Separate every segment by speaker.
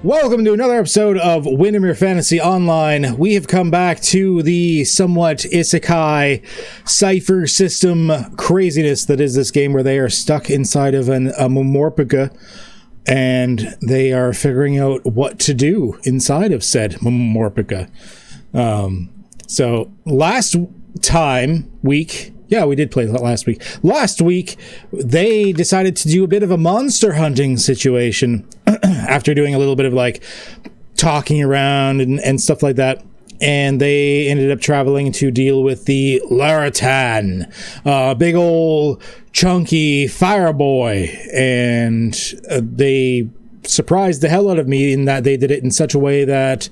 Speaker 1: Welcome to another episode of Windermere Fantasy Online. We have come back to the somewhat isekai cipher system craziness that is this game where they are stuck inside of a Momorpica and they are figuring out what to do inside of said Momorpica. So last week, we did play that last week. Last week, they decided to do a bit of a monster hunting situation after doing a little bit of like talking around and stuff like that. And they ended up traveling to deal with the Laratan, big old chunky fire boy. And they surprised the hell out of me in that they did it in such a way that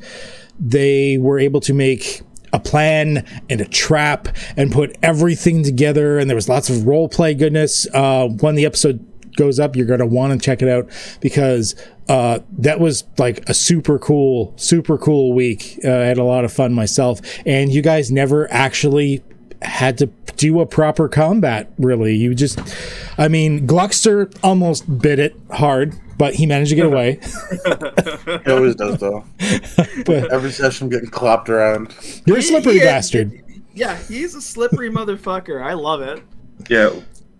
Speaker 1: they were able to make a plan and a trap and put everything together, and there was lots of role play goodness. When the episode goes up, you're going to want to check it out because that was like a super cool week. I had a lot of fun myself, and you guys never actually had to do a proper combat, really. You just, I mean, Gluckster almost bit it hard, but he managed to get away.
Speaker 2: He always does, though. But every session getting clopped around.
Speaker 1: You're a slippery bastard.
Speaker 3: Yeah, he's a slippery motherfucker. I love it.
Speaker 4: Yeah.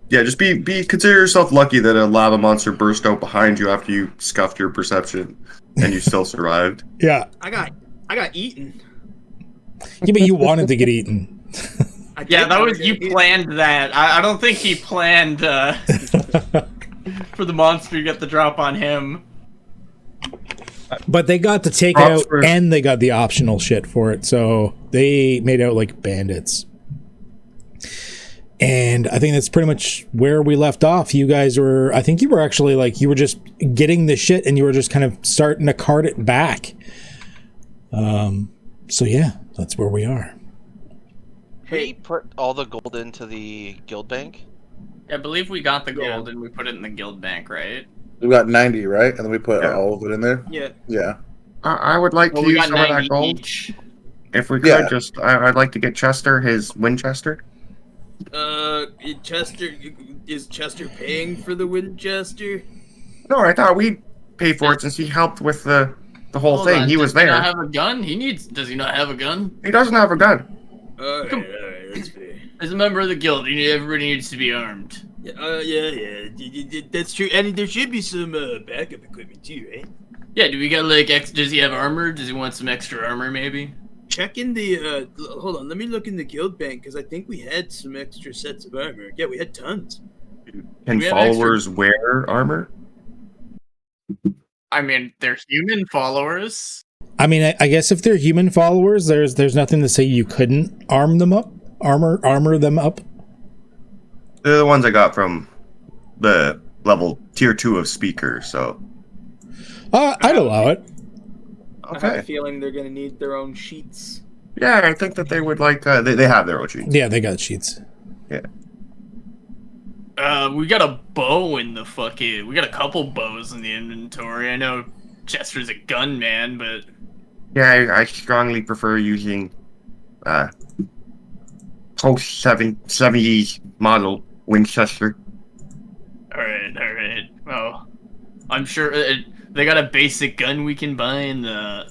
Speaker 4: Just consider yourself lucky that a lava monster burst out behind you after you scuffed your perception, and you still survived.
Speaker 1: Yeah.
Speaker 3: I got eaten.
Speaker 1: Yeah, but you wanted to get eaten.
Speaker 5: Yeah, that was you planned that. I don't think he planned for the monster to get the drop on him.
Speaker 1: But they got the takeout and they got the optional shit for it, so they made out like bandits. And I think that's pretty much where we left off. You guys were, I think you were actually like, you were just getting the shit and you were just kind of starting to cart it back. So yeah, that's where we are.
Speaker 6: We put all the gold into the guild bank?
Speaker 5: I believe we got the gold and we put it in the guild bank, right?
Speaker 2: We got 90, right? And then we put all of it in there?
Speaker 3: Yeah.
Speaker 4: I would like to use some of that gold.
Speaker 5: Each.
Speaker 4: If we could, I'd like to get Chester his Winchester.
Speaker 3: Chester, is Chester paying for the Winchester?
Speaker 4: No, I thought we'd pay for it since he helped with the whole thing. He was there.
Speaker 5: Does he not have a gun? Does he not have a gun?
Speaker 4: He doesn't have a gun.
Speaker 3: Alright, that's fair.
Speaker 5: As a member of the guild, everybody needs to be armed.
Speaker 3: Yeah, that's true. And there should be some backup equipment too, right?
Speaker 5: Yeah, do we got does he have armor? Does he want some extra armor, maybe?
Speaker 3: Check in the, hold on, let me look in the guild bank, because I think we had some extra sets of armor. Yeah, we had tons.
Speaker 4: Can followers wear armor?
Speaker 5: I mean, they're human followers.
Speaker 1: I mean, I guess if they're human followers, there's nothing to say you couldn't armor them up.
Speaker 4: They're the ones I got from the level tier 2 of speaker, so.
Speaker 1: I'd allow it.
Speaker 4: Okay.
Speaker 3: I have a feeling they're going to need their own sheets.
Speaker 4: Yeah, I think that they would like, they have their own sheets.
Speaker 1: Yeah, they got sheets.
Speaker 4: Yeah.
Speaker 5: We got a bow in the we got a couple bows in the inventory. I know Chester's a gunman, but...
Speaker 4: Yeah, I strongly prefer using post-70s model Winchester.
Speaker 5: Alright. Well, I'm sure they got a basic gun we can buy in the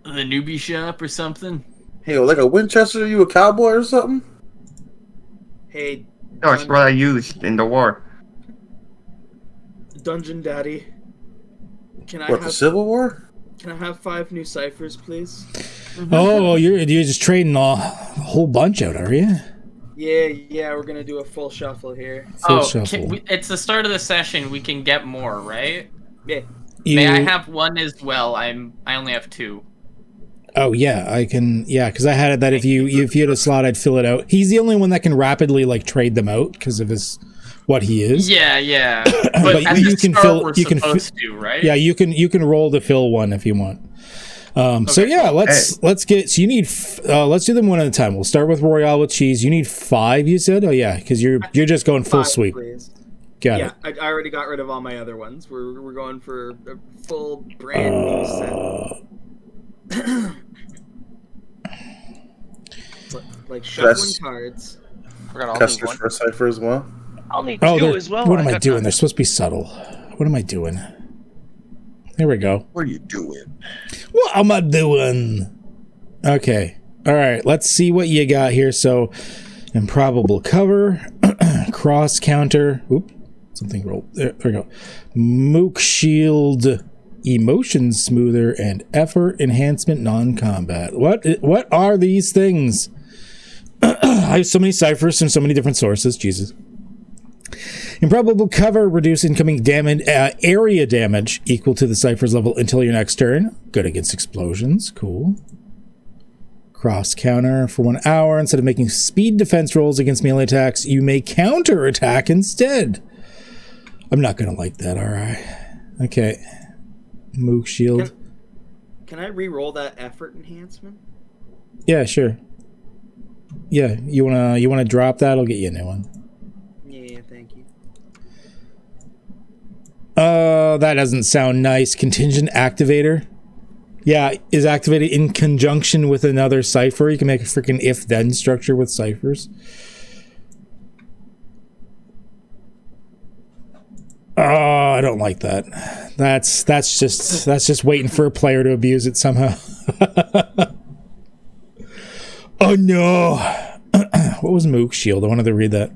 Speaker 5: newbie shop or something.
Speaker 2: Hey, like a Winchester, you a cowboy or something?
Speaker 3: Hey,
Speaker 4: No, it's what I used in the war.
Speaker 3: Dungeon Daddy.
Speaker 2: The Civil War?
Speaker 3: Can I have 5 new ciphers, please?
Speaker 1: Oh, you're just trading a whole bunch out, are you?
Speaker 3: Yeah, we're gonna do a full shuffle here.
Speaker 1: Full shuffle.
Speaker 5: It's the start of the session. We can get more, right?
Speaker 3: Yeah.
Speaker 5: May I have one as well? I only have 2.
Speaker 1: Oh yeah, I can. Yeah, because I had it that if you had a slot, I'd fill it out. He's the only one that can rapidly like trade them out because of what he is.
Speaker 5: Yeah. But at
Speaker 1: you
Speaker 5: the
Speaker 1: can
Speaker 5: start,
Speaker 1: fill.
Speaker 5: we're
Speaker 1: You can
Speaker 5: supposed to, right?
Speaker 1: Yeah, you can roll to fill one if you want. So yeah, let's get. So you need. Let's do them one at a time. We'll start with Royale with cheese. You need 5. You said. Oh yeah, because you're just going full
Speaker 3: 5,
Speaker 1: sweep.
Speaker 3: Please.
Speaker 1: Got it.
Speaker 3: I already got rid of all my other ones. We're going for a full brand new set. Like shuffling cards.
Speaker 6: We're gonna all
Speaker 2: Custer's first cipher as well.
Speaker 6: I'll need 2 as well.
Speaker 1: What am I doing? They're supposed to be subtle. What am I doing? There we go.
Speaker 4: What are you doing?
Speaker 1: What am I doing? Okay. All right. Let's see what you got here. So, improbable cover, cross counter. Oop. Something rolled. There we go. Mook shield, emotion smoother, and effort enhancement non-combat. What are these things? I have so many ciphers from so many different sources. Jesus. Improbable cover, reduce incoming damage, area damage equal to the cipher's level until your next turn. Good against explosions. Cool. Cross counter for 1 hour. Instead of making speed defense rolls against melee attacks, you may counter attack instead. I'm not gonna like that. All right. Okay. Mook shield.
Speaker 3: Can I re-roll that effort enhancement?
Speaker 1: Yeah, sure. Yeah, you wanna drop that? I'll get you a new one.
Speaker 3: Yeah, thank you.
Speaker 1: That doesn't sound nice. Contingent activator. Yeah, is activated in conjunction with another cipher. You can make a freaking if-then structure with ciphers. Oh, I don't like that. That's just waiting for a player to abuse it somehow. Oh no! What was Mook Shield? I wanted to read that.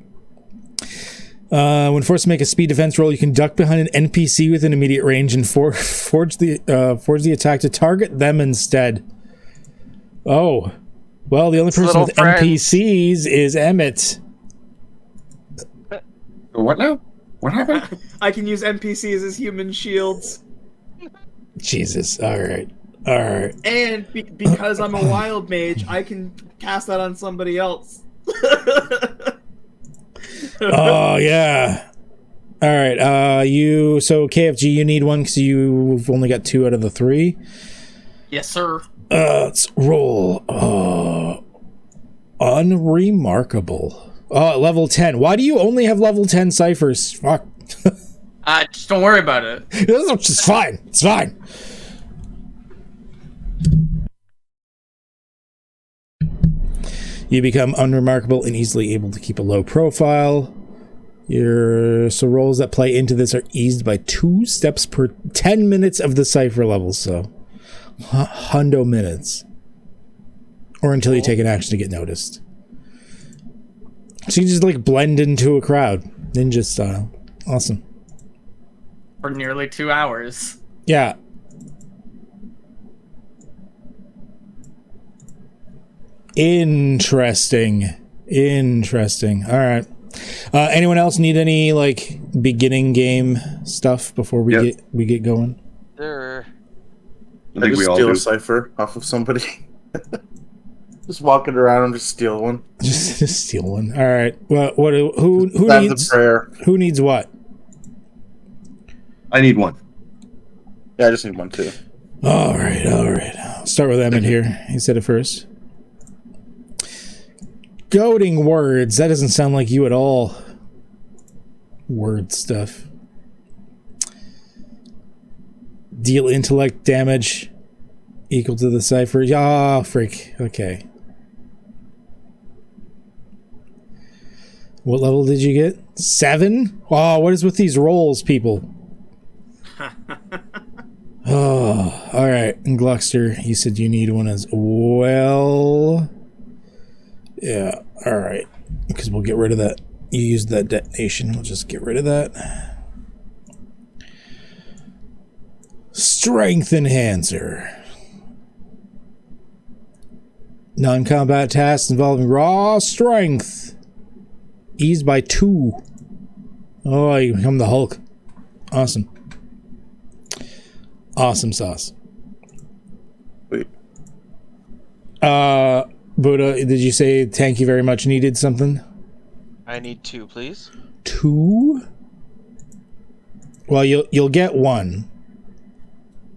Speaker 1: When forced to make a speed defense roll, you can duck behind an NPC within immediate range and forge the attack to target them instead. Oh, well, the only person with NPCs is Emmett.
Speaker 4: What now? What happened?
Speaker 3: I can use NPCs as human shields.
Speaker 1: Jesus. All right.
Speaker 3: And because I'm a wild mage, I can cast that on somebody else.
Speaker 1: Oh, yeah. All right. So KFG, you need one because you've only got 2 out of the 3.
Speaker 5: Yes, sir.
Speaker 1: Let's roll. Unremarkable. Level 10. Why do you only have level 10 ciphers? Fuck.
Speaker 5: Just don't worry about it.
Speaker 1: It's fine. It's fine. You become unremarkable and easily able to keep a low profile. So rolls that play into this are eased by 2 steps per 10 minutes of the cipher level. So hundo minutes. Or until you take an action to get noticed. So you just like blend into a crowd. Ninja style. Awesome.
Speaker 5: For nearly 2 hours.
Speaker 1: Yeah. Interesting. All right. Anyone else need any like beginning game stuff before we get going?
Speaker 6: Sure.
Speaker 4: I think we all
Speaker 2: steal
Speaker 4: do.
Speaker 2: a cipher off of somebody. Just walking around and just steal one.
Speaker 1: Just steal one. All right. Who
Speaker 2: That's
Speaker 1: needs
Speaker 2: the prayer.
Speaker 1: Who needs what?
Speaker 4: I need one.
Speaker 2: Yeah, I just need one too.
Speaker 1: All right. I'll start with Emmett here. He said it first. Goading words. That doesn't sound like you at all. Word stuff. Deal intellect damage equal to the cipher. Yeah, freak. Okay. What level did you get? 7? Oh, what is with these rolls, people? Oh, all right. And Gluckster, you said you need one as well. Yeah, all right. Because we'll get rid of that. You used that detonation. We'll just get rid of that. Strength enhancer. Non-combat tasks involving raw strength. Eased by 2. Oh, you become the Hulk. Awesome. Awesome sauce.
Speaker 2: Wait.
Speaker 1: Buddha, did you say thank you very much needed something?
Speaker 6: I need 2, please.
Speaker 1: 2? Well, you'll get 1.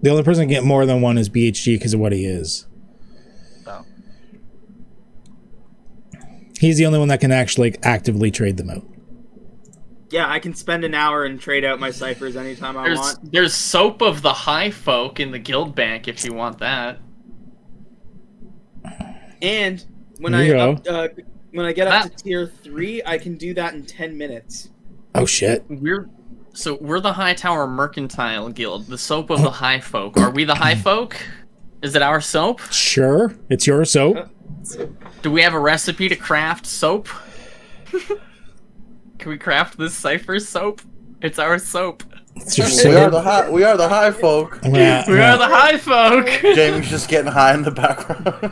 Speaker 1: The only person that can get more than 1 is BHG because of what he is.
Speaker 6: Oh.
Speaker 1: He's the only one that can actually actively trade them out.
Speaker 3: Yeah, I can spend an hour and trade out my ciphers anytime I want.
Speaker 5: There's Soap of the High Folk in the guild bank if you want that.
Speaker 3: And when
Speaker 1: There you
Speaker 3: when I get up to tier 3, I can do that in 10 minutes.
Speaker 1: Oh shit.
Speaker 5: So we're the Hightower Mercantile Guild, the soap of the High Folk. Are we the High Folk? Is it our soap?
Speaker 1: Sure, it's your soap.
Speaker 5: Do we have a recipe to craft soap? Can we craft this cipher soap? It's our soap.
Speaker 1: It's your
Speaker 2: We are the high folk.
Speaker 1: Yeah,
Speaker 5: We are the High Folk.
Speaker 2: Jamie's just getting high in the background.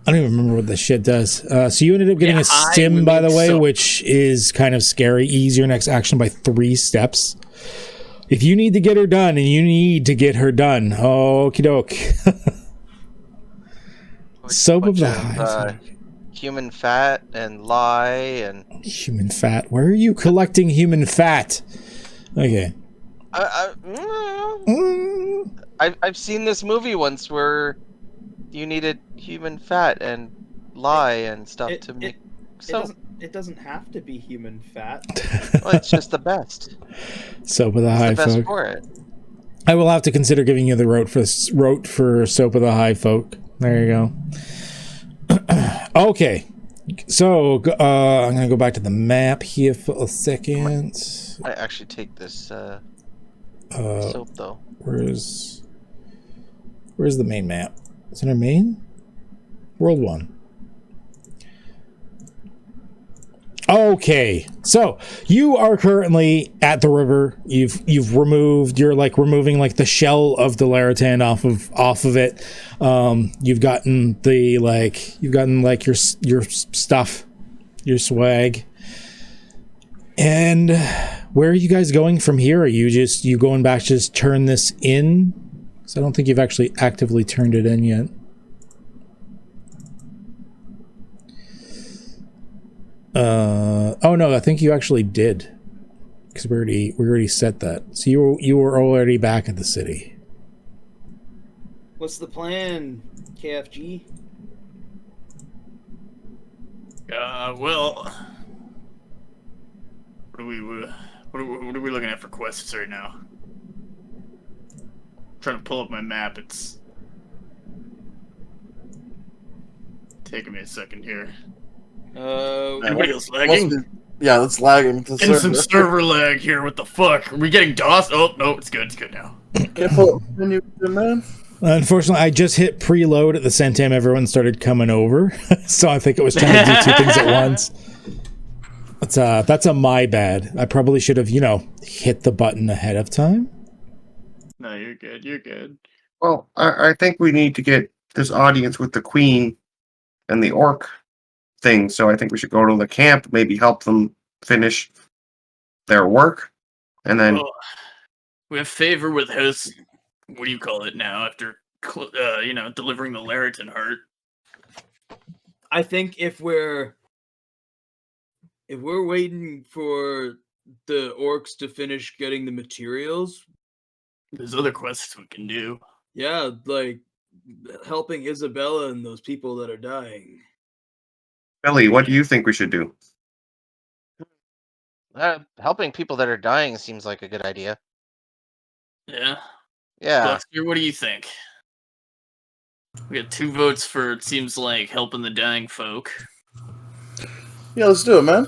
Speaker 1: I don't even remember what this shit does. So you ended up getting a
Speaker 5: high
Speaker 1: stim, by the
Speaker 5: women
Speaker 1: way,
Speaker 5: soap.
Speaker 1: which is kind of scary. Ease your next action by 3 steps. If you need to get her done, and you need to get her done, okie doke. Soap of the High.
Speaker 6: Human fat and lie and
Speaker 1: Human fat. Where are you collecting human fat? Okay.
Speaker 6: I've seen this movie once where you needed human fat and lie and stuff to make soap.
Speaker 3: It doesn't have to be human fat.
Speaker 6: Well, it's just the best.
Speaker 1: Soap of the
Speaker 6: It's
Speaker 1: High
Speaker 6: the best
Speaker 1: Folk.
Speaker 6: for it.
Speaker 1: I will have to consider giving you the rote for Soap of the High Folk. There you go. Okay. So, I'm going to go back to the map here for a second.
Speaker 6: I actually take this soap though.
Speaker 1: Where's the main map? Is it our main? World 1. Okay, so you are currently at the river. You've removed. You're like removing like the shell of the Laratan off of it. You've gotten your stuff, your swag. And where are you guys going from here? Are you going back to just turn this in? Because I don't think you've actually actively turned it in yet. Oh no, I think you actually did, because we already set that. So you were already back at the city.
Speaker 3: What's the plan, KFG?
Speaker 5: Well, what are we looking at for quests right now? I'm trying to pull up my map. It's taking me a second here. Anybody else lagging?
Speaker 2: Yeah, it's lagging.
Speaker 5: Getting some server lag here. What the fuck? Are we getting DOS? Oh no, it's good. It's good now.
Speaker 2: Man.
Speaker 1: Unfortunately, I just hit preload at the same time everyone started coming over, so I think it was trying to do 2 things at once. That's a my bad. I probably should have, hit the button ahead of time.
Speaker 5: No, you're good. You're good.
Speaker 4: Well, I think we need to get this audience with the queen and the orc thing. So I think we should go to the camp, maybe help them finish their work, and then
Speaker 5: Well, we have favor with House. What do you call it now? After delivering the Laritan heart.
Speaker 3: I think if we're waiting for the orcs to finish getting the materials,
Speaker 5: There's other quests we can do.
Speaker 3: yeah, like helping Isabella and those people that are dying.
Speaker 4: Billy, what do you think we should do?
Speaker 6: Helping people that are dying seems like a good idea.
Speaker 5: Yeah.
Speaker 6: Yeah.
Speaker 5: Buster, what do you think? We got 2 votes for, it seems like, helping the dying folk.
Speaker 2: Yeah, let's do it, man.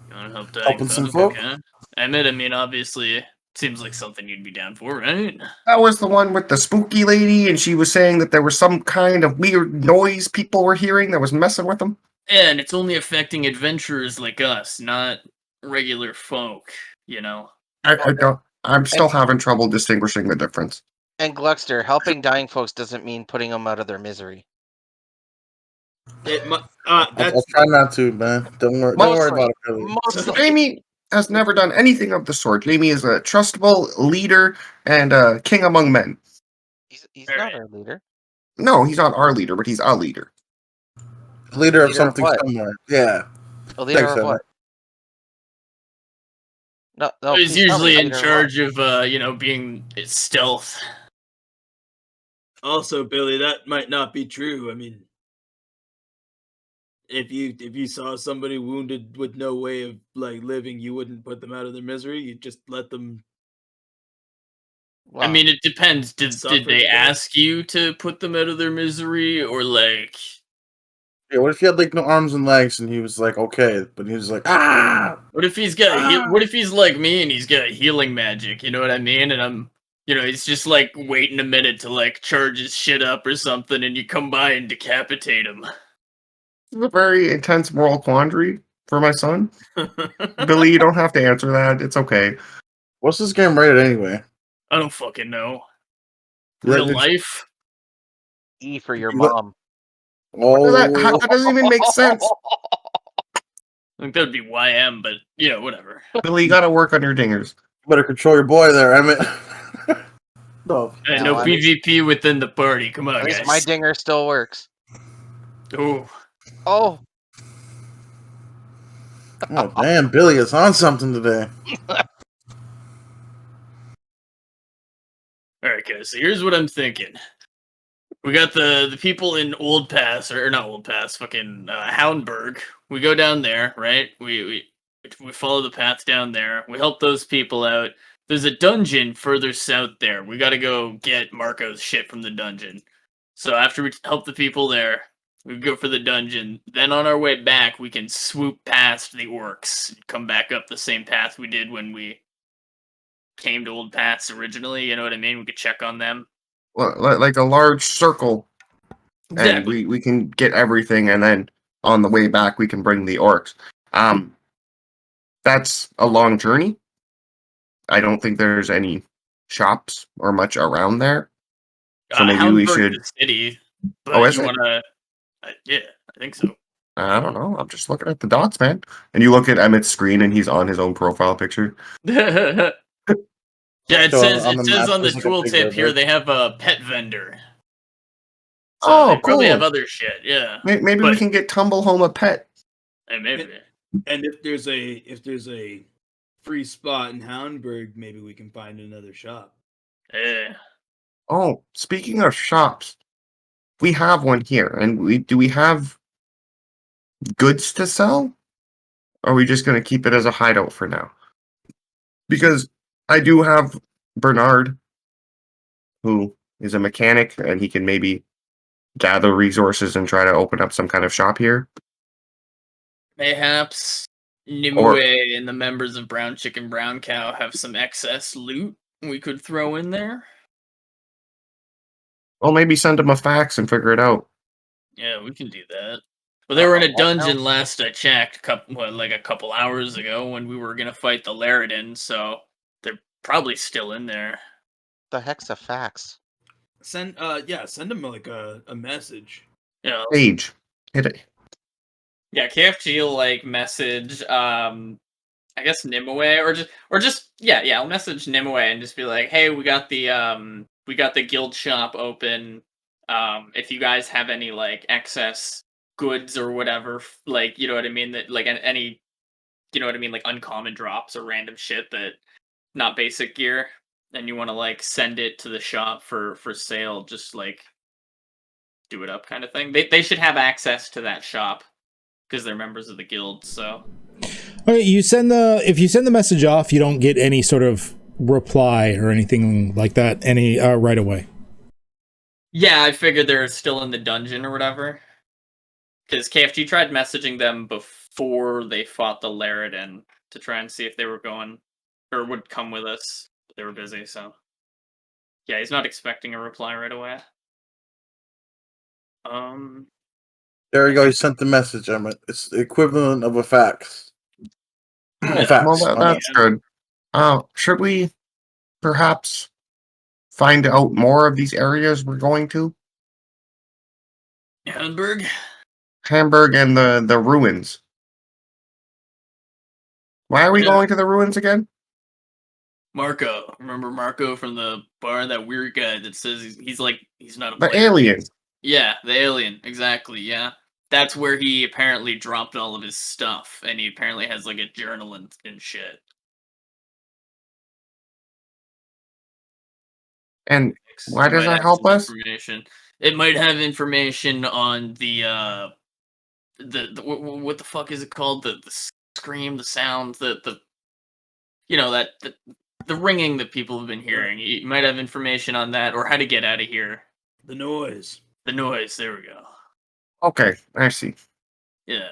Speaker 5: You want to help dying
Speaker 2: Helping
Speaker 5: folk?
Speaker 2: some folk?
Speaker 5: Okay. Emmett, I mean, obviously, it seems like something you'd be down for, right?
Speaker 4: That was the one with the spooky lady, and she was saying that there was some kind of weird noise people were hearing that was messing with them.
Speaker 5: Yeah, and it's only affecting adventurers like us, not regular folk,
Speaker 4: I'm still having trouble distinguishing the difference.
Speaker 6: And Gluckster, helping dying folks doesn't mean putting them out of their misery.
Speaker 2: I'll try not to, man. Don't worry about it, Billy.
Speaker 6: Mostly.
Speaker 4: Jamie has never done anything of the sort. Jamie is a trustable leader and a king among men.
Speaker 6: He's not our leader.
Speaker 4: No, he's not our leader, but he's a leader.
Speaker 2: Leader of
Speaker 6: Leader of
Speaker 2: something
Speaker 6: what?
Speaker 2: somewhere. Yeah.
Speaker 6: A leader
Speaker 2: Thanks,
Speaker 6: of
Speaker 2: Emmett.
Speaker 6: what? No,
Speaker 5: He's
Speaker 6: please tell me,
Speaker 5: usually in
Speaker 6: leader of
Speaker 5: charge of, being stealth.
Speaker 3: Also, Billy, that might not be true. I mean, if you saw somebody wounded with no way of living, you wouldn't put them out of their misery. You'd just let them.
Speaker 6: what?
Speaker 5: I mean, it depends. Did
Speaker 3: Suffer
Speaker 5: they
Speaker 3: together.
Speaker 5: ask you to put them out of their misery, or
Speaker 2: Yeah, what if he had like no arms and legs and he was like okay, but he was like
Speaker 5: What if he's got? What if he's like me and he's got healing magic? You know what I mean? And I'm, he's just like waiting a minute to like charge his shit up or something, and you come by and decapitate him.
Speaker 4: This is a very intense moral quandary for my son. Billy, you don't have to answer that. It's okay.
Speaker 2: What's this game rated anyway?
Speaker 5: I don't fucking know.
Speaker 2: Yeah,
Speaker 5: Real
Speaker 2: did-
Speaker 5: life.
Speaker 6: E for your
Speaker 2: You let-
Speaker 6: mom.
Speaker 2: Oh,
Speaker 4: That doesn't even make sense.
Speaker 5: I think that would be YM, but whatever.
Speaker 4: Billy, you gotta work on your dingers.
Speaker 2: better control your boy there, Emmett. No.
Speaker 5: And
Speaker 6: No,
Speaker 5: no
Speaker 6: at least-
Speaker 5: PvP within the party. Come on,
Speaker 6: At
Speaker 5: guys.
Speaker 6: least my dinger still works.
Speaker 5: Ooh.
Speaker 6: Oh,
Speaker 2: Oh damn, Billy is on something today.
Speaker 5: Alright, guys, so here's what I'm thinking. We got the people in Old Pass, or not Old Pass, fucking Houndburg. We go down there, right? We follow the path down there. We help those people out. There's a dungeon further south there. We gotta go get Marco's shit from the dungeon. So after we help the people there, we go for the dungeon. Then on our way back, we can swoop past the orcs and come back up the same path we did when we came to Old Pass originally. You know what I mean? We could check on them.
Speaker 4: Like a large circle, and
Speaker 5: Exactly.
Speaker 4: we can get everything, and then on the way back we can bring the orcs. That's a long journey. I don't think there's any shops or much around there. So maybe we
Speaker 5: Houndburg's
Speaker 4: should.
Speaker 5: the city. But
Speaker 4: Oh, is
Speaker 5: you
Speaker 4: it?
Speaker 5: wanna? Yeah, I think so.
Speaker 4: I don't know. I'm just looking at the dots, man. And you look at Emmett's screen, and he's on his own profile picture.
Speaker 5: Yeah, it
Speaker 2: So
Speaker 5: says
Speaker 2: on the map,
Speaker 5: on the
Speaker 2: there's like a big
Speaker 5: tooltip here
Speaker 2: river.
Speaker 5: they have a pet vendor. So
Speaker 4: Oh,
Speaker 5: they probably
Speaker 4: cool.
Speaker 5: have other shit. Yeah,
Speaker 4: Maybe we
Speaker 5: But-
Speaker 4: can get Tumble Home a pet.
Speaker 5: maybe.
Speaker 3: And if there's a free spot in Houndburg, maybe we can find another shop.
Speaker 5: Yeah.
Speaker 4: Oh, speaking of shops, we have one here, and we have goods to sell? Or are we just going to keep it as a hideout for now? Because I do have Bernard, who is a mechanic, and he can maybe gather resources and try to open up some kind of shop here.
Speaker 5: Mayhaps Nimue and the members of Brown Chicken Brown Cow have some excess loot we could throw in there.
Speaker 4: Well, maybe send him a fax and figure it out.
Speaker 5: Yeah, we can do that. Well, they were in a
Speaker 6: What
Speaker 5: dungeon
Speaker 6: now?
Speaker 5: last I checked, a couple hours ago when we were gonna fight the Laridon, so they're probably still in there.
Speaker 6: the heck's a fax?
Speaker 3: Send them like a message.
Speaker 5: Yeah,
Speaker 4: Page. Hit it.
Speaker 5: yeah. KFG will like message, I guess Nimue or just I'll message Nimue and just be like, hey, we got the guild shop open. If you guys have any like excess goods or whatever, like you know what I mean, that like any like uncommon drops or random shit that not basic gear, and you want to like send it to the shop for sale, just like do it up kind of thing. They should have access to that shop because they're members of the guild. So
Speaker 1: Okay, if you send the message off, you don't get any sort of reply or anything like that right away.
Speaker 5: yeah, I figured they're still in the dungeon or whatever. Because KFG tried messaging them before they fought the Laridon to try and see if they were going or would come with us. But they were busy, so yeah, he's not expecting a reply right away.
Speaker 2: There you go. He sent the message, Emmett. It's the equivalent of a fax.
Speaker 5: Yeah.
Speaker 2: Fax.
Speaker 4: Well, that's good. Should we perhaps find out more of these areas we're going to?
Speaker 5: Hamburg?
Speaker 4: Hamburg and the ruins. Why are we
Speaker 5: Yeah.
Speaker 4: going to the ruins again?
Speaker 5: Marco. Remember Marco from the bar? That weird guy that says he's not a
Speaker 4: The
Speaker 5: player.
Speaker 4: alien.
Speaker 5: Yeah, the alien. Exactly, yeah. That's where he apparently dropped all of his stuff, and he apparently has like a journal and shit.
Speaker 4: And why
Speaker 5: It
Speaker 4: does
Speaker 5: might
Speaker 4: that
Speaker 5: have
Speaker 4: help
Speaker 5: some
Speaker 4: us?
Speaker 5: information. It might have information on the what the fuck is it called? The scream, the sound, the the ringing that people have been hearing. You might have information on that, or how to get out of here.
Speaker 3: The noise.
Speaker 5: The noise. There we go.
Speaker 4: Okay, I see.
Speaker 5: Yeah.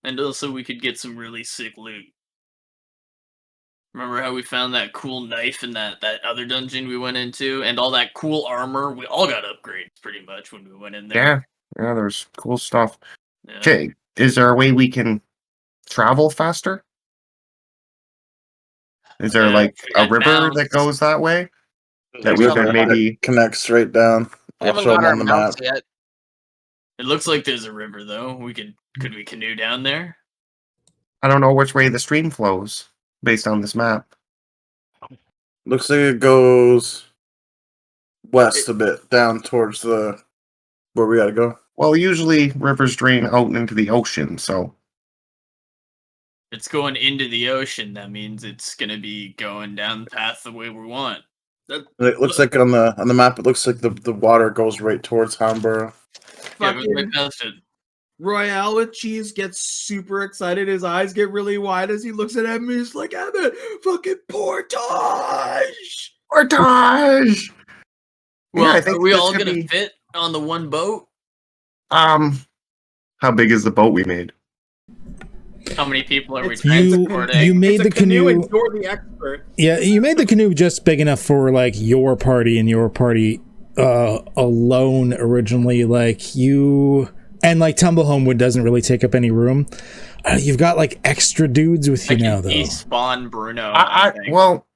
Speaker 5: And also we could get some really sick loot. Remember how we found that cool knife in that other dungeon we went into, and all that cool armor? We all got upgrades pretty much when we went in there.
Speaker 4: Yeah, there's cool stuff.
Speaker 5: Yeah.
Speaker 4: Okay, is there a way we can travel faster? Is there like a
Speaker 5: And
Speaker 4: river
Speaker 5: mounts.
Speaker 4: that goes that way? That
Speaker 2: There's
Speaker 4: we
Speaker 2: a
Speaker 6: There's
Speaker 4: could
Speaker 2: river that
Speaker 4: maybe.
Speaker 2: connects straight down.
Speaker 6: We
Speaker 2: I'll
Speaker 6: haven't
Speaker 2: show
Speaker 6: got
Speaker 2: them
Speaker 6: our
Speaker 2: on the map.
Speaker 6: mounts yet.
Speaker 5: It looks like there's a river though. Could we canoe down there?
Speaker 4: I don't know which way the stream flows based on this map.
Speaker 2: Looks like it goes west a bit, down towards the where we gotta go.
Speaker 4: Well, usually rivers drain out into the ocean, so
Speaker 5: It's going into the ocean. That means it's gonna be going down the path the way we want.
Speaker 2: It looks like on the map. It looks like the water goes right towards Hamborough.
Speaker 5: Yeah, we
Speaker 3: Fucking
Speaker 5: right past it.
Speaker 3: Royale with cheese gets super excited. His eyes get really wide as he looks at him. He's like, "I'm a fucking portage."
Speaker 4: portage.
Speaker 5: Well,
Speaker 4: I think
Speaker 5: are we
Speaker 4: this
Speaker 5: all
Speaker 4: could
Speaker 5: gonna
Speaker 4: be-
Speaker 5: fit on the one boat?
Speaker 4: How big is the boat we made?
Speaker 5: How many people are we
Speaker 3: It's-
Speaker 5: transporting?
Speaker 1: you made
Speaker 3: It's
Speaker 1: the
Speaker 3: a canoe,
Speaker 1: canoe.
Speaker 3: and you're the expert.
Speaker 1: Yeah, you made the canoe just big enough for like your party and your party alone originally. Like you and like Tumblehomewood doesn't really take up any room. You've got like extra dudes with you
Speaker 5: I
Speaker 1: now
Speaker 5: can
Speaker 1: though.
Speaker 5: despawn Bruno. I think.
Speaker 4: Well,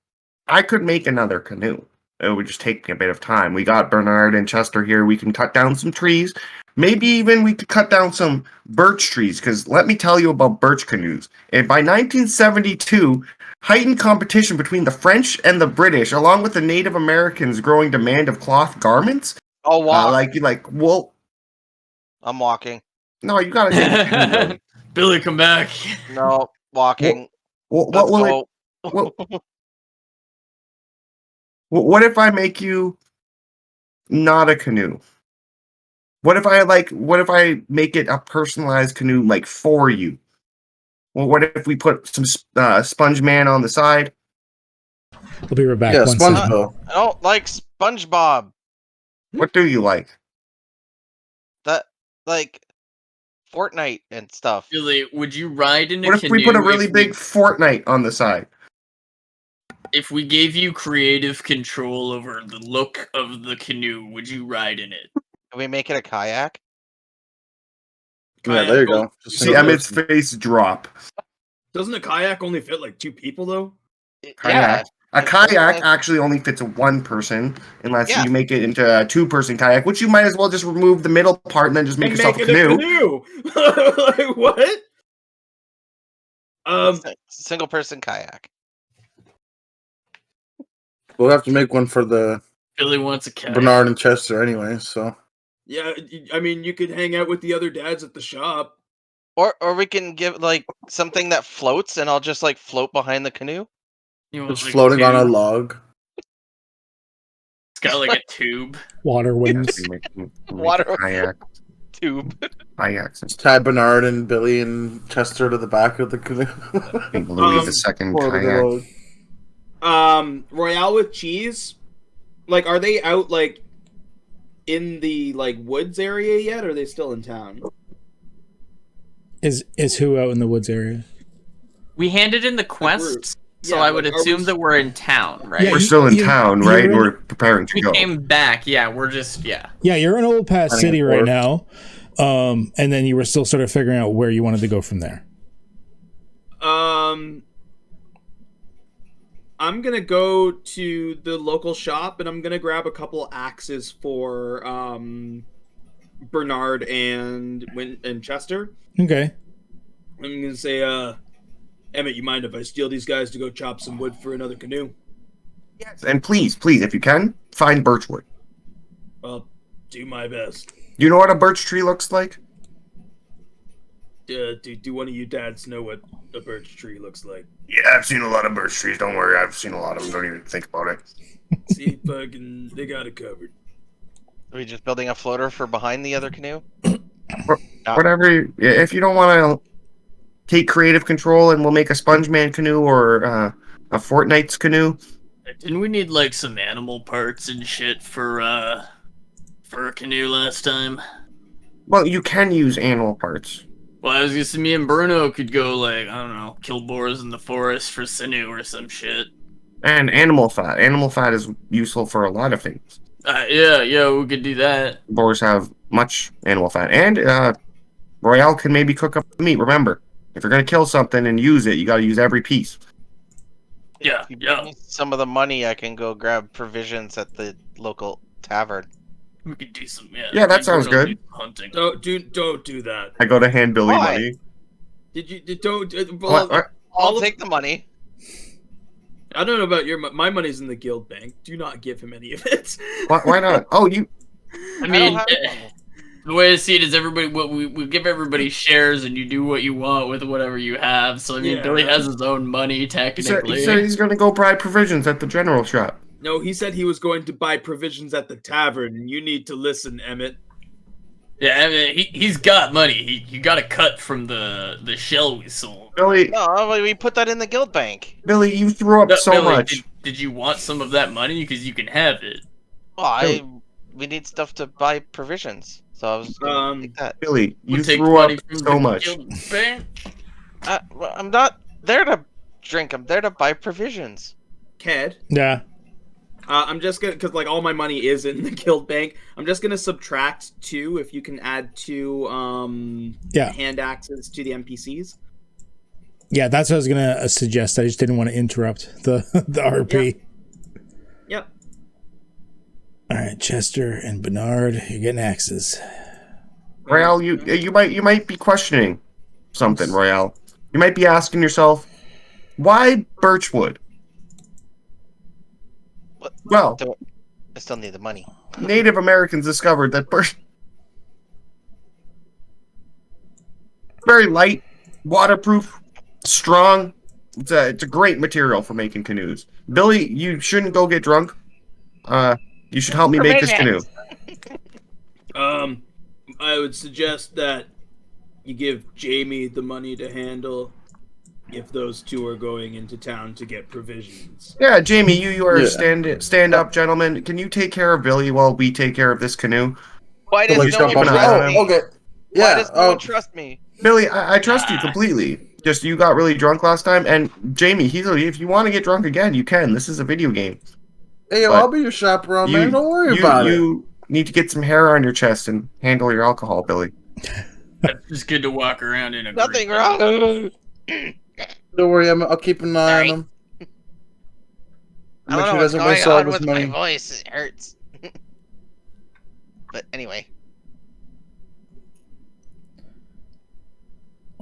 Speaker 4: I could make another canoe. It would just take me a bit of time. We got Bernard and Chester here. We can cut down some trees. Maybe even we could cut down some birch trees, because let me tell you about birch canoes. And by 1972, heightened competition between the French and the British, along with the Native Americans' growing demand of cloth garments.
Speaker 6: I'll walk.
Speaker 4: Like, well,
Speaker 6: I'm walking.
Speaker 4: no, you gotta take the canoe, Billy.
Speaker 5: Billy, come back.
Speaker 6: No, walking.
Speaker 4: What
Speaker 6: Let's
Speaker 4: will it?
Speaker 6: go.
Speaker 4: What if I make you not a canoe? What if I make it a personalized canoe like for you? Well, what if we put some Sponge Man on the side?
Speaker 1: We'll be right back.
Speaker 2: Yeah,
Speaker 1: One second.
Speaker 2: SpongeBob.
Speaker 6: I don't like SpongeBob.
Speaker 4: What do you like?
Speaker 6: That like Fortnite and stuff.
Speaker 5: Billy, would you ride in a
Speaker 4: What if
Speaker 5: canoe?
Speaker 4: we put a really big Fortnite on the side?
Speaker 5: If we gave you creative control over the look of the canoe, would you ride in it?
Speaker 6: Can we make it a kayak?
Speaker 2: Yeah, there you go. Just
Speaker 4: See
Speaker 2: single
Speaker 4: Emmett's
Speaker 2: person.
Speaker 4: face drop.
Speaker 3: Doesn't a kayak only fit like 2 people though?
Speaker 4: Kayak. A
Speaker 6: It's
Speaker 4: kayak
Speaker 6: like-
Speaker 4: actually only fits one person, unless
Speaker 6: Yeah.
Speaker 4: you make it into a 2-person kayak, which you might as well just remove the middle part and then just make
Speaker 3: And
Speaker 4: yourself a
Speaker 3: it
Speaker 4: canoe.
Speaker 3: Like what?
Speaker 6: Single person kayak.
Speaker 2: We'll have to make one for the
Speaker 5: Billy wants a kayak.
Speaker 2: Bernard and Chester anyway. So
Speaker 3: Yeah, I mean, you could hang out with the other dads at the shop.
Speaker 6: Or we can give like something that floats and I'll just like float behind the canoe.
Speaker 5: You want,
Speaker 2: it's
Speaker 5: like,
Speaker 2: floating on a
Speaker 5: tube?
Speaker 2: log.
Speaker 5: It's got like a tube.
Speaker 1: Water wings.
Speaker 4: Make
Speaker 6: Water-
Speaker 4: a kayak.
Speaker 6: Tube.
Speaker 4: Kayaks and
Speaker 2: Just tie Bernard and Billy and Chester to the back of the canoe.
Speaker 4: King Louis the Second
Speaker 2: Or the
Speaker 4: kayak.
Speaker 2: log.
Speaker 3: Royale with cheese. Like, are they out like in the like woods area yet? Or are they still in town?
Speaker 1: Is who out in the woods area?
Speaker 5: We handed in the quests, so
Speaker 3: Yeah,
Speaker 5: I would
Speaker 3: like, are we
Speaker 5: assume that we're in town, right?
Speaker 1: Yeah,
Speaker 4: We're still in
Speaker 1: you-
Speaker 4: town,
Speaker 1: you're
Speaker 4: right?
Speaker 1: in-
Speaker 4: We're preparing to
Speaker 5: We
Speaker 4: go.
Speaker 5: came back. Yeah, we're just
Speaker 1: Yeah, you're in Old Pass
Speaker 2: Planning
Speaker 1: City
Speaker 2: a
Speaker 1: right
Speaker 2: tour.
Speaker 1: now. And then you were still sort of figuring out where you wanted to go from there.
Speaker 3: I'm gonna go to the local shop and I'm gonna grab a couple axes for Bernard and Chester.
Speaker 1: Okay.
Speaker 3: I'm gonna say, Emmett, you mind if I steal these guys to go chop some wood for another canoe?
Speaker 4: Yes, and please, if you can, find birchwood.
Speaker 3: I'll do my best.
Speaker 4: You know what a birch tree looks like?
Speaker 3: Do one of you dads know what a birch tree looks like?
Speaker 4: Yeah, I've seen a lot of birch trees. Don't worry, I've seen a lot of them. Don't even think about it.
Speaker 3: See, fucking, they got it covered.
Speaker 6: Are we just building a floater for behind the other canoe?
Speaker 4: Whatever. If you don't want to take creative control, and we'll make a Sponge Man canoe or a Fortnite's canoe.
Speaker 5: Didn't we need like some animal parts and shit for a canoe last time?
Speaker 4: Well, you can use animal parts.
Speaker 5: Well, I was gonna say me and Bruno could go like I don't know, kill boars in the forest for sinew or some shit.
Speaker 4: And animal fat. Animal fat is useful for a lot of things.
Speaker 5: Yeah, we could do that.
Speaker 4: Boars have much animal fat. And Royale can maybe cook up the meat. Remember, if you're going to kill something and use it, you got to use every piece.
Speaker 5: Yeah,
Speaker 6: If you
Speaker 5: yeah.
Speaker 6: give me some of the money, I can go grab provisions at the local tavern.
Speaker 5: We could do some.
Speaker 4: Yeah, that
Speaker 5: me
Speaker 4: sounds
Speaker 5: and Bruno
Speaker 4: good.
Speaker 5: do some hunting.
Speaker 3: Don't do that.
Speaker 4: I go to hand Billy
Speaker 6: Why?
Speaker 4: money. What?
Speaker 6: I'll take the money.
Speaker 3: I don't know about my money's in the guild bank. Do not give him any of it.
Speaker 4: Why not? Oh, you...
Speaker 5: I
Speaker 6: don't
Speaker 5: mean,
Speaker 6: have money.
Speaker 5: the way I see it is everybody. We give everybody shares, and you do what you want with whatever you have. So I mean,
Speaker 3: Yeah.
Speaker 5: Billy has his own money
Speaker 4: He
Speaker 5: technically.
Speaker 4: said he's going to go buy provisions at the general shop.
Speaker 3: No, he said he was going to buy provisions at the tavern, and you need to listen, Emmett.
Speaker 5: Yeah, I mean, he's got money. He got a cut from the shell we sold.
Speaker 4: Billy,
Speaker 6: No, we put that in the guild bank.
Speaker 4: Billy, you threw up
Speaker 5: No,
Speaker 4: so
Speaker 5: Billy,
Speaker 4: much.
Speaker 5: Did you want some of that money? Because you can have it.
Speaker 6: Well, we need stuff to buy provisions, so I was gonna take that.
Speaker 4: Billy, you
Speaker 5: We'll take
Speaker 4: threw up
Speaker 5: money from
Speaker 4: so
Speaker 5: the
Speaker 4: much.
Speaker 5: guild bank.
Speaker 6: Well, I'm not there to drink. I'm there to buy provisions.
Speaker 3: Ked,
Speaker 1: Yeah.
Speaker 3: I'm just gonna, because like all my money is in the guild bank. I'm just gonna subtract 2 if you can add 2
Speaker 1: Yeah.
Speaker 3: hand axes to the NPCs.
Speaker 1: Yeah, that's what I was gonna suggest. I just didn't want to interrupt the RP.
Speaker 3: Yep.
Speaker 1: All right, Chester and Bernard, you're getting axes.
Speaker 4: Royale, you might be questioning something, Royale. You might be asking yourself, why birchwood?
Speaker 6: What?
Speaker 4: Well,
Speaker 6: I still need the money.
Speaker 4: Native Americans discovered that birch very light, waterproof, strong. It's a great material for making canoes. Billy, you shouldn't go get drunk. You should help me make this canoe.
Speaker 3: I would suggest that you give Jamie the money to handle if those 2 are going into town to get provisions.
Speaker 4: Yeah, Jamie, you are
Speaker 2: Yeah.
Speaker 4: a stand-up gentleman. Can you take care of Billy while we take care of this canoe?
Speaker 6: Why
Speaker 2: So,
Speaker 6: does
Speaker 2: like,
Speaker 6: no
Speaker 2: jump
Speaker 6: one
Speaker 2: on
Speaker 6: trust
Speaker 4: the-
Speaker 6: me?
Speaker 2: okay.
Speaker 6: Why
Speaker 2: Yeah.
Speaker 6: does no one trust me?
Speaker 4: Billy, I trust you completely. Just you got really drunk last time, and Jamie, if you want to get drunk again, you can. This is a video game.
Speaker 2: Hey,
Speaker 4: But
Speaker 2: I'll be your chaperone, man. Don't worry about it.
Speaker 4: You need to get some hair on your chest and handle your alcohol, Billy.
Speaker 5: It's just good to walk around in a
Speaker 6: Nothing
Speaker 5: group.
Speaker 6: wrong.
Speaker 2: Don't worry, I'll keep an eye
Speaker 6: Sorry.
Speaker 2: on him.
Speaker 6: I
Speaker 2: Make
Speaker 6: don't know
Speaker 2: sure he
Speaker 6: what's
Speaker 2: doesn't
Speaker 6: going
Speaker 2: waste all
Speaker 6: on
Speaker 2: of his
Speaker 6: with my
Speaker 2: money.
Speaker 6: voice. It hurts. But anyway,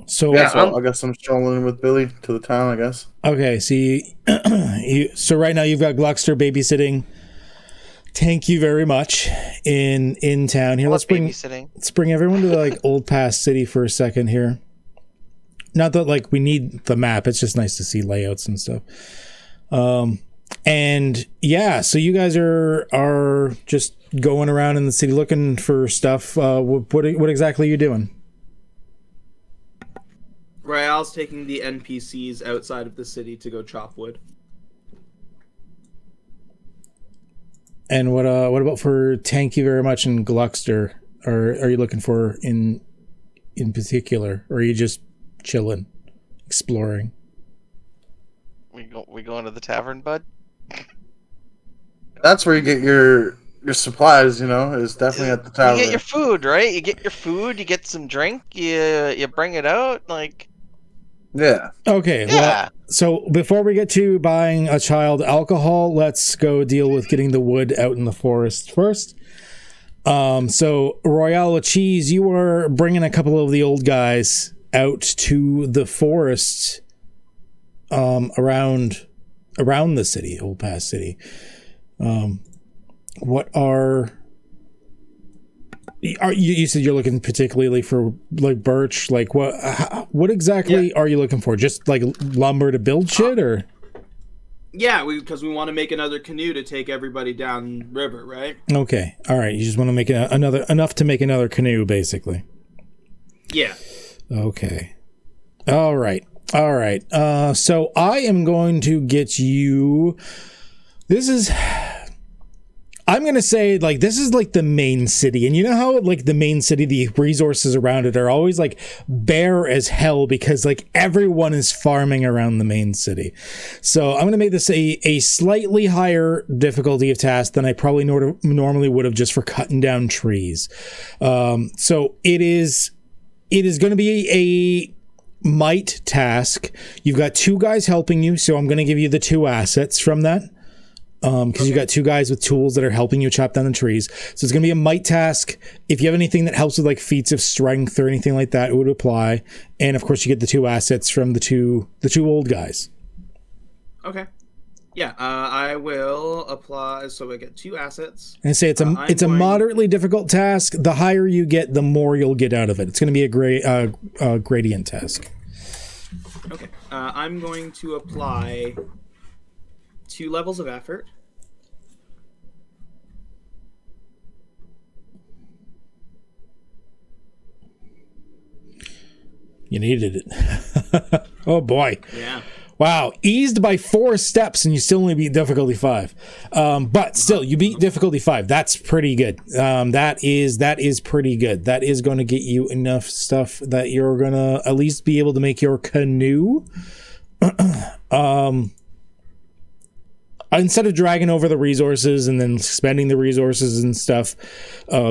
Speaker 1: So
Speaker 2: Yeah, so I guess I'm strolling with Billy to the town, I guess.
Speaker 1: okay, so right now you've got Gluckster babysitting. Thank you very much in town here.
Speaker 6: what's
Speaker 1: Let's
Speaker 6: babysitting?
Speaker 1: bring everyone to like Old Pass City for a second here. Not that like we need the map. It's just nice to see layouts and stuff. And yeah, so you guys are just going around in the city looking for stuff. What exactly are you doing?
Speaker 3: Royale's taking the NPCs outside of the city to go chop wood.
Speaker 1: And what about for thank you very much and Gluckster? Are you looking for in particular, or are you just chilling, exploring?
Speaker 6: We going to the tavern, bud?
Speaker 2: That's where you get your supplies, is definitely at the tavern.
Speaker 6: You get your food, right? You get your food. You get some drink. You bring it out, like.
Speaker 2: Yeah.
Speaker 1: Okay,
Speaker 6: Yeah.
Speaker 1: well, so before we get to buying a child alcohol, let's go deal with getting the wood out in the forest first. So Royale Cheese, you are bringing a couple of the old guys out to the forest around the city, Old Pass City. What are you said you're looking particularly for like birch? Like what exactly are you looking for? Just like lumber to build shit, or?
Speaker 3: Yeah, because we want to make another canoe to take everybody down river, right?
Speaker 1: Okay, all right. You just want to make enough to make another canoe, basically.
Speaker 3: Yeah.
Speaker 1: Okay. All right. So I am going to get you. I'm gonna say like this is like the main city, and you know how like the main city, the resources around it are always like bare as hell because like everyone is farming around the main city. So I'm gonna make this a slightly higher difficulty of task than I probably normally would have just for cutting down trees. So it is going to be a might task. You've got 2 guys helping you, so I'm going to give you the 2 assets from that. Because you got 2 guys with tools that are helping you chop down the trees. So it's going to be a might task. If you have anything that helps with like feats of strength or anything like that, it would apply. And of course, you get the 2 assets from the two old guys.
Speaker 3: Okay. Yeah, I will apply. So I get 2 assets.
Speaker 1: And I say it's a moderately difficult task. The higher you get, the more you'll get out of it. It's going to be a gradient task.
Speaker 3: Okay. I'm going to apply 2 levels of effort.
Speaker 1: You needed it. Oh boy.
Speaker 3: Yeah.
Speaker 1: Wow. Eased by 4 steps and you still only beat difficulty 5. But still, you beat difficulty 5. That's pretty good. That is pretty good. That is going to get you enough stuff that you're going to at least be able to make your canoe. Instead of dragging over the resources and then spending the resources and stuff,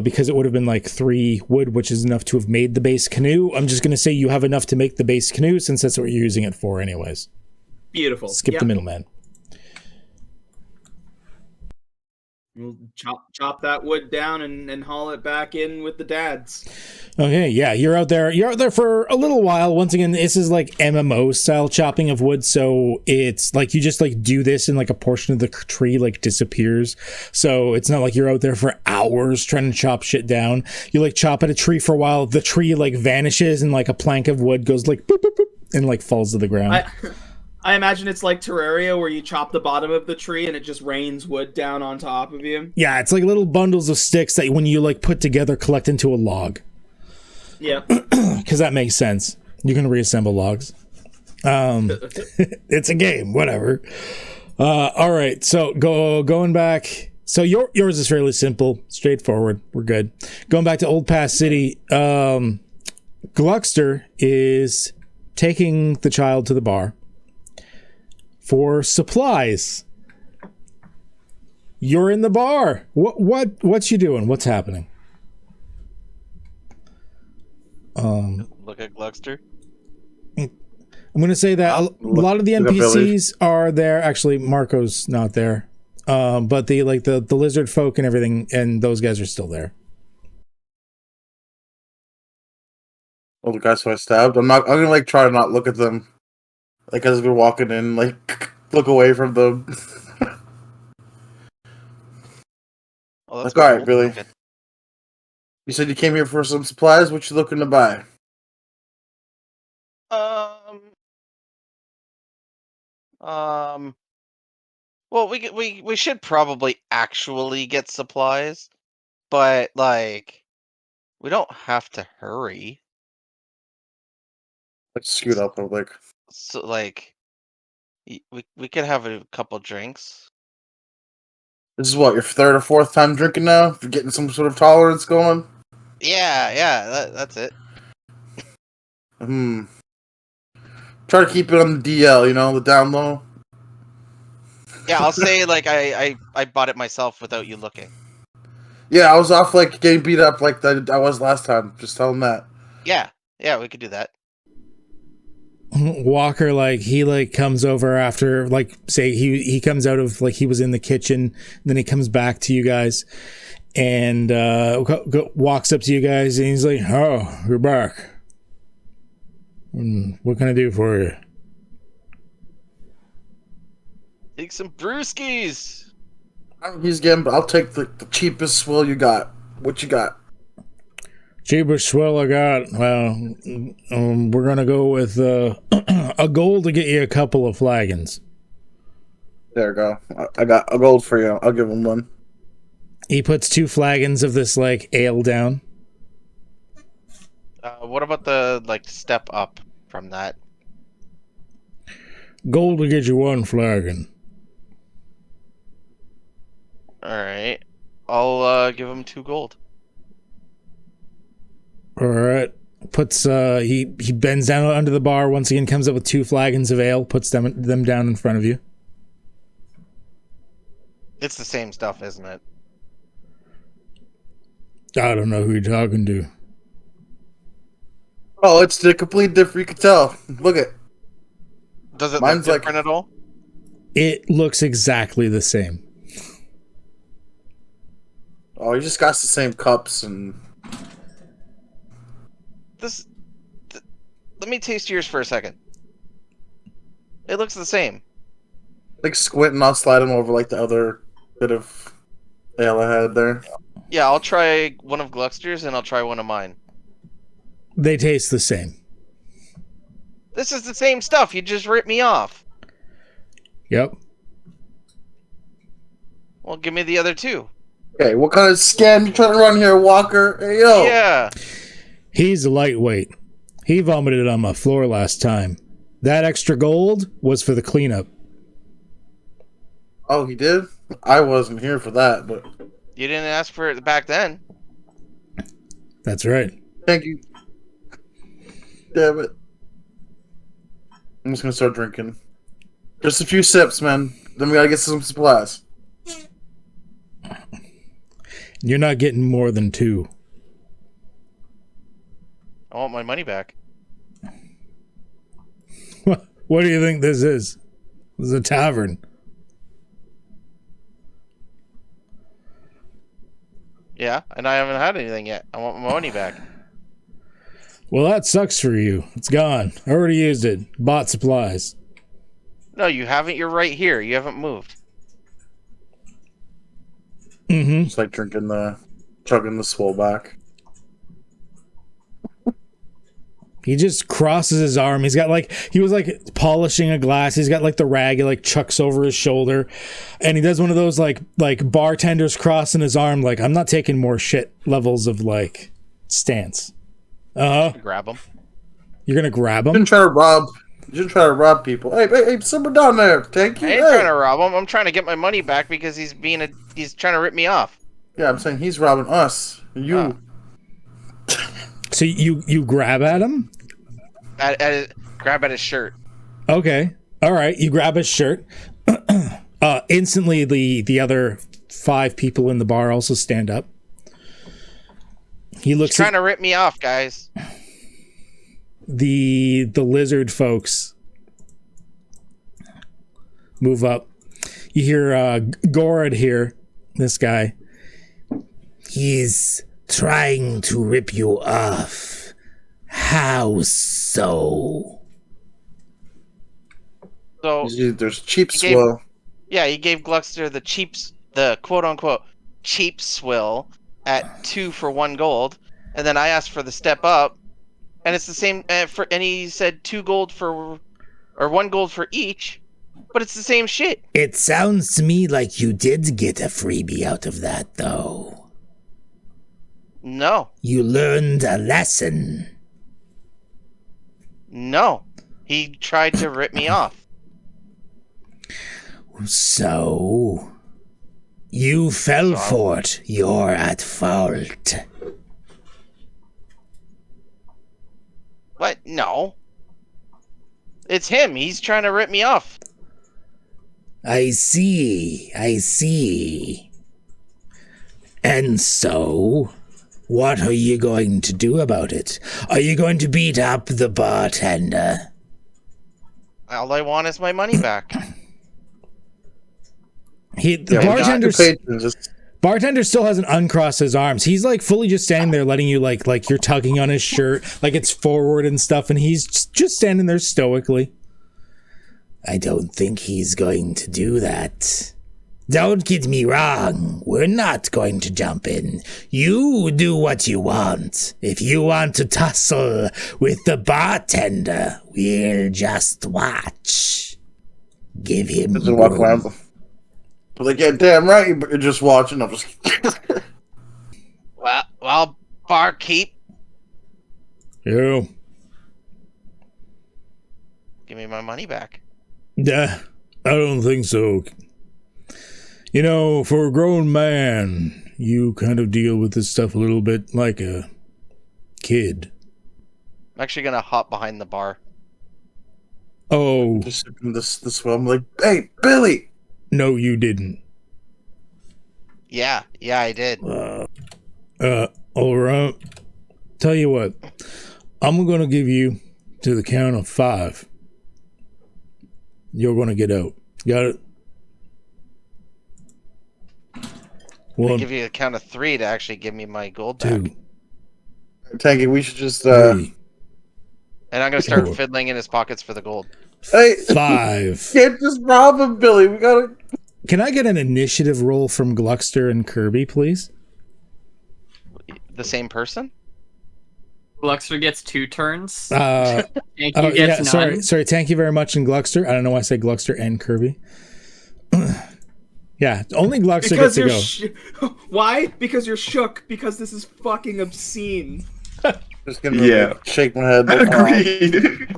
Speaker 1: because it would have been like 3 wood, which is enough to have made the base canoe, I'm just going to say you have enough to make the base canoe since that's what you're using it for anyways.
Speaker 3: Beautiful.
Speaker 1: Skip the middleman.
Speaker 3: We'll chop that wood down and haul it back in with the dads.
Speaker 1: Okay, yeah, you're out there for a little while. Once again, this is like MMO style chopping of wood, so it's like you just like do this and like a portion of the tree like disappears. So it's not like you're out there for hours trying to chop shit down. You like chop at a tree for a while, the tree like vanishes and like a plank of wood goes like boop, boop, boop, and like falls to the ground.
Speaker 3: I imagine it's like Terraria where you chop the bottom of the tree and it just rains wood down on top of you.
Speaker 1: Yeah, it's like little bundles of sticks that when you like put together collect into a log.
Speaker 3: Yeah.
Speaker 1: Because that makes sense. You can reassemble logs. It's a game, whatever. All right, so going back. So yours is fairly simple, straightforward. We're good. Going back to Old Pass City, Gluckster is taking the child to the bar for supplies. You're in the bar. What's you doing? What's happening?
Speaker 6: Look at Gluckster.
Speaker 1: I'm going to say that a lot of the NPCs are there. Actually, Marco's not there. But the lizard folk and everything, and those guys are still there.
Speaker 2: All the guys who I stabbed. I'm gonna like try to not look at them. Like as we're walking in, like look away from them.
Speaker 6: Oh, that's
Speaker 2: like, all right,
Speaker 6: cool.
Speaker 2: Billy.
Speaker 6: Okay.
Speaker 2: You said you came here for some supplies. What you looking to buy?
Speaker 6: Well, we should probably actually get supplies, but like, we don't have to hurry.
Speaker 2: Let's scoot up real quick.
Speaker 6: So like, we could have a couple drinks.
Speaker 2: This is what, your 3rd or 4th time drinking now? You're getting some sort of tolerance going?
Speaker 6: Yeah, that's it.
Speaker 2: Try to keep it on the DL, the down low.
Speaker 6: Yeah, I'll say like I bought it myself without you looking.
Speaker 2: Yeah, I was off like getting beat up like I was last time. Just tell him that.
Speaker 6: Yeah, we could do that.
Speaker 1: Walker, like he like comes over after like say he comes out of like he was in the kitchen, then he comes back to you guys and walks up to you guys and he's like, "Oh, you're back. What can I do for you?"
Speaker 6: Take some brewskis.
Speaker 2: He's getting, but I'll take the cheapest swill you got. What you got?
Speaker 1: Cheapest swill I got. Well, we're gonna go with a gold to get you a couple of flagons.
Speaker 2: There you go. I got a gold for you. I'll give him one.
Speaker 1: He puts 2 flagons of this like ale down.
Speaker 6: What about the like step up from that?
Speaker 1: Gold to get you 1 flagon.
Speaker 6: All right. I'll give him 2 gold.
Speaker 1: All right. Puts he bends down under the bar once again, comes up with 2 flagons of ale, puts them down in front of you.
Speaker 6: It's the same stuff, isn't it?
Speaker 1: I don't know who you're talking to.
Speaker 2: Oh, it's the complete different. You can tell. Look at.
Speaker 6: Does it
Speaker 2: Mine's
Speaker 6: look different at all?
Speaker 1: It looks exactly the same.
Speaker 2: Oh, you just got the same cups and.
Speaker 6: Let me taste yours for a second. It looks the same.
Speaker 2: Like squint and I'll slide them over like the other bit of ale I had there.
Speaker 6: Yeah, I'll try one of Gluckster's and I'll try one of mine.
Speaker 1: They taste the same.
Speaker 6: This is the same stuff. You just ripped me off.
Speaker 1: Yep.
Speaker 6: Well, give me the other 2.
Speaker 2: Okay, what kind of scam you trying to run here, Walker? Hey, yo.
Speaker 6: Yeah.
Speaker 1: He's a lightweight. He vomited on my floor last time. That extra gold was for the cleanup.
Speaker 2: Oh, he did? I wasn't here for that, but
Speaker 6: You didn't ask for it back then.
Speaker 1: That's right.
Speaker 2: thank you. Damn it. I'm just gonna start drinking. Just a few sips, man. Then we gotta get some supplies.
Speaker 1: You're not getting more than 2.
Speaker 6: I want my money back.
Speaker 1: What do you think this is? This is a tavern.
Speaker 6: Yeah, and I haven't had anything yet. I want my money back.
Speaker 1: Well, that sucks for you. It's gone. I already used it. Bought supplies.
Speaker 6: No, you haven't. You're right here. You haven't moved.
Speaker 1: Mm-hmm.
Speaker 2: It's like chugging the swole back.
Speaker 1: He just crosses his arm. He's got he was polishing a glass. He's got the rag, he chucks over his shoulder. And he does one of those like bartenders crossing his arm. I'm not taking more shit levels of stance.
Speaker 6: Grab him.
Speaker 1: You're going to grab
Speaker 2: You
Speaker 1: him?
Speaker 2: shouldn't try to rob people. Hey, someone down there. Thank you.
Speaker 6: I ain't trying to rob him. I'm trying to get my money back because he's trying to rip me off.
Speaker 2: Yeah, I'm saying he's robbing us. You.
Speaker 1: So you grab at him?
Speaker 6: Grab at his shirt.
Speaker 1: Okay. All right. You grab his shirt. Instantly, the other 5 people in the bar also stand up. He looks
Speaker 6: He's trying to rip me off, guys.
Speaker 1: The lizard folks move up. You hear Gorod here, this guy. He's trying to rip you off. How so?
Speaker 6: So
Speaker 2: There's cheap
Speaker 6: He gave-
Speaker 2: swill.
Speaker 6: yeah, he gave Gluckster the quote unquote cheap swill at 2 for 1 gold, and then I asked for the step up, and it's the same. And he said 2 gold or 1 gold for each, but it's the same shit.
Speaker 1: It sounds to me like you did get a freebie out of that, though.
Speaker 6: No,
Speaker 1: You learned a lesson.
Speaker 6: no, he tried to rip me off.
Speaker 1: So, you fell for it. You're at fault.
Speaker 6: What? No, it's him. He's trying to rip me off.
Speaker 1: I see. And so, what are you going to do about it? Are you going to beat up the bartender?
Speaker 6: All I want is my money back.
Speaker 1: Bartender still hasn't uncrossed his arms. He's fully just standing there letting you like you're tugging on his shirt, like it's forward and stuff, and he's just standing there stoically. I don't think he's going to do that. Don't get me wrong. We're not going to jump in. You do what you want. If you want to tussle with the bartender, we'll just watch. Give him
Speaker 2: Just walk
Speaker 1: room.
Speaker 2: around. But yeah, damn right, you're just watching. I'm just.
Speaker 6: Well, barkeep,
Speaker 1: Yeah.
Speaker 6: give me my money back.
Speaker 1: I don't think so. You know, for a grown man, you kind of deal with this stuff a little bit like a kid.
Speaker 6: I'm actually gonna hop behind the bar.
Speaker 1: Oh,
Speaker 2: Just sipping this well. I'm like, hey, Billy.
Speaker 1: no, you didn't.
Speaker 6: Yeah, I did.
Speaker 1: All right. Tell you what, I'm going to give you to the count of 5. You're going to get out. Got it?
Speaker 6: I
Speaker 1: 1,
Speaker 6: give you a count of 3 to actually give me my gold
Speaker 1: 2,
Speaker 6: back.
Speaker 2: Tanky, we should just
Speaker 1: 3,
Speaker 6: And I'm gonna start
Speaker 1: 4,
Speaker 6: fiddling in his pockets for the gold.
Speaker 2: Hey,
Speaker 1: 5.
Speaker 2: can't just rob him, Billy. We gotta.
Speaker 1: Can I get an initiative roll from Gluckster and Kirby, please?
Speaker 6: The same person?
Speaker 5: Gluckster gets 2 turns.
Speaker 1: Uh,
Speaker 5: Yankee
Speaker 1: oh,
Speaker 5: gets
Speaker 1: yeah,
Speaker 5: none.
Speaker 1: sorry. Thank you very much, and Gluckster. I don't know why I say Gluckster and Kirby. Yeah, only Gluckster gets to go.
Speaker 3: Why? Because you're shook. Because this is fucking obscene.
Speaker 2: Just gonna shake my head.
Speaker 4: Agreed.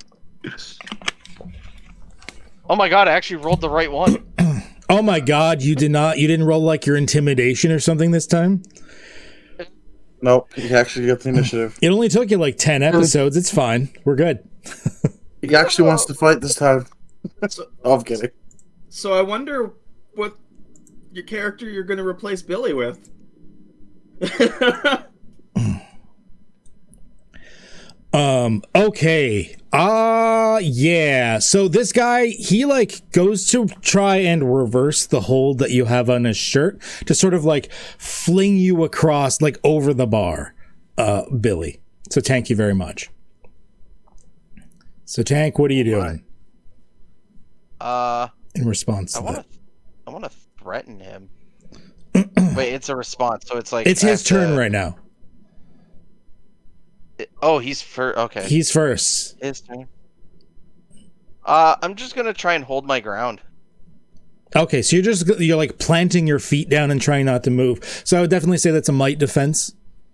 Speaker 6: Oh my god, I actually rolled the right one.
Speaker 1: Oh my God, you didn't roll like your intimidation or something this time?
Speaker 2: Nope, he actually got the initiative.
Speaker 1: It only took you like 10 episodes. It's fine. We're good.
Speaker 2: He actually wants to fight this time. Oh, I'm kidding.
Speaker 3: So I wonder what your character you're going to replace Billy with.
Speaker 1: Okay. Yeah. So this guy, he like goes to try and reverse the hold that you have on his shirt to sort of like fling you across like over the bar, Billy. So Tank you very much. So Tank, what are you doing in response to that?
Speaker 6: I want to threaten him. Wait, it's a response, so it's like
Speaker 1: It's his turn right now.
Speaker 6: He's first. Okay,
Speaker 1: He's first.
Speaker 6: his turn. I'm just gonna try and hold my ground.
Speaker 1: Okay, so you're like planting your feet down and trying not to move. So I would definitely say that's a might defense.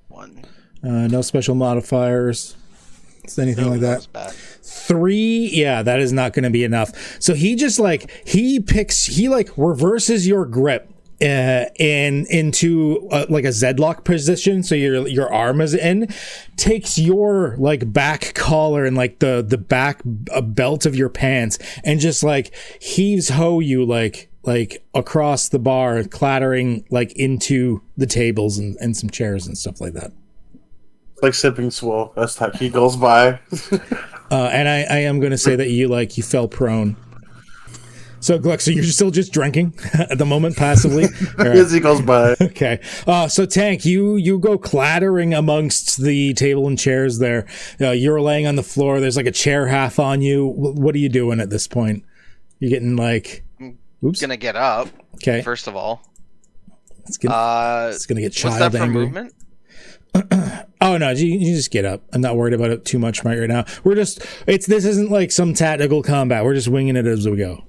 Speaker 6: 1.
Speaker 1: No special modifiers. It's anything like that.
Speaker 6: was bad.
Speaker 1: 3, yeah, that is not going to be enough. So he just like he reverses your grip into like a Z-lock position, so your arm is in, takes your like back collar and like the back belt of your pants and just like heaves ho you like across the bar, clattering like into the tables and some chairs and stuff like that.
Speaker 2: It's like sipping swole. That's how he goes by.
Speaker 1: And I am going to say that you fell prone. So, Gluck, you're still just drinking at the moment, passively? Right.
Speaker 2: As he goes by.
Speaker 1: Okay. So, Tank, you go clattering amongst the table and chairs there. You're laying on the floor. There's like a chair half on you. What are you doing at this point? You're getting like... Oops.
Speaker 6: Gonna get up.
Speaker 1: Okay.
Speaker 6: First of all.
Speaker 1: It's gonna get child
Speaker 6: what's that for
Speaker 1: angry.
Speaker 6: movement?
Speaker 1: Oh no, you just get up. I'm not worried about it too much right now. This isn't like some tactical combat. We're just winging it as we go.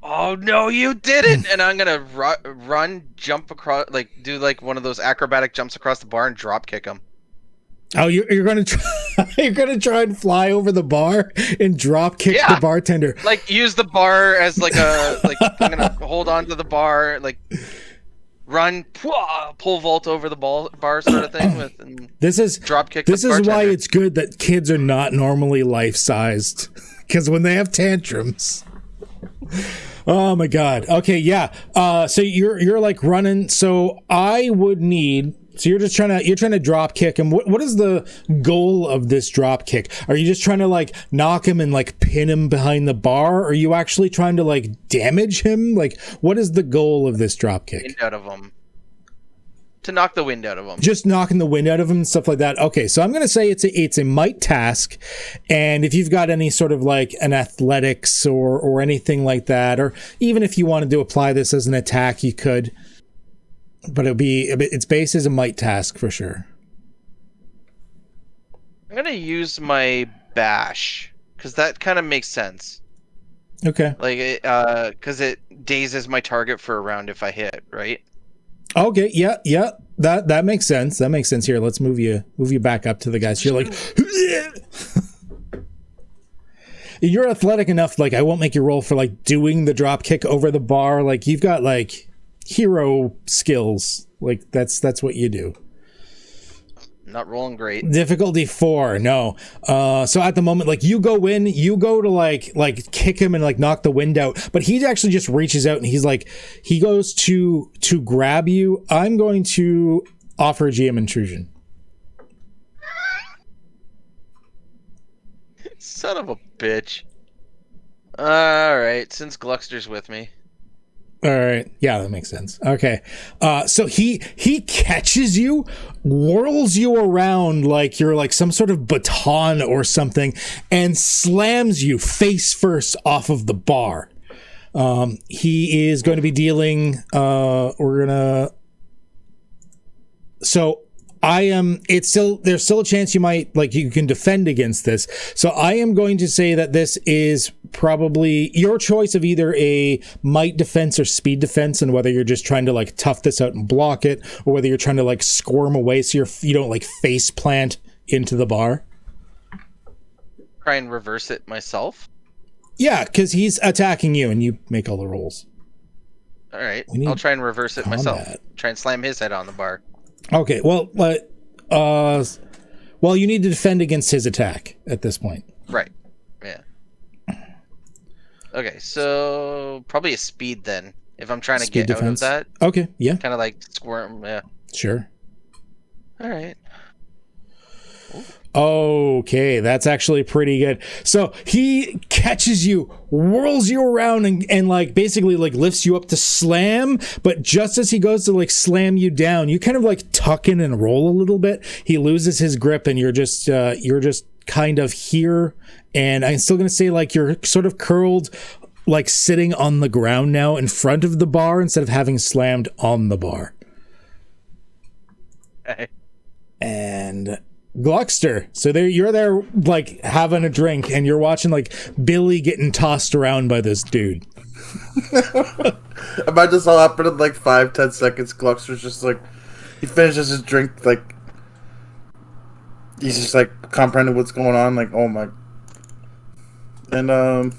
Speaker 6: Oh no, you didn't! And I'm gonna run, jump across, like do like one of those acrobatic jumps across the bar and drop kick him.
Speaker 1: Oh, you're gonna try. You're gonna try and fly over the bar and drop kick the bartender.
Speaker 6: Like use the bar as like a I'm gonna hold on to the bar, like run, pull vault over the bar sort of thing with. And
Speaker 1: this is
Speaker 6: drop kick.
Speaker 1: This is why it's good that kids are not normally life sized, because when they have tantrums. Oh my god. Okay, yeah. So you're like running. So I would need. So you're trying to drop kick him. What is the goal of this drop kick? Are you just trying to like knock him and like pin him behind the bar? Or are you actually trying to like damage him? Like, what is the goal of this drop kick?
Speaker 6: Wind out of him. To knock the wind out of him.
Speaker 1: Just knocking the wind out of him and stuff like that. Okay, so I'm gonna say it's a might task, and if you've got any sort of like an athletics or anything like that, or even if you wanted to apply this as an attack, you could. But its base is a might task for sure.
Speaker 6: I'm gonna use my bash because that kind of makes sense.
Speaker 1: Okay.
Speaker 6: Like because it dazes my target for a round if I hit, right?
Speaker 1: Okay. Yeah. That makes sense. That makes sense. Here, let's move you back up to the guys. You're like, you're athletic enough. Like, I won't make you roll for like doing the drop kick over the bar. Like, you've got like hero skills. Like, that's what you do.
Speaker 6: Not rolling great.
Speaker 1: Difficulty 4, no. So at the moment, like, you go to like kick him and like knock the wind out, but he actually just reaches out and he's like, he goes to grab you. I'm going to offer GM intrusion.
Speaker 6: Son of a bitch. Alright, since Gluckster's with me.
Speaker 1: All right. Yeah, that makes sense. Okay. So he catches you, whirls you around like you're like some sort of baton or something, and slams you face first off of the bar. He is going to be dealing, there's still a chance you might, like, you can defend against this. So I am going to say that this is probably your choice of either a might defense or speed defense, and whether you're just trying to like tough this out and block it, or whether you're trying to like squirm away so you don't like face plant into the bar.
Speaker 6: Try and reverse it myself.
Speaker 1: Yeah, because he's attacking you and you make all the rolls.
Speaker 6: Alright, I'll try and reverse it myself. Try and slam his head on the bar.
Speaker 1: Okay, well, you need to defend against his attack at this point.
Speaker 6: Right. Yeah. Okay, so probably a speed then. If I'm trying to
Speaker 1: Speed
Speaker 6: get
Speaker 1: defense.
Speaker 6: out of that.
Speaker 1: Okay, yeah.
Speaker 6: Kind of like squirm, yeah.
Speaker 1: Sure.
Speaker 6: Alright.
Speaker 1: Okay, that's actually pretty good. So he catches you, whirls you around, and like basically like lifts you up to slam, but just as he goes to like slam you down, you kind of like tuck in and roll a little bit. He loses his grip and you're just kind of here, and I'm still gonna say like you're sort of curled, like sitting on the ground now in front of the bar instead of having slammed on the bar.
Speaker 6: Okay.
Speaker 1: And Gluckster, so you're there like having a drink and you're watching like Billy getting tossed around by this dude.
Speaker 2: About this all happened in like 5-10 seconds. Gluckster's just like, he finishes his drink, like he's just like comprehending what's going on, like, oh my. And can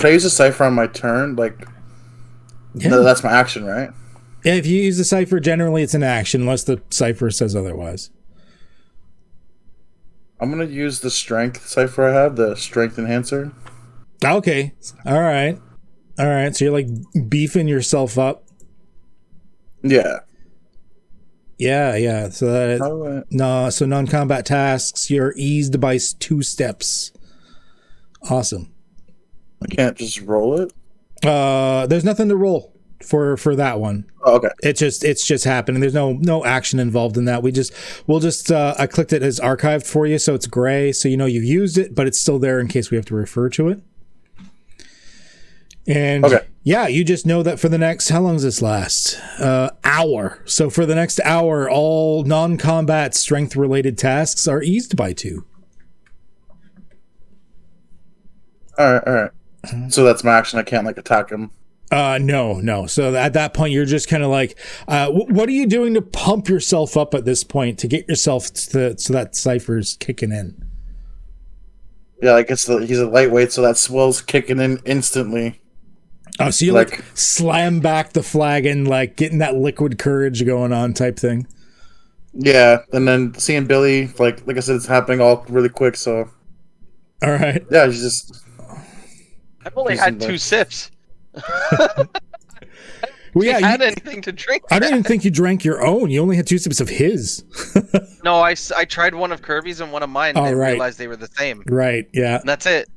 Speaker 2: I use a cipher on my turn? Like,
Speaker 1: Yeah.
Speaker 2: no, that's my action, right?
Speaker 1: Yeah, if you use the cipher, generally it's an action unless the cipher says otherwise.
Speaker 2: I'm gonna use the strength cipher I have, the strength enhancer.
Speaker 1: Okay. All right. So you're like beefing yourself up.
Speaker 2: Yeah.
Speaker 1: Yeah. So so non-combat tasks, you're eased by 2 steps. Awesome.
Speaker 2: I can't just roll it.
Speaker 1: There's nothing to roll for that one.
Speaker 2: Oh, okay.
Speaker 1: It's just happening. There's no action involved in that. I clicked it as archived for you, so it's gray, so you know you've used it, but it's still there in case we have to refer to it. And
Speaker 2: okay.
Speaker 1: Yeah, you just know that for the next, how long does this last? Hour. So for the next hour, all non-combat strength related tasks are eased by 2.
Speaker 2: All right. So that's my action. I can't like attack him.
Speaker 1: No. So at that point, you're just kind of like, what are you doing to pump yourself up at this point to get yourself so that cipher's kicking in?
Speaker 2: Yeah, like he's a lightweight, so that swell's kicking in instantly.
Speaker 1: Oh, so you like slam back the flagon, like getting that liquid courage going on type thing.
Speaker 2: Yeah, and then seeing Billy, like I said, it's happening all really quick. So,
Speaker 1: all right.
Speaker 2: Yeah, he's just.
Speaker 6: I've only had 2 sips.
Speaker 1: Well, yeah,
Speaker 6: had anything to drink?
Speaker 1: I didn't even think you drank your own. You only had 2 sips of his.
Speaker 6: No, I tried one of Kirby's and one of mine, and I realized they were the same.
Speaker 1: Right. Yeah.
Speaker 6: And that's it.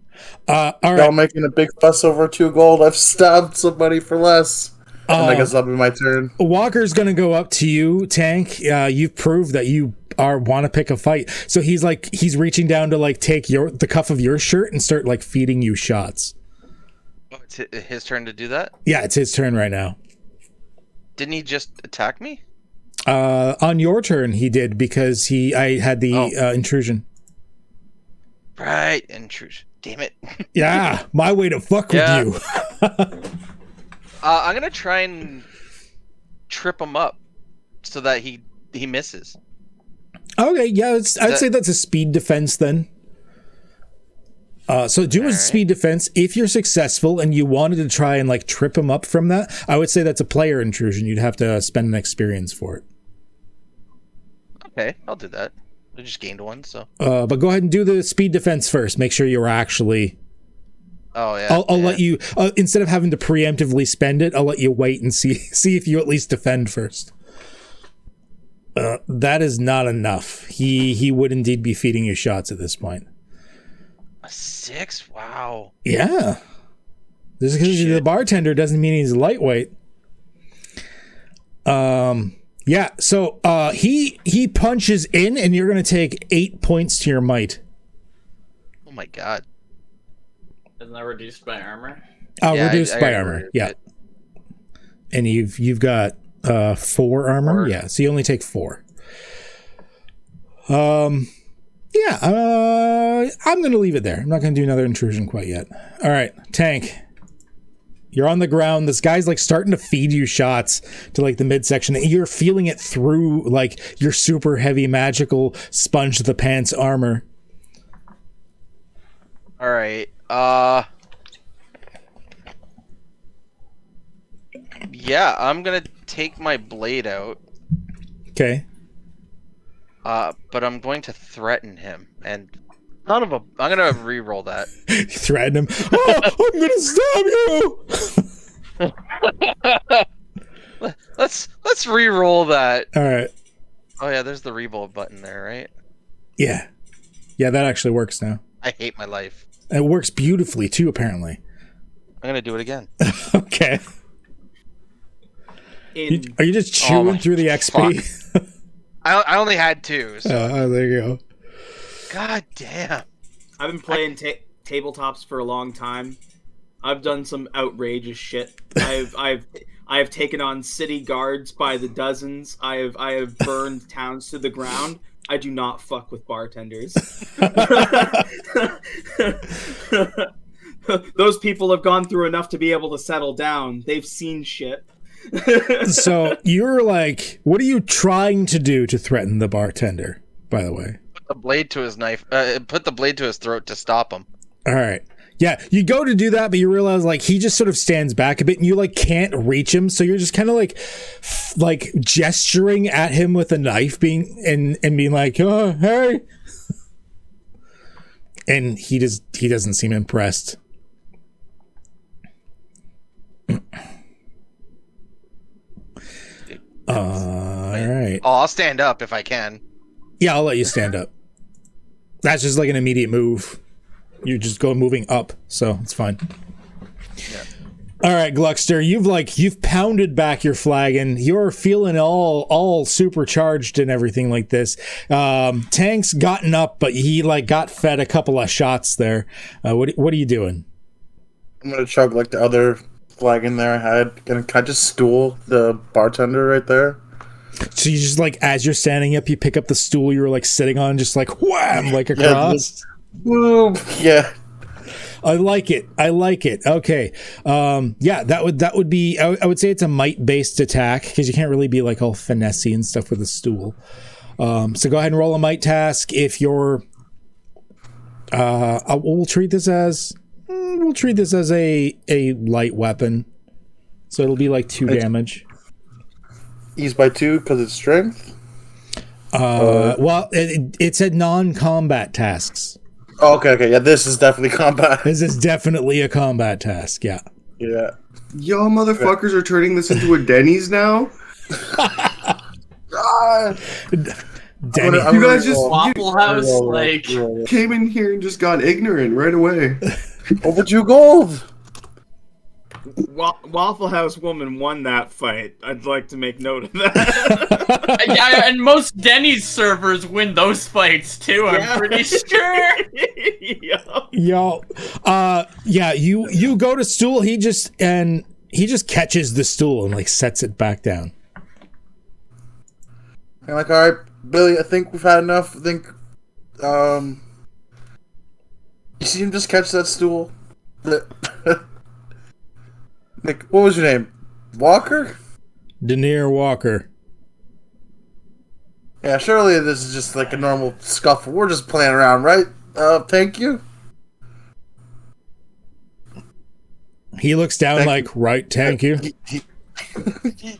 Speaker 1: All right.
Speaker 2: Y'all making a big fuss over 2 gold. I've stabbed somebody for less. And I guess that'll be my turn.
Speaker 1: Walker's gonna go up to you, Tank. You've proved that you want to pick a fight. So he's reaching down to like take the cuff of your shirt and start like feeding you shots.
Speaker 6: Oh, it's his turn to do that?
Speaker 1: Yeah, it's his turn right now.
Speaker 6: Didn't he just attack me?
Speaker 1: On your turn, he did because I had the intrusion.
Speaker 6: Right, intrusion. Damn it.
Speaker 1: Yeah, my way to fuck with you.
Speaker 6: I'm gonna try and trip him up so that he misses.
Speaker 1: Okay, yeah, I'd say that's a speed defense then. So do a speed defense. If you're successful and you wanted to try and like trip him up from that, I would say that's a player intrusion. You'd have to spend an experience for it.
Speaker 6: Okay, I'll do that. I just gained one, so.
Speaker 1: But go ahead and do the speed defense first. Make sure you're actually.
Speaker 6: Oh yeah.
Speaker 1: I'll let you instead of having to preemptively spend it. I'll let you wait and see if you at least defend first. That is not enough. He would indeed be feeding you shots at this point.
Speaker 6: A 6? Wow.
Speaker 1: Yeah. Just because he's the bartender doesn't mean he's lightweight. Yeah. So he punches in, and you're going to take 8 points to your might.
Speaker 6: Oh my god.
Speaker 5: Isn't that reduced by armor?
Speaker 1: Reduced by armor. Yeah. And you've got 4 armor.
Speaker 6: 4.
Speaker 1: Yeah. So you only take 4. Yeah. I'm going to leave it there. I'm not going to do another intrusion quite yet. All right, Tank. You're on the ground. This guy's like starting to feed you shots to like the midsection. You're feeling it through like your super heavy magical sponge the pants armor.
Speaker 6: All right. Yeah, I'm gonna take my blade out.
Speaker 1: Okay.
Speaker 6: But I'm going to threaten him, and I'm gonna re-roll that.
Speaker 1: You threaten him. Oh, I'm gonna stab you.
Speaker 6: Let's re-roll that.
Speaker 1: All right.
Speaker 6: Oh yeah, there's the re-roll button there, right?
Speaker 1: Yeah. Yeah, that actually works now.
Speaker 6: I hate my life.
Speaker 1: It works beautifully too, apparently.
Speaker 6: I'm gonna do it again.
Speaker 1: Okay. Are you just chewing through the XP?
Speaker 6: I only had 2. So.
Speaker 1: There you go.
Speaker 6: God damn.
Speaker 3: I've been playing tabletops for a long time. I've done some outrageous shit. I've taken on city guards by the dozens. I have burned towns to the ground. I do not fuck with bartenders. Those people have gone through enough to be able to settle down. They've seen shit.
Speaker 1: So you're like, what are you trying to do to threaten the bartender, by the way?
Speaker 6: Put the blade to his knife. Put the blade to his throat to stop him.
Speaker 1: All right. Yeah, you go to do that, but you realize like he just sort of stands back a bit and you like can't reach him. So you're just kind of like gesturing at him with a knife and being like, oh, hey. And he doesn't seem impressed. All right.
Speaker 6: Oh, I'll stand up if I can.
Speaker 1: Yeah, I'll let you stand up. That's just like an immediate move. You just go moving up, so it's fine.
Speaker 6: Yeah.
Speaker 1: All right, Gluckster, you've pounded back your flagon. You're feeling all supercharged and everything like this. Tank's gotten up, but he like got fed a couple of shots there. What are you doing?
Speaker 2: I'm gonna chug like the other flagon there I had. Can I just stool the bartender right there?
Speaker 1: So you just like as you're standing up, you pick up the stool you were like sitting on, just like wham, like across.
Speaker 2: Yeah.
Speaker 1: I like it. Okay. Yeah, that would be. I would say it's a might based attack because you can't really be like all finessey and stuff with a stool. So go ahead and roll a might task if you're. We'll treat this as a light weapon, so it'll be like 2 damage.
Speaker 2: Ease by 2 because it's strength.
Speaker 1: Well, it said non-combat tasks.
Speaker 2: Oh, okay. Yeah, this is definitely combat.
Speaker 1: This is definitely a combat task. Yeah.
Speaker 2: Yeah.
Speaker 7: Y'all motherfuckers are turning this into a Denny's now?
Speaker 1: Denny.
Speaker 7: You guys just
Speaker 5: Waffle House, like
Speaker 7: came in here and just got ignorant right away.
Speaker 2: Overdue gold.
Speaker 3: Waffle House woman won that fight. I'd like to make note of that.
Speaker 5: yeah, and most Denny's servers win those fights too. I'm pretty sure.
Speaker 1: Yo, yeah, you go to stool. He just catches the stool and like sets it back down.
Speaker 2: I'm like, all right, Billy. I think we've had enough. I think, you see him just catch that stool. Nick, what was your name? Walker?
Speaker 1: Denier Walker.
Speaker 2: Yeah, surely this is just like a normal scuffle. We're just playing around, right? Thank you.
Speaker 1: He looks down
Speaker 2: Thank
Speaker 1: like, right, thank you.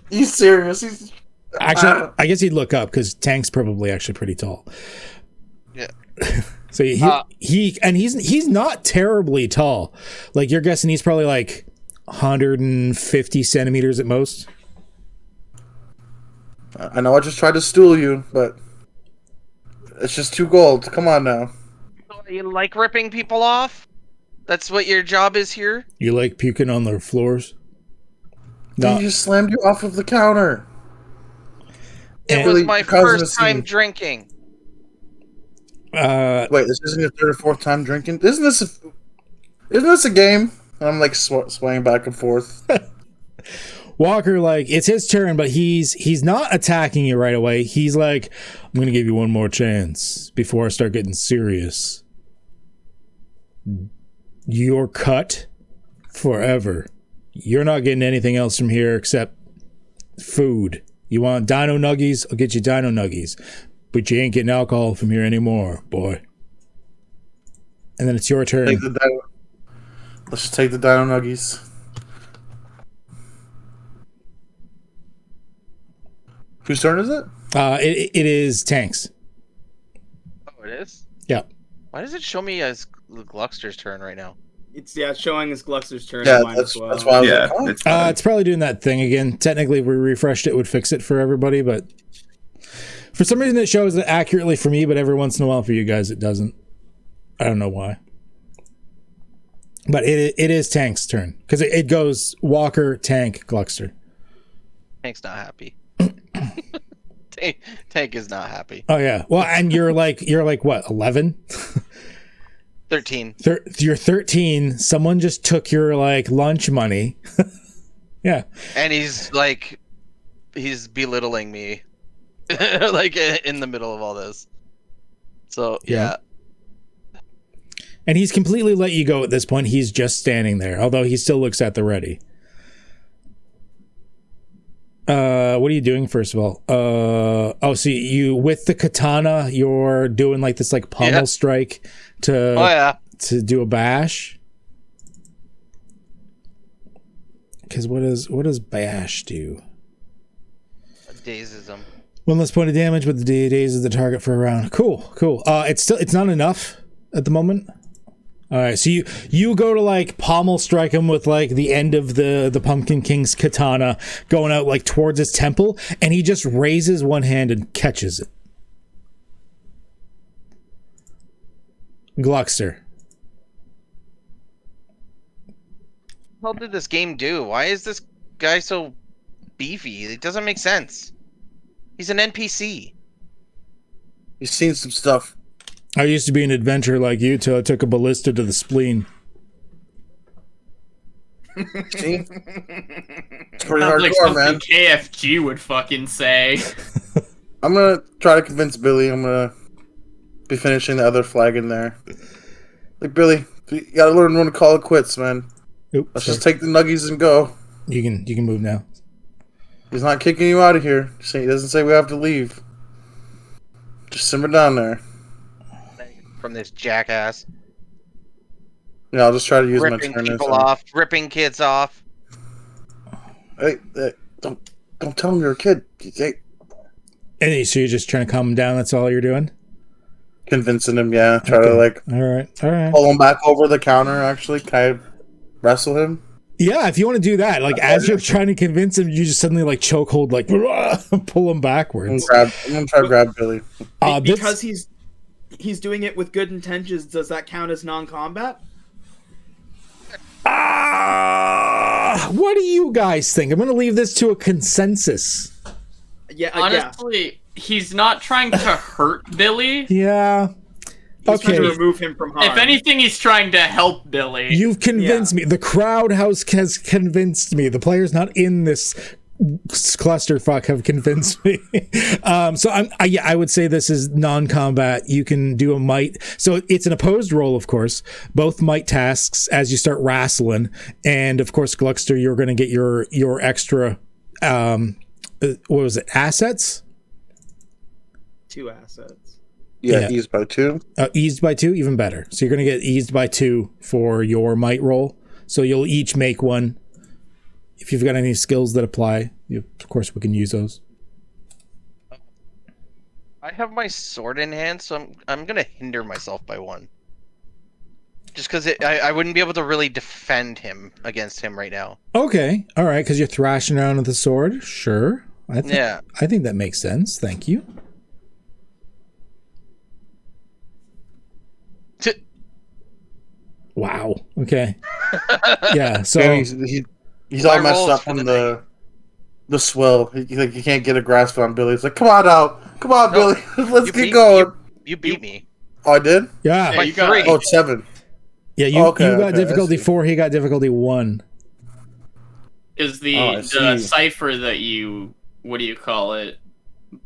Speaker 2: He's serious. He's
Speaker 1: Actually, I guess he'd look up because Tank's probably actually pretty tall.
Speaker 6: Yeah.
Speaker 1: So he's not terribly tall. Like you're guessing he's probably like 150 centimeters at most.
Speaker 2: I know I just tried to stool you, but it's just 2 gold. Come on now.
Speaker 6: You like ripping people off? That's what your job is here?
Speaker 1: You like puking on their floors? No.
Speaker 2: He just slammed you off of the counter.
Speaker 6: It was my first time drinking.
Speaker 2: Wait, this isn't your 3rd or 4th time drinking? Isn't this a game? And I'm like swaying back and forth.
Speaker 1: Walker, like, it's his turn, but he's not attacking you right away. He's like, I'm gonna give you one more chance before I start getting serious. You're cut forever. You're not getting anything else from here except food. You want dino nuggies? I'll get you dino nuggies. But you ain't getting alcohol from here anymore, boy. And then it's your turn.
Speaker 2: Let's just take the dino nuggies. Whose turn is it?
Speaker 1: It is Tank's.
Speaker 6: Oh, it is?
Speaker 1: Yeah.
Speaker 6: Why does it show me as Gluckster's turn right now?
Speaker 3: It's showing as Gluckster's turn.
Speaker 2: Yeah,
Speaker 3: on mine
Speaker 2: that's
Speaker 3: as well.
Speaker 2: why I was
Speaker 4: Yeah,
Speaker 2: like, oh.
Speaker 4: it's fine.
Speaker 1: It's probably doing that thing again. Technically, if we refreshed it, would fix it for everybody, but for some reason it shows it accurately for me, but every once in a while for you guys it doesn't. I don't know why. But it is Tank's turn because it goes Walker, Tank, Gluckster.
Speaker 6: Tank's not happy. Tank is not happy.
Speaker 1: Oh yeah. Well, and you're like what, 11?
Speaker 6: 13.
Speaker 1: You're 13. Someone just took your like lunch money. Yeah.
Speaker 6: And he's belittling me. Like in the middle of all this. So yeah.
Speaker 1: And he's completely let you go at this point. He's just standing there, although he still looks at the ready. What are you doing first of all? So you with the katana, you're doing like this like pommel strike to do a bash. Because what does bash do?
Speaker 6: Dazes him.
Speaker 1: 1 less point of damage, but the dazes the target for a round. Cool. It's not enough at the moment. All right, so you go to like pommel strike him with like the end of the Pumpkin King's katana going out like towards his temple, and he just raises one hand and catches it. Gluckster.
Speaker 6: What did this game do? Why is this guy so beefy? It doesn't make sense. He's an NPC.
Speaker 2: He's seen some stuff.
Speaker 1: I used to be an adventurer like you till I took a ballista to the spleen.
Speaker 2: See? It's pretty
Speaker 5: Sounds like
Speaker 2: hardcore,
Speaker 5: something
Speaker 2: man.
Speaker 5: KFG would fucking say.
Speaker 2: I'm gonna try to convince Billy. I'm gonna be finishing the other flag in there. Like, Billy, you gotta learn when to call it quits, man.
Speaker 1: Oops,
Speaker 2: Let's just take the nuggies and go.
Speaker 1: You can move now.
Speaker 2: He's not kicking you out of here. He doesn't say we have to leave. Just simmer down there.
Speaker 6: From this jackass.
Speaker 2: Yeah, I'll just try to use
Speaker 6: Ripping
Speaker 2: my turn.
Speaker 6: people off, ripping kids off.
Speaker 2: Hey, don't tell him you're a kid. Hey.
Speaker 1: And so you're just trying to calm him down. That's all you're doing.
Speaker 2: Convincing him, yeah. Try to like
Speaker 1: All right.
Speaker 2: pull him back over the counter. Actually, kind of wrestle him.
Speaker 1: Yeah, if you want to do that, like as you're trying to convince him, you just suddenly like chokehold, like pull him backwards.
Speaker 2: I'm gonna try to grab Billy.
Speaker 3: Because he's doing it with good intentions. Does that count as non-combat?
Speaker 1: What do you guys think? I'm going to leave this to a consensus.
Speaker 3: Yeah,
Speaker 5: Honestly, he's not trying to hurt Billy.
Speaker 1: Yeah.
Speaker 3: He's trying to
Speaker 1: Okay.
Speaker 3: remove him from harm.
Speaker 5: If anything, he's trying to help Billy.
Speaker 1: You've convinced me. The crowd has convinced me. The players not in this clusterfuck have convinced me. So I would say this is non-combat. You can do a might. So it's an opposed roll, of course. Both might tasks as you start wrestling, and of course, Gluckster, you're going to get your extra. What was it? Assets.
Speaker 3: 2 assets.
Speaker 2: Yeah, eased by 2.
Speaker 1: Eased by 2, even better. So you're going to get eased by 2 for your might roll. So you'll each make one. If you've got any skills that apply, of course we can use those.
Speaker 6: I have my sword in hand, so I'm gonna hinder myself by one. Just because I wouldn't be able to really defend him against him right now.
Speaker 1: Okay, all right, because you're thrashing around with the sword. Sure, I think that makes sense. Thank you. Wow. Okay. Yeah. So
Speaker 2: he's all messed up from the swell. He can't get a grasp on Billy. He's like, "Come on out, come on, Billy, let's get going."
Speaker 6: You beat me.
Speaker 2: Oh, I did.
Speaker 1: Yeah.
Speaker 5: Yeah, you got
Speaker 6: 3.
Speaker 2: Oh, it's 7.
Speaker 1: Yeah. You got difficulty 4. He got difficulty 1.
Speaker 5: Is
Speaker 2: I
Speaker 5: the
Speaker 2: see.
Speaker 5: cipher that you, what do you call it,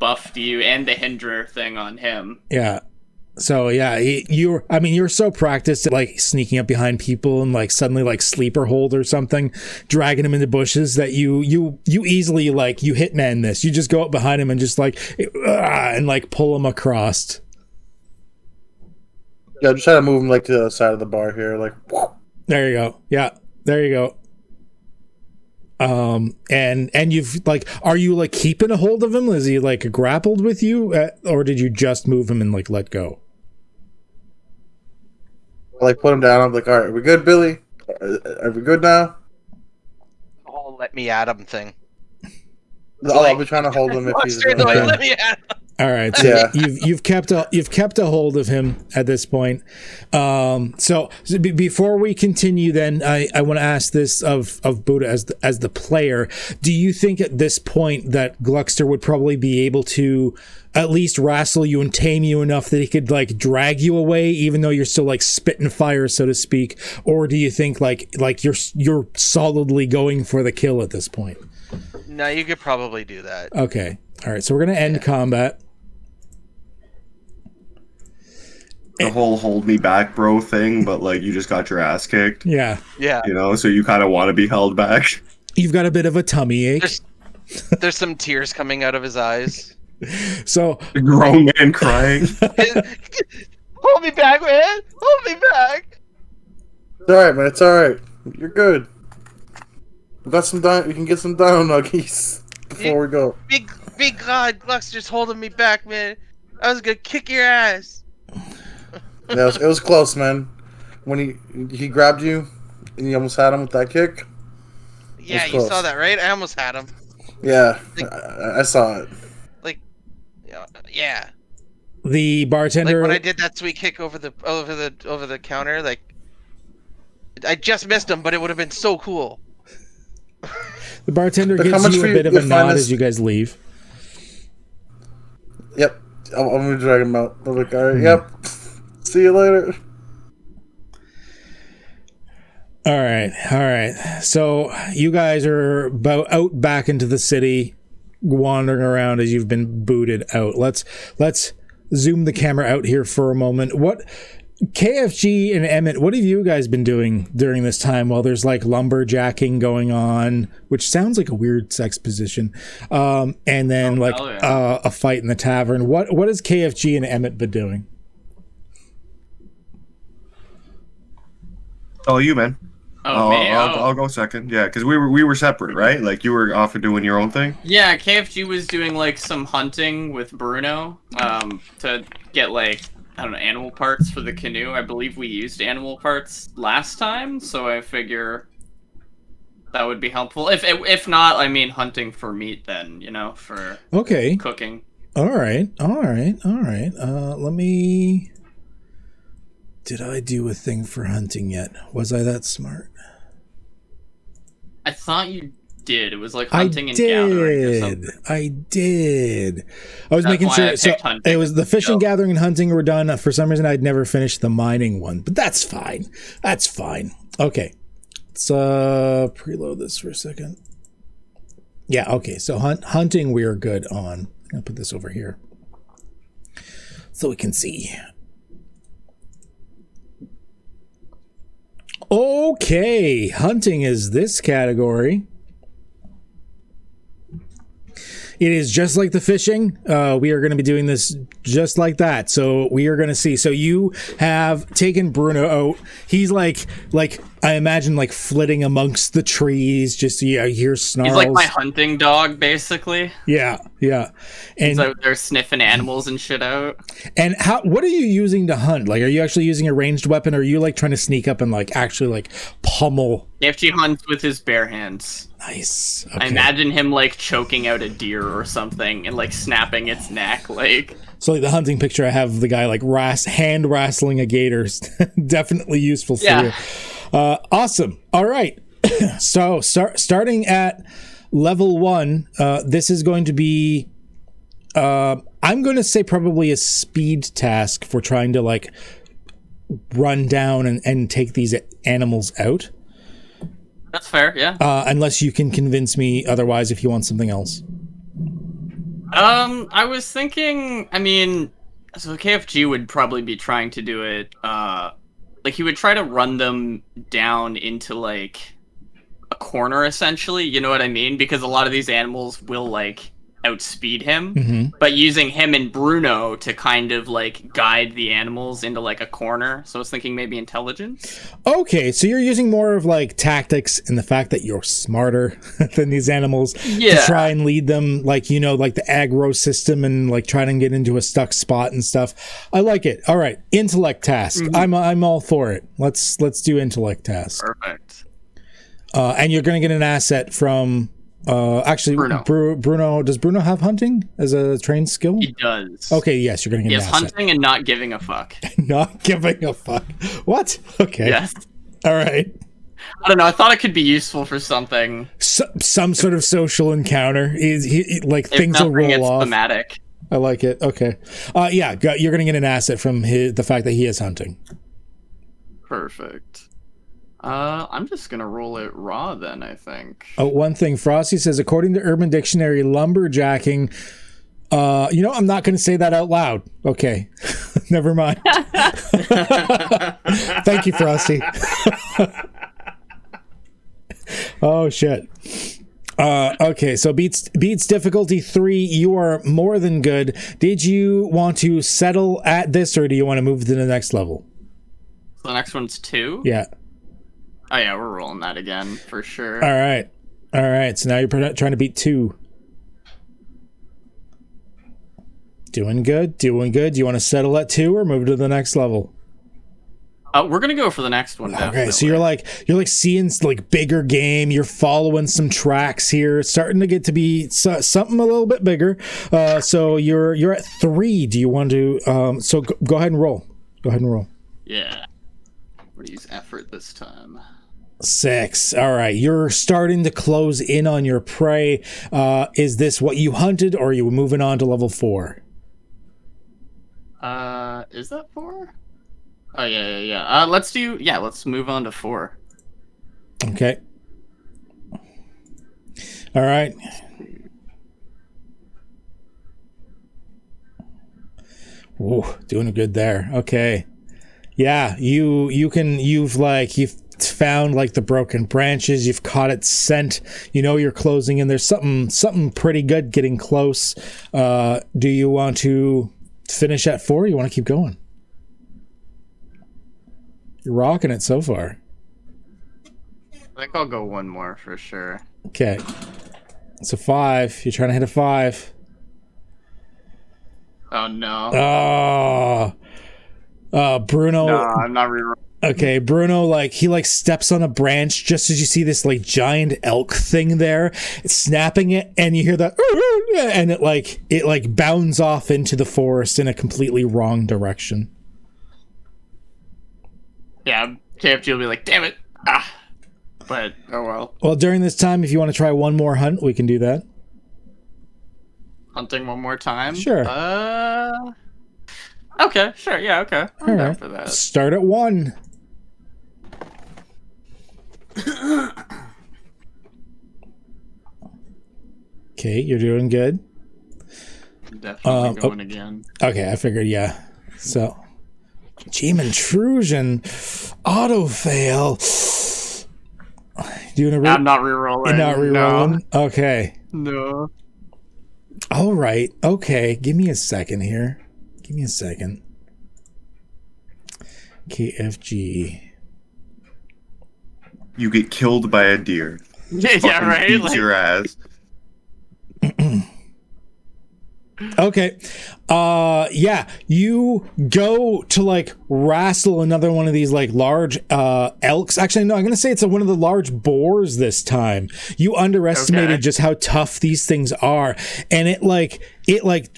Speaker 5: buffed you and the hinder thing on him.
Speaker 1: Yeah. So yeah, you're so practiced at like sneaking up behind people and like suddenly like sleeper hold or something, dragging them into bushes that you easily like you hitman this. You just go up behind him and just like and like pull him across.
Speaker 2: Yeah, I'm just trying to move him like to the side of the bar here, like.
Speaker 1: There you go. Yeah, there you go. And you've like, are you like keeping a hold of him? Is he like grappled with you, or did you just move him and like let go?
Speaker 2: I like put him down. I'm like, all right, are we good, Billy? Are we good now?
Speaker 6: The whole let me at him thing.
Speaker 2: I'll be trying to hold him if he's.
Speaker 6: Let me at him.
Speaker 1: All right, so
Speaker 2: Yeah.
Speaker 1: you've kept a hold of him at this point. So before we continue, then I want to ask this of Buddha as the player. Do you think at this point that Gluckster would probably be able to at least wrestle you and tame you enough that he could like drag you away, even though you're still like spitting fire, so to speak? Or do you think like you're solidly going for the kill at this point?
Speaker 6: No, you could probably do that.
Speaker 1: Okay. All right. So we're gonna end combat.
Speaker 4: The whole hold me back, bro thing, but like you just got your ass kicked.
Speaker 1: Yeah.
Speaker 6: Yeah.
Speaker 4: You know, so you kind of want to be held back.
Speaker 1: You've got a bit of a tummy ache.
Speaker 6: There's some tears coming out of his eyes.
Speaker 1: So
Speaker 4: A grown man crying.
Speaker 6: Hold me back, man! Hold me back!
Speaker 2: It's all right, man. It's all right. You're good. We got some we can get some dino nuggies before we go.
Speaker 6: Big God, Gluckster's holding me back, man. I was gonna kick your ass.
Speaker 2: Yeah, it was close, man. When he grabbed you and you almost had him with that kick.
Speaker 6: Yeah, you
Speaker 2: close.
Speaker 6: saw that, right? I almost had him.
Speaker 2: Yeah,
Speaker 6: Like-
Speaker 2: I saw it.
Speaker 6: Yeah.
Speaker 1: the bartender.
Speaker 6: Like when I did that sweet kick over the counter, like I just missed him, but it would have been so cool.
Speaker 1: The bartender
Speaker 2: Look, how
Speaker 1: gives
Speaker 2: much
Speaker 1: you
Speaker 2: for
Speaker 1: a
Speaker 2: you-
Speaker 1: bit of
Speaker 2: you'll
Speaker 1: a
Speaker 2: find
Speaker 1: nod
Speaker 2: this-
Speaker 1: as you guys leave.
Speaker 2: Yep, I'm gonna drag him out. I'm like, all right, yep. See you later.
Speaker 1: All right. So you guys are out back into the city, wandering around as you've been booted out. Let's zoom the camera out here for a moment. What KFG and Emmett, what have you guys been doing during this time while there's like lumberjacking going on, which sounds like a weird sex position, and then a fight in the tavern? What has KFG and Emmett been doing?
Speaker 4: Oh, you, man.
Speaker 5: Oh, me?
Speaker 4: I'll go second. Yeah, because we were separate, right? Like you were off and doing your own thing.
Speaker 5: Yeah, KFG was doing like some hunting with Bruno to get like, I don't know, animal parts for the canoe. I believe we used animal parts last time, so I figure that would be helpful. If not, I mean hunting for meat then, you know, for
Speaker 1: Okay.
Speaker 5: cooking.
Speaker 1: All right. Let me... Did I do a thing for hunting yet? Was I that smart?
Speaker 5: I thought you did. It was like hunting and gathering or something.
Speaker 1: I did. I was
Speaker 5: That's
Speaker 1: making
Speaker 5: why
Speaker 1: sure.
Speaker 5: I
Speaker 1: So
Speaker 5: picked hunting.
Speaker 1: it was the fishing,
Speaker 5: Go.
Speaker 1: gathering, and hunting were done. For some reason, I'd never finished the mining one, but that's fine. Okay. Let's preload this for a second. Yeah, okay. So hunting, we are good on. I'm going to put this over here so we can see. Okay, hunting is this category. It is just like the fishing. We are going to be doing this just like that. So we are going to see. So you have taken Bruno out. He's like I imagine like flitting amongst the trees. Just you hear snarls.
Speaker 5: He's like my hunting dog, basically.
Speaker 1: Yeah. And
Speaker 5: He's out there sniffing animals and shit out.
Speaker 1: And what are you using to hunt? Like, are you actually using a ranged weapon, or are you like trying to sneak up and like actually like pummel?
Speaker 5: KFG hunts with his bare hands.
Speaker 1: Nice. Okay.
Speaker 5: I imagine him like choking out a deer or something and like snapping its neck, like.
Speaker 1: So like the hunting picture I have of the guy like hand wrestling a gator is definitely useful for you. Awesome. All right. So starting at level 1, this is going to be I'm going to say probably a speed task for trying to like run down and take these animals out.
Speaker 5: That's fair, yeah.
Speaker 1: Unless you can convince me otherwise if you want something else.
Speaker 5: I was thinking, I mean, so KFG would probably be trying to do it, like he would try to run them down into like a corner essentially, you know what I mean? Because a lot of these animals will like outspeed him, but using him and Bruno to kind of like guide the animals into like a corner. So I was thinking maybe intelligence.
Speaker 1: Okay, so you're using more of like tactics and the fact that you're smarter than these animals to try and lead them, like, you know, like the aggro system and like trying to get into a stuck spot and stuff. I like it. All right, intellect task. I'm all for it. Let's do intellect task.
Speaker 5: Perfect.
Speaker 1: And you're going to get an asset from actually
Speaker 5: Bruno.
Speaker 1: Bruno. Does Bruno have hunting as a trained skill?
Speaker 5: He does.
Speaker 1: Okay, yes, you're going to get an asset.
Speaker 5: Hunting and not giving a fuck.
Speaker 1: Not giving a fuck. What? Okay.
Speaker 5: Yes.
Speaker 1: All right.
Speaker 5: I don't know. I thought it could be useful for something.
Speaker 1: Some sort of social encounter. He like
Speaker 5: If
Speaker 1: things will
Speaker 5: nothing,
Speaker 1: roll
Speaker 5: it's
Speaker 1: off.
Speaker 5: thematic.
Speaker 1: I like it. Okay. Yeah, you're going to get an asset from the fact that he is hunting.
Speaker 5: Perfect. I'm just gonna roll it raw then, I think.
Speaker 1: Oh, one thing, Frosty says, according to Urban Dictionary, lumberjacking. I'm not going to say that out loud. Okay, never mind. Thank you, Frosty. Oh shit. Okay, so beats difficulty 3. You are more than good. Did you want to settle at this, or do you want to move to the next level?
Speaker 5: So the next one's 2?
Speaker 1: Yeah.
Speaker 5: Oh yeah, we're rolling that again for sure.
Speaker 1: All right. So now you're trying to beat 2. Doing good. Do you want to settle at 2 or move to the next level?
Speaker 5: We're gonna go for the next one. Definitely.
Speaker 1: Okay, so you're like seeing like bigger game. You're following some tracks here. It's starting to get to be something a little bit bigger. So you're at 3. Do you want to? So go ahead and roll.
Speaker 5: Yeah. We're gonna use effort this time.
Speaker 1: 6. All right, you're starting to close in on your prey. Is this what you hunted, or are you moving on to level 4?
Speaker 5: Is that 4? Oh yeah. Let's move on to 4.
Speaker 1: Okay. All right. Ooh, doing good there. Okay. Yeah, you've found like the broken branches, you've caught its scent, you're closing in. There's something pretty good getting close. Do you want to finish at 4? Or you want to keep going? You're rocking it so far.
Speaker 5: I think I'll go one more for sure.
Speaker 1: Okay. So 5. You're trying to hit a 5.
Speaker 5: Oh no.
Speaker 1: Bruno.
Speaker 5: No, I'm not rerolling.
Speaker 1: Okay, Bruno, he steps on a branch just as you see this giant elk thing there. It's snapping it, and you hear that, and it bounds off into the forest in a completely wrong direction.
Speaker 5: Yeah, KFG will be like, damn it. But oh well.
Speaker 1: Well, during this time, if you want to try one more hunt, we can do that.
Speaker 5: Hunting one more time?
Speaker 1: Sure.
Speaker 5: Okay, sure, yeah, okay. I'm down for that.
Speaker 1: Start at 1. Okay, you're doing good.
Speaker 5: Definitely going again.
Speaker 1: Okay, I figured, yeah. So, Team Intrusion, auto fail.
Speaker 5: I'm not rerolling.
Speaker 1: You're not rerolling? No. Okay.
Speaker 5: No.
Speaker 1: All right. Okay. Give me a second here. Give me a second. KFG.
Speaker 7: You get killed by a deer.
Speaker 5: Yeah,
Speaker 7: Fucking
Speaker 5: right.
Speaker 7: beats
Speaker 5: Like,
Speaker 7: your ass.
Speaker 1: Okay. Yeah, you go to like wrestle another one of these like large elks. Actually, no, I'm gonna say it's one of the large boars this time. You underestimated
Speaker 5: Okay.
Speaker 1: just how tough these things are, and it like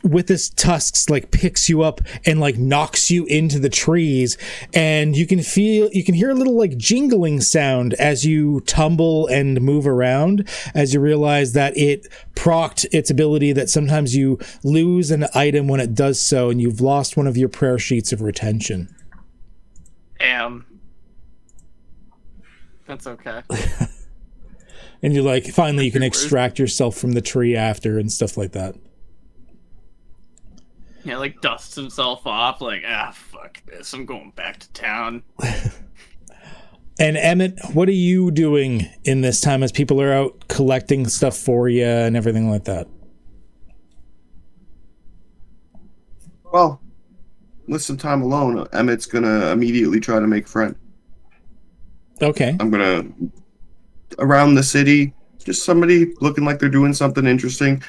Speaker 1: with its tusks like picks you up and like knocks you into the trees, and you can hear a little like jingling sound as you tumble and move around, as you realize that it procced its ability that sometimes you lose an item when it does so, and you've lost one of your prayer sheets of retention.
Speaker 5: damn. That's okay.
Speaker 1: And you like finally you can extract yourself from the tree after and stuff like that.
Speaker 5: Yeah, like dusts himself off, like, fuck this, I'm going back to town.
Speaker 1: And Emmett, what are you doing in this time as people are out collecting stuff for you and everything like that?
Speaker 7: Well, with some time alone, Emmett's gonna immediately try to make a friend.
Speaker 1: Okay.
Speaker 7: I'm gonna around the city, just somebody looking like they're doing something interesting,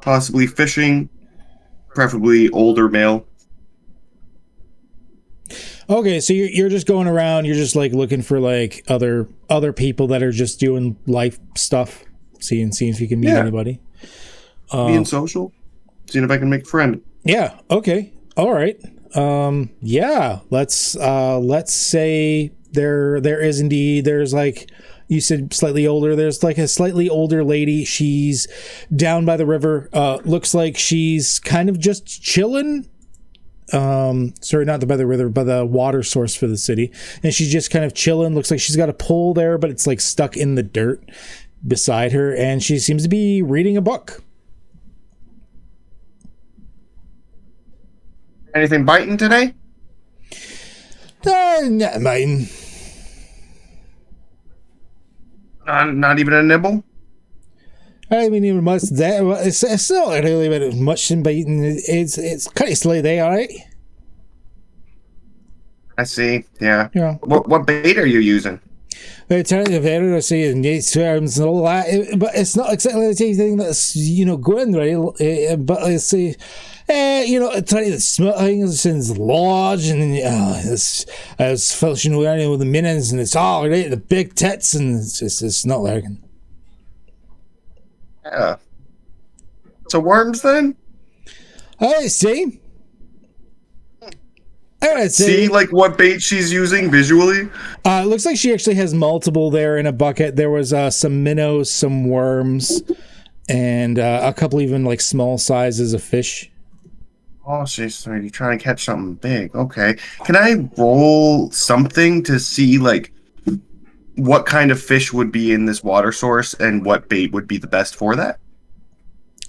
Speaker 7: possibly fishing, preferably older male.
Speaker 1: Okay, so you're just going around, you're just like looking for like other people that are just doing life stuff, seeing if you can meet anybody.
Speaker 7: Being social, seeing if I can make a friend.
Speaker 1: Yeah, okay. All right. Yeah, let's say there is indeed, there's like you said slightly older, there's like a slightly older lady. She's down by the river. Looks like she's kind of just chilling. Sorry, not by the river, but the water source for the city. And she's just kind of chilling. Looks like she's got a pole there, but it's like stuck in the dirt beside her, and she seems to be reading a book.
Speaker 4: Anything biting today?
Speaker 1: Not mine.
Speaker 4: Not even a nibble?
Speaker 1: I mean, even much that it's not really about much in biting. It's kind of slay, all right.
Speaker 4: I see. Yeah.
Speaker 1: Yeah.
Speaker 4: What bait are you using?
Speaker 1: It's very I say in these terms and all that, but it's not exactly the same thing that's going right. But I say, I tell you the small things since large, and I was fishing around with the minnows, and it's all right, the big tits, and it's not working.
Speaker 4: Yeah. So worms then?
Speaker 1: I see. Alright,
Speaker 7: See, like, what bait she's using visually?
Speaker 1: It looks like she actually has multiple there in a bucket. There was some minnows, some worms, and a couple even like small sizes of fish.
Speaker 4: Oh, she's you're trying to catch something big. Okay. Can I roll something to see, like, what kind of fish would be in this water source and what bait would be the best for that?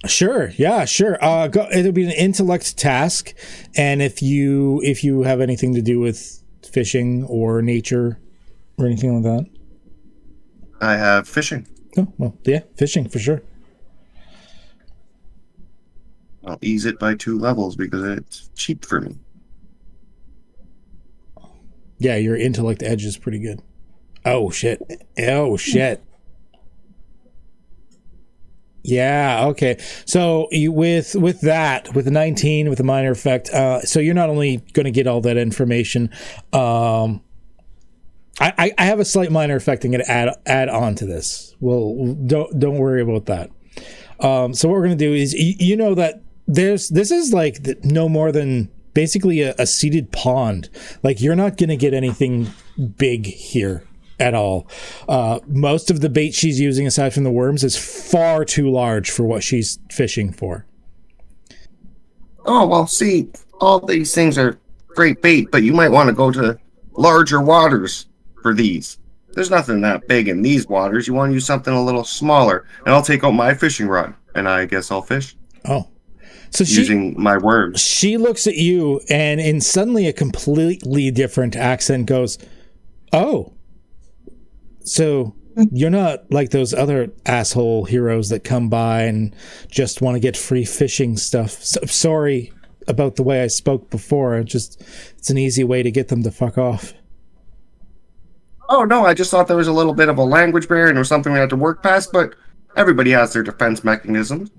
Speaker 1: Sure, yeah, sure. It'll be an intellect task, and if you have anything to do with fishing or nature or anything like that.
Speaker 4: I have fishing.
Speaker 1: Oh, well, yeah, fishing for sure.
Speaker 4: I'll ease it by 2 levels because it's cheap for me.
Speaker 1: Yeah, your intellect edge is pretty good. Oh shit. Oh shit. Yeah, okay. So you with that, with the 19, with the minor effect, so you're not only going to get all that information. I have a slight minor effect I'm going to add on to this. Well, don't worry about that. So what we're going to do is, you know that this is like no more than basically a seeded pond. Like, you're not going to get anything big here at all. Most of the bait she's using, aside from the worms, is far too large for what she's fishing for.
Speaker 4: Oh, well, see, all these things are great bait, but you might want to go to larger waters for these. There's nothing that big in these waters. You want to use something a little smaller. And I'll take out my fishing rod, and I guess I'll fish.
Speaker 1: Oh. So
Speaker 4: using my worms.
Speaker 1: She looks at you, and in suddenly a completely different accent goes, "Oh, so You're not like those other asshole heroes that come by and just want to get free fishing stuff. Sorry about the way I spoke before. It's an easy way to get them to fuck off.
Speaker 7: Oh no, I just thought there was a little bit of a language barrier and it was something we had to work past, but everybody has their defense mechanisms.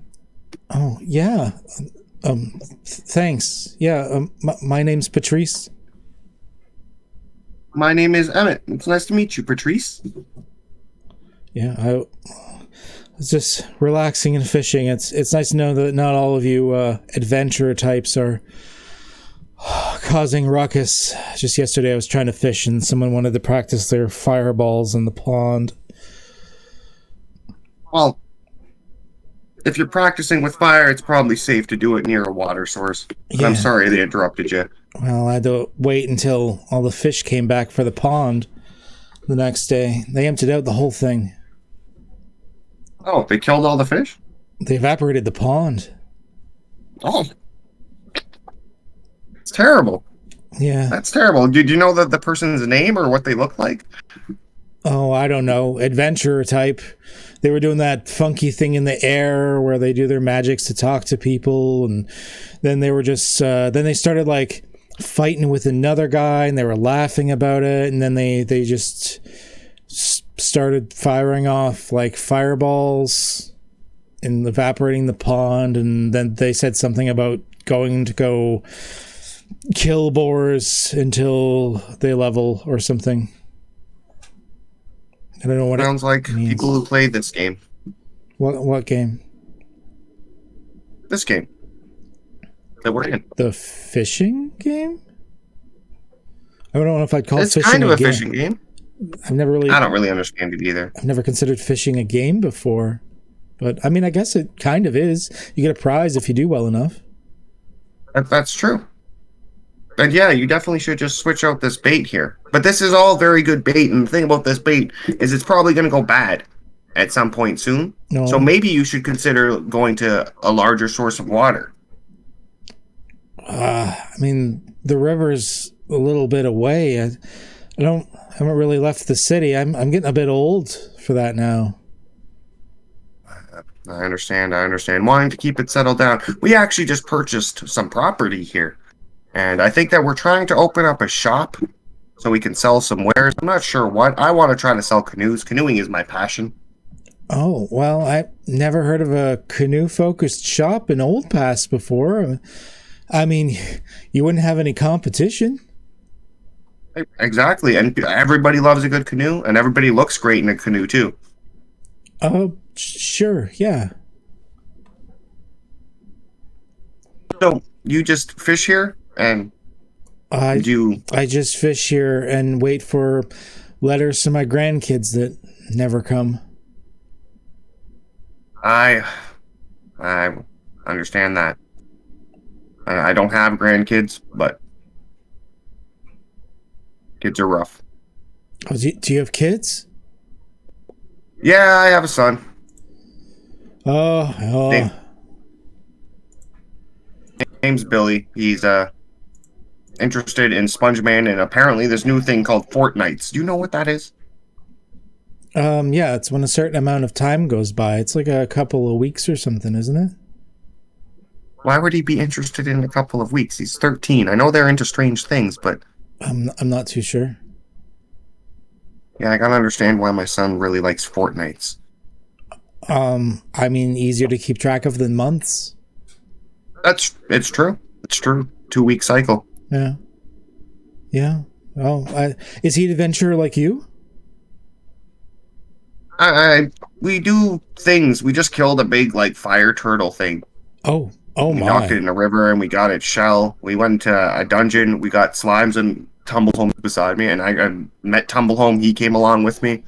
Speaker 1: Oh, yeah. Thanks. Yeah, my name's Patrice.
Speaker 7: My name is Emmett. It's nice to meet you, Patrice.
Speaker 1: Yeah, I was just relaxing and fishing. It's nice to know that not all of you adventurer types are causing ruckus. Just yesterday I was trying to fish and someone wanted to practice their fireballs in the pond.
Speaker 7: Well, if you're practicing with fire, it's probably safe to do it near a water source.
Speaker 1: Yeah.
Speaker 7: I'm sorry they interrupted you.
Speaker 1: Well, I had to wait until all the fish came back for the pond the next day. They emptied out the whole thing.
Speaker 7: Oh, they killed all the fish?
Speaker 1: They evaporated the pond.
Speaker 7: Oh. It's terrible.
Speaker 1: Yeah.
Speaker 7: That's terrible. Did you know the person's name or what they look like?
Speaker 1: Oh, I don't know. Adventurer type. They were doing that funky thing in the air where they do their magics to talk to people. And then they were just, then they started like fighting with another guy and they were laughing about it. And then they just started firing off like fireballs and evaporating the pond. And then they said something about going to go kill boars until they level or something. I don't know what
Speaker 7: Sounds like
Speaker 1: means.
Speaker 7: people who played this game.
Speaker 1: What game?
Speaker 7: This game that we're in.
Speaker 1: The fishing game? I don't know if I'd call
Speaker 7: It's
Speaker 1: fishing
Speaker 7: kind of a
Speaker 1: game.
Speaker 7: fishing game.
Speaker 1: I've never really.
Speaker 7: I don't really understand it either.
Speaker 1: I've never considered fishing a game before, but I mean, I guess it kind of is. You get a prize if you do well enough.
Speaker 7: That's true. And yeah, you definitely should just switch out this bait here. But this is all very good bait, and the thing about this bait is it's probably going to go bad at some point soon.
Speaker 1: No.
Speaker 7: So maybe you should consider going to a larger source of water.
Speaker 1: I mean, the river's a little bit away. I haven't really left the city. I'm getting a bit old for that now.
Speaker 7: I understand. Wanting to keep it settled down. We actually just purchased some property here. And I think that we're trying to open up a shop so we can sell some wares. I'm not sure what. I want to try to sell canoes. Canoeing is my passion.
Speaker 1: Oh, well, I've never heard of a canoe-focused shop in Old Pass before. I mean, you wouldn't have any competition.
Speaker 7: Exactly. And everybody loves a good canoe, and everybody looks great in a canoe, too.
Speaker 1: Oh, sure, yeah.
Speaker 7: So, you just fish here? And
Speaker 1: I just fish here and wait for letters from my grandkids that never come.
Speaker 7: I understand that. I don't have grandkids, but kids are rough.
Speaker 1: Oh, do you have kids?
Speaker 7: Yeah, I have a son.
Speaker 1: Oh.
Speaker 7: Name's Billy. He's interested in SpongeMan and apparently this new thing called Fortnites. Do you know what that is?
Speaker 1: Yeah, it's when a certain amount of time goes by. It's like a couple of weeks or something, isn't it?
Speaker 7: Why would he be interested in a couple of weeks? He's 13. I know they're into strange things, but
Speaker 1: I'm not too sure.
Speaker 7: yeah, I gotta understand why my son really likes Fortnites.
Speaker 1: I mean, easier to keep track of than months.
Speaker 7: It's true. 2-week cycle.
Speaker 1: Yeah. Oh, is he an adventurer like you?
Speaker 7: We do things. We just killed a big like fire turtle thing.
Speaker 1: Oh
Speaker 7: We knocked it in a river and we got its shell. We went to a dungeon. We got Slimes and Tumblehome beside me, and I met Tumblehome. He came along with me,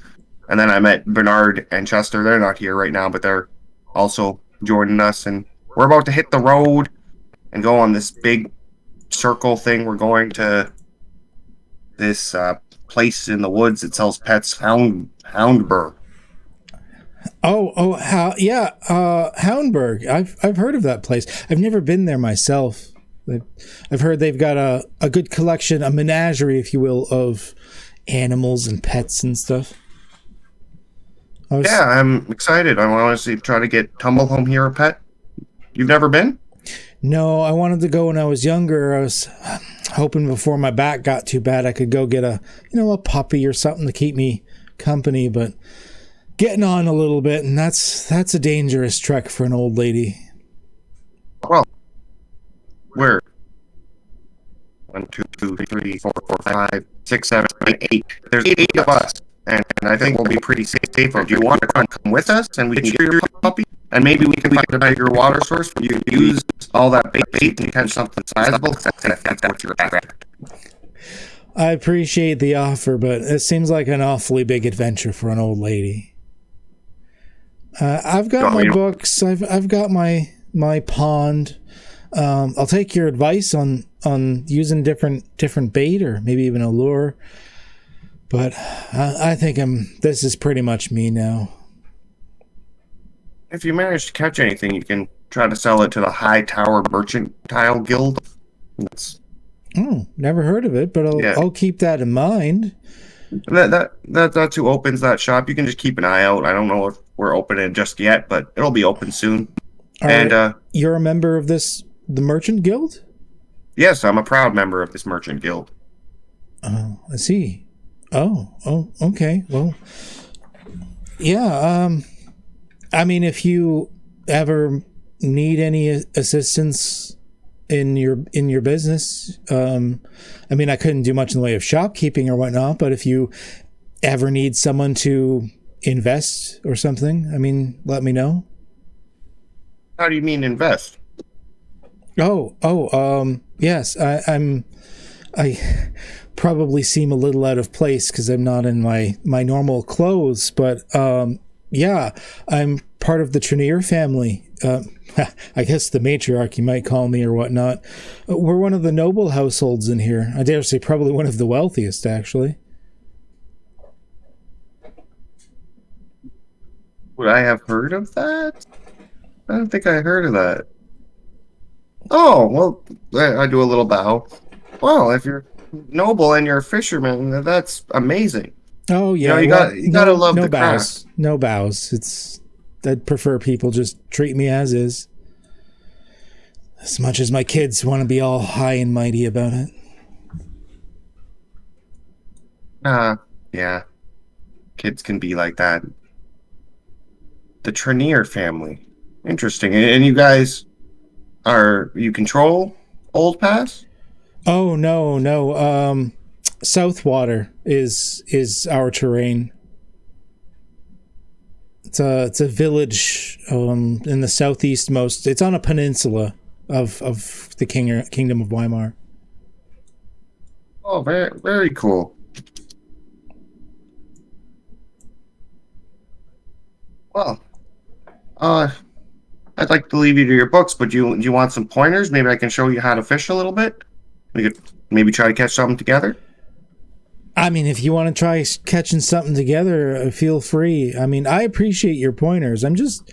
Speaker 7: and then I met Bernard and Chester. They're not here right now, but they're also joining us. And we're about to hit the road and go on this big circle thing. We're going to this place in the woods that sells pets, Houndburg.
Speaker 1: Houndburg. I've heard of that place. I've never been there myself. I've heard they've got a good collection, a menagerie, if you will, of animals and pets and stuff.
Speaker 7: Yeah, I'm excited. I want to try to get Tumble Home here a pet. You've never been?
Speaker 1: No, I wanted to go when I was younger. I was hoping before my back got too bad I could go get a puppy or something to keep me company, but getting on a little bit, and that's a dangerous trek for an old lady.
Speaker 7: Well, we're 1, 2, 3, 4, 5, 6, 7, 8. There's 8 of us, and I think we'll be pretty safe. Do you want to come with us, and we can get your puppy? And maybe we can find a bigger water source where you use all that bait and catch something sizable. That's what you're after.
Speaker 1: I appreciate the offer, but it seems like an awfully big adventure for an old lady. I've got my books. I've got my pond. I'll take your advice on using different bait or maybe even a lure. But I think this is pretty much me now.
Speaker 7: If you manage to catch anything, you can try to sell it to the High Tower Mercantile Guild.
Speaker 1: Never heard of it, but I'll keep that in mind.
Speaker 7: That's who opens that shop. You can just keep an eye out. I don't know if we're opening just yet, but it'll be open soon.
Speaker 1: You're a member of the Merchant Guild?
Speaker 7: Yes, I'm a proud member of this Merchant Guild.
Speaker 1: Oh, I see. Oh, okay. Well, yeah. I mean, if you ever need any assistance in your business, I mean, I couldn't do much in the way of shopkeeping or whatnot, but if you ever need someone to invest or something, I mean, let me know.
Speaker 7: How do you mean invest?
Speaker 1: Yes, I probably seem a little out of place because I'm not in my normal clothes, but yeah, I'm part of the Trenier family. I guess the matriarch, you might call me, or whatnot. We're one of the noble households in here. I dare say probably one of the wealthiest, actually.
Speaker 7: Would I have heard of that? I don't think I heard of that. Oh, well, I do a little bow. Well, if you're noble and you're a fisherman, that's amazing.
Speaker 1: Oh, yeah.
Speaker 7: You gotta love the craft.
Speaker 1: No bows. I'd prefer people just treat me as is. As much as my kids want to be all high and mighty about it.
Speaker 7: Yeah. Kids can be like that. The Trenier family. Interesting. And you guys you control Old Pass?
Speaker 1: Oh, no. Southwater is our terrain. It's a village in the southeast most. It's on a peninsula of the Kingdom of Weimar.
Speaker 7: Oh, very, very cool. Well, I'd like to leave you to your books, but do you want some pointers? Maybe I can show you how to fish a little bit. We could maybe try to catch something together.
Speaker 1: I mean, if you want to try catching something together, feel free. I mean, I appreciate your pointers. I'm just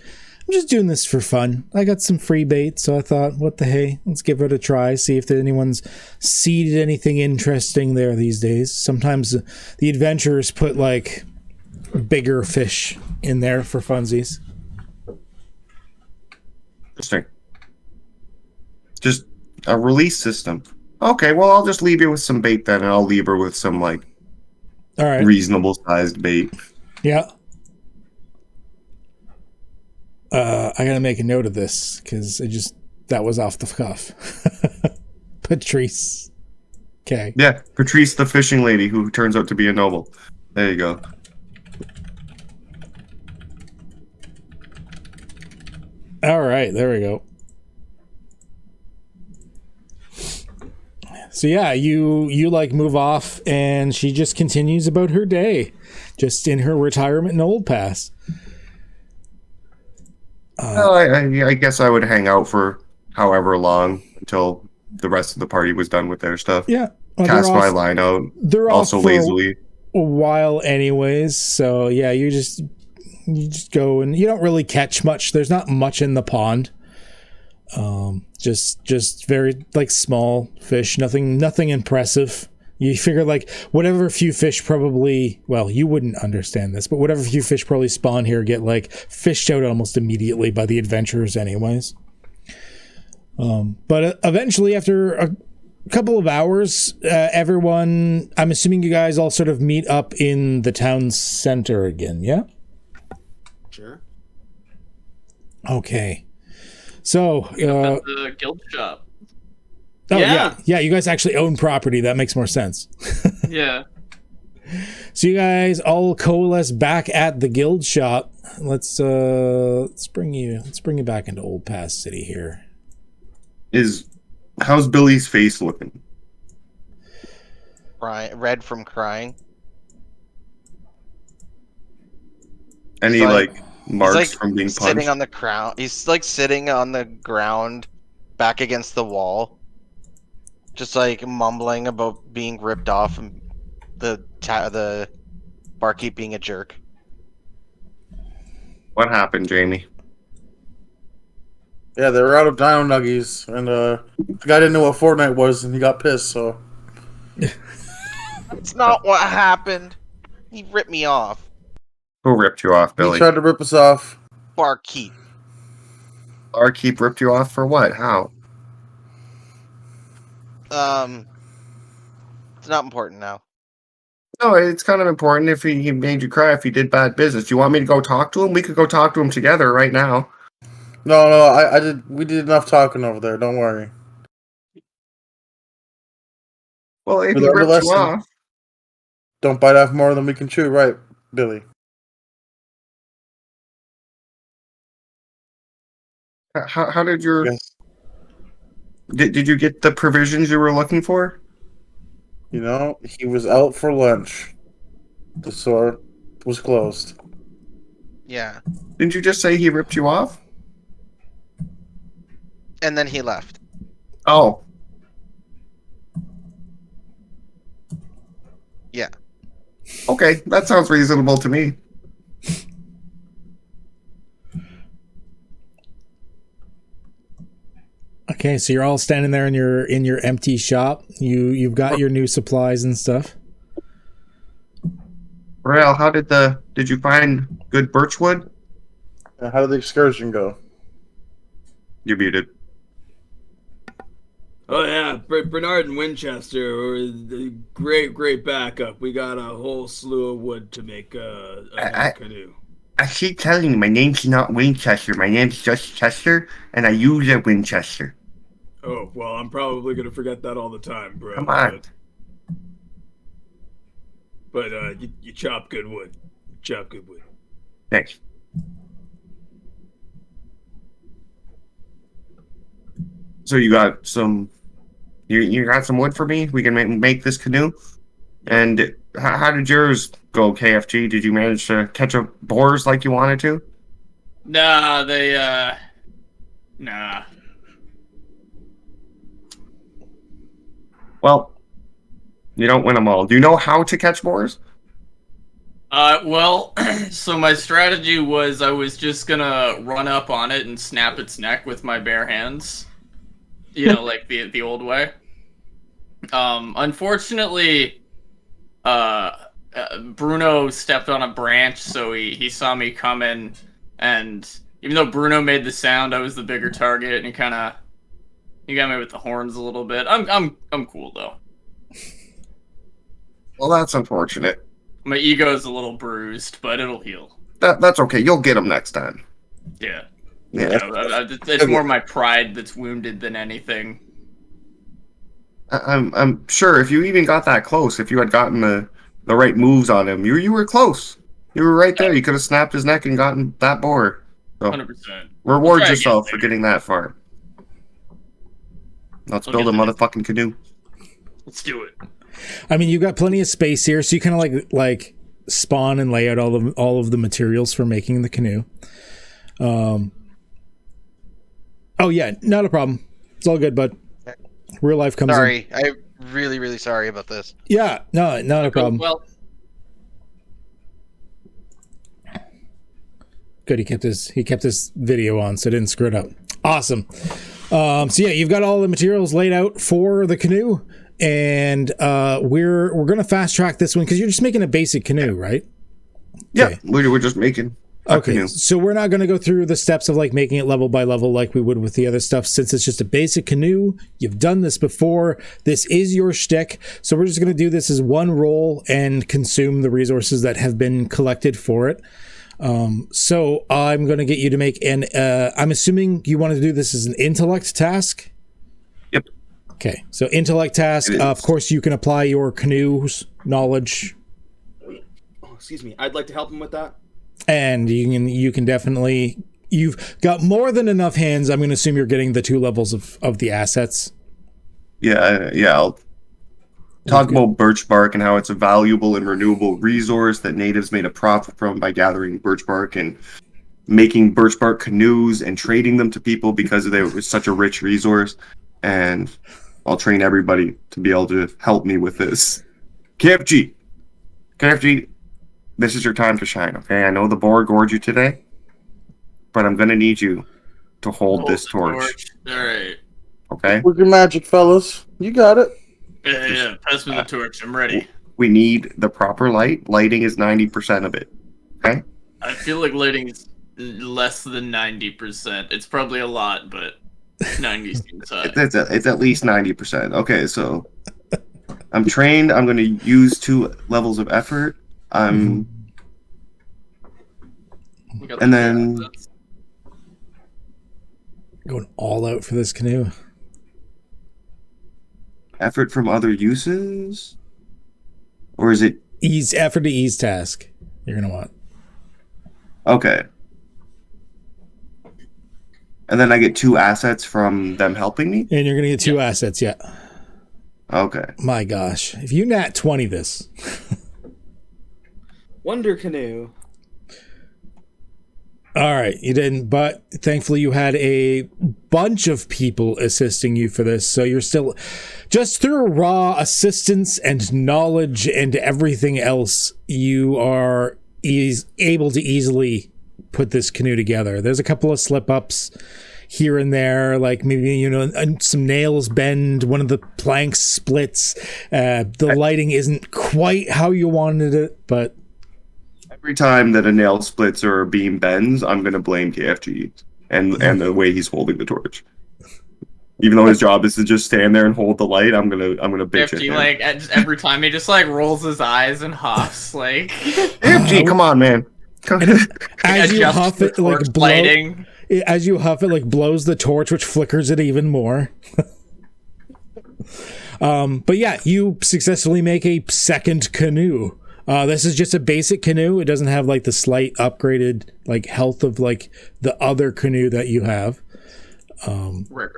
Speaker 1: doing this for fun. I got some free bait, so I thought, what the hey, let's give it a try, see if anyone's seeded anything interesting there these days. Sometimes the adventurers put, like, bigger fish in there for funsies.
Speaker 7: Interesting. Just a release system. Okay, well, I'll just leave you with some bait then, and I'll leave her with some, like,
Speaker 1: all right,
Speaker 7: reasonable sized bait.
Speaker 1: Yeah. I gotta make a note of this because that was off the cuff. Patrice. Okay.
Speaker 7: Yeah, Patrice, the fishing lady who turns out to be a noble. There you go.
Speaker 1: All right, there we go. So yeah, you like move off, and she just continues about her day, just in her retirement in Old Pass.
Speaker 7: Well, I guess I would hang out for however long until the rest of the party was done with their stuff.
Speaker 1: Yeah, well,
Speaker 7: cast my line out.
Speaker 1: They're
Speaker 7: also
Speaker 1: off for
Speaker 7: lazily
Speaker 1: a while, anyways. So yeah, you just go, and you don't really catch much. There's not much in the pond. Just very like small fish, nothing impressive. You figure like whatever few fish probably, well, you wouldn't understand this, but whatever few fish probably spawn here get like fished out almost immediately by the adventurers anyways. But eventually after a couple of hours, everyone, I'm assuming you guys all sort of meet up in the town center again, yeah?
Speaker 8: Sure.
Speaker 1: Okay. So,
Speaker 5: At the guild shop.
Speaker 1: oh
Speaker 3: Yeah.
Speaker 1: yeah, you guys actually own property. That makes more sense.
Speaker 5: Yeah.
Speaker 1: So you guys all coalesce back at the guild shop. Let's bring you back into Old Pass City here.
Speaker 7: How's Billy's face looking?
Speaker 6: Red from crying.
Speaker 7: Any
Speaker 6: He's
Speaker 7: like marks
Speaker 6: He's
Speaker 7: from being
Speaker 6: sitting
Speaker 7: punched?
Speaker 6: on the ground. He's like sitting on the ground, back against the wall, just like mumbling about being ripped off and the barkeep being a jerk.
Speaker 7: What happened, Jamie?
Speaker 2: Yeah, they were out of Dino Nuggies, and the guy didn't know what Fortnite was, and he got pissed. So
Speaker 6: That's not what happened. He ripped me off.
Speaker 7: Who ripped you off, Billy?
Speaker 2: he tried to rip us off.
Speaker 6: Barkeep.
Speaker 7: Barkeep ripped you off for what? How?
Speaker 6: It's not important now.
Speaker 7: No, it's kind of important if he made you cry if he did bad business. Do you want me to go talk to him? We could go talk to him together right now.
Speaker 2: No, I did. We did enough talking over there. Don't worry.
Speaker 7: Well, if
Speaker 2: We
Speaker 7: he
Speaker 2: learned a
Speaker 7: ripped you
Speaker 2: lesson.
Speaker 7: off,
Speaker 2: Don't bite off more than we can chew, right, Billy?
Speaker 7: how did your
Speaker 2: Yes.
Speaker 7: did you get the provisions you were looking for?
Speaker 2: You know, he was out for lunch. The store was closed.
Speaker 6: Yeah.
Speaker 7: Didn't you just say he ripped you off?
Speaker 6: And then he left.
Speaker 7: Oh,
Speaker 6: Yeah.
Speaker 7: okay, that sounds reasonable to me.
Speaker 1: Okay, so you're all standing there in your empty shop. You've got your new supplies and stuff.
Speaker 7: Rael, did you find good birchwood?
Speaker 2: How did the excursion go?
Speaker 7: You're muted.
Speaker 3: Oh yeah, Bernard and Winchester were the great backup. We got a whole slew of wood to make a canoe.
Speaker 7: I keep telling you, my name's not Winchester. My name's just Chester, and I use a Winchester.
Speaker 3: Oh well, I'm probably gonna forget that all the time, bro.
Speaker 7: Come on.
Speaker 3: But you chop good wood. Chop good wood.
Speaker 7: Thanks. So you got some, you got some wood for me? We can make this canoe. And how did yours go, KFG? Did you manage to catch up boars like you wanted to?
Speaker 5: Nah, nah.
Speaker 7: Well, you don't win them all. Do you know how to catch boars?
Speaker 5: Well, so my strategy was I was just gonna run up on it and snap its neck with my bare hands. You know, like the old way. Unfortunately, Bruno stepped on a branch, so he saw me coming, and even though Bruno made the sound, I was the bigger target, and he got me with the horns a little bit. I'm cool though.
Speaker 7: Well, that's unfortunate.
Speaker 5: My ego's a little bruised, but it'll heal.
Speaker 7: That's okay. You'll get them next time.
Speaker 5: Yeah.
Speaker 7: Yeah.
Speaker 5: It's more my pride that's wounded than anything.
Speaker 7: I'm sure if you even got that close, if you had gotten the right moves on him, you were close. You were right there. You could have snapped his neck and gotten that boar. So
Speaker 5: 100%.
Speaker 7: reward
Speaker 5: Try
Speaker 7: yourself
Speaker 5: again
Speaker 7: for getting that far. Let's
Speaker 5: I'll
Speaker 7: build
Speaker 5: get
Speaker 7: a
Speaker 5: there.
Speaker 7: motherfucking canoe.
Speaker 5: Let's do it.
Speaker 1: I mean, you've got plenty of space here, so you kind of like spawn and lay out all of the materials for making the canoe. Oh yeah, not a problem. It's all good, bud. Real life comes in.
Speaker 6: Sorry. I'm really, really sorry about this.
Speaker 1: Yeah, no, not a problem.
Speaker 5: Well,
Speaker 1: Good, he kept his video on, so it didn't screw it up. Awesome. So yeah, you've got all the materials laid out for the canoe, and we're gonna fast track this one because you're just making a basic canoe, right?
Speaker 7: Yeah,
Speaker 1: Okay.
Speaker 7: we're just making a
Speaker 1: Okay,
Speaker 7: canoe.
Speaker 1: so we're not going to go through the steps of like making it level by level like we would with the other stuff, since it's just a basic canoe. You've done this before. This is your shtick. So we're just going to do this as one roll and consume the resources that have been collected for it. So I'm going to get you to make an, I'm assuming you want to do this as an intellect task?
Speaker 7: Yep.
Speaker 1: Okay, so intellect task,
Speaker 7: It is.
Speaker 1: of course you can apply your canoe's knowledge,
Speaker 3: Oh, excuse me. I'd like to help him with that.
Speaker 1: and you can definitely, you've got more than enough hands. I'm going to assume you're getting the 2 levels of the assets.
Speaker 7: Yeah. I'll talk about birch bark and how it's a valuable and renewable resource that natives made a profit from by gathering birch bark and making birch bark canoes and trading them to people because they were such a rich resource. And I'll train everybody to be able to help me with this. KFG, this is your time to shine, okay? I know the boar gored you today, but I'm gonna need you to hold this
Speaker 5: the
Speaker 7: torch,
Speaker 5: All right.
Speaker 7: okay?
Speaker 2: Work your magic, fellas. You got it.
Speaker 5: Yeah. Pass me the torch. I'm ready.
Speaker 7: We need the proper light. Lighting is 90% of it, okay?
Speaker 5: I feel like lighting is less than 90%. It's probably a lot, but 90 seems high.
Speaker 7: It's at least 90%. Okay, so I'm trained. I'm gonna use 2 levels of effort.
Speaker 5: We got
Speaker 7: And
Speaker 5: the
Speaker 7: then-
Speaker 5: assets.
Speaker 1: Going all out for this canoe.
Speaker 7: Effort from other uses? Or is it
Speaker 1: Ease effort to ease task. You're going to want.
Speaker 7: okay? And then I get 2 assets from them helping me?
Speaker 1: And you're going to get 2 assets, yeah.
Speaker 7: Okay.
Speaker 1: My gosh. If you nat 20 this.
Speaker 3: Wonder Canoe.
Speaker 1: All right, you didn't, but thankfully you had a bunch of people assisting you for this, so you're still just through raw assistance and knowledge and everything else, you are able to easily put this canoe together. There's a couple of slip-ups here and there, like maybe, some nails bend, one of the planks splits, the lighting isn't quite how you wanted it, but
Speaker 7: Every time that a nail splits or a beam bends, I'm gonna blame KFG and the way he's holding the torch. Even though his job is to just stand there and hold the light, I'm gonna bitch at
Speaker 5: KFG,
Speaker 7: him.
Speaker 5: like, every time he just, like, rolls his eyes and huffs, like...
Speaker 7: KFG, come on, man.
Speaker 1: as you
Speaker 5: adjusts
Speaker 1: huff
Speaker 5: the
Speaker 1: it, like
Speaker 5: torch lighting.
Speaker 1: as you huff it, like blows the torch, which flickers it even more. But yeah, you successfully make a second canoe. This is just a basic canoe. It doesn't have like the slight upgraded like health of like the other canoe that you have.
Speaker 5: Right.